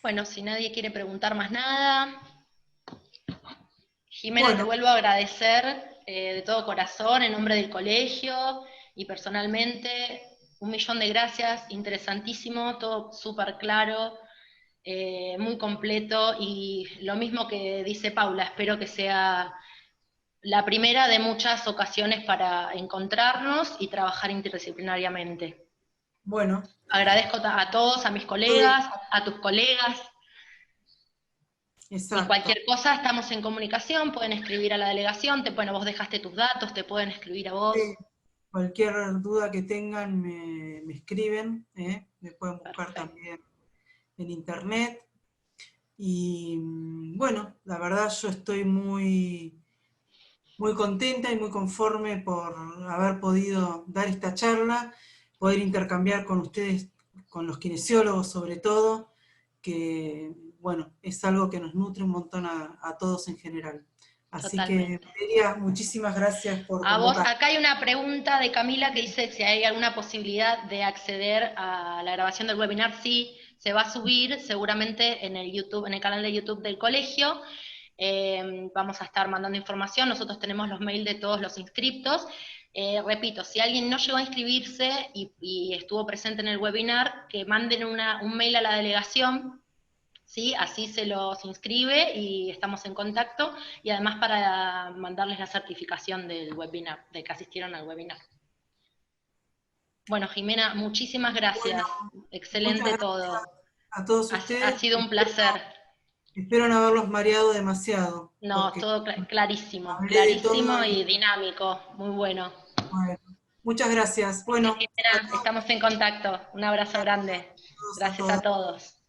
Bueno, si nadie quiere preguntar más nada, Jimena, te vuelvo a agradecer de todo corazón, en nombre del colegio y personalmente, 1.000.000 de gracias, interesantísimo, todo súper claro, muy completo, y lo mismo que dice Paula, espero que sea la primera de muchas ocasiones para encontrarnos y trabajar interdisciplinariamente. Bueno. Agradezco a todos, a mis colegas, a tus colegas. Exacto. Y cualquier cosa estamos en comunicación, pueden escribir a la delegación, bueno, vos dejaste tus datos, te pueden escribir a vos. Sí. Cualquier duda que tengan me escriben, me pueden buscar también en internet. Y bueno, la verdad yo estoy muy, muy contenta y muy conforme por haber podido dar esta charla, poder intercambiar con ustedes, con los kinesiólogos sobre todo, que bueno, es algo que nos nutre un montón a todos en general. Así que, Valeria, muchísimas gracias por convocar. A vos, acá hay una pregunta de Camila que dice si hay alguna posibilidad de acceder a la grabación del webinar. Sí, se va a subir seguramente en el YouTube, en el canal de YouTube del colegio. Vamos a estar mandando información, nosotros tenemos los mails de todos los inscriptos. Repito, si alguien no llegó a inscribirse y estuvo presente en el webinar, que manden un mail a la delegación, ¿sí? Así se los inscribe y estamos en contacto, y además para mandarles la certificación del webinar, de que asistieron al webinar. Bueno, Jimena, muchísimas gracias. Bueno, excelente gracias todo. A todos ustedes. Ha sido un placer. Espero no haberlos mareado demasiado. No, todo clarísimo, clarísimo y dinámico, muy bueno. Bueno, muchas gracias. Bueno, Jimena, estamos en contacto. Un abrazo grande. Gracias a todos.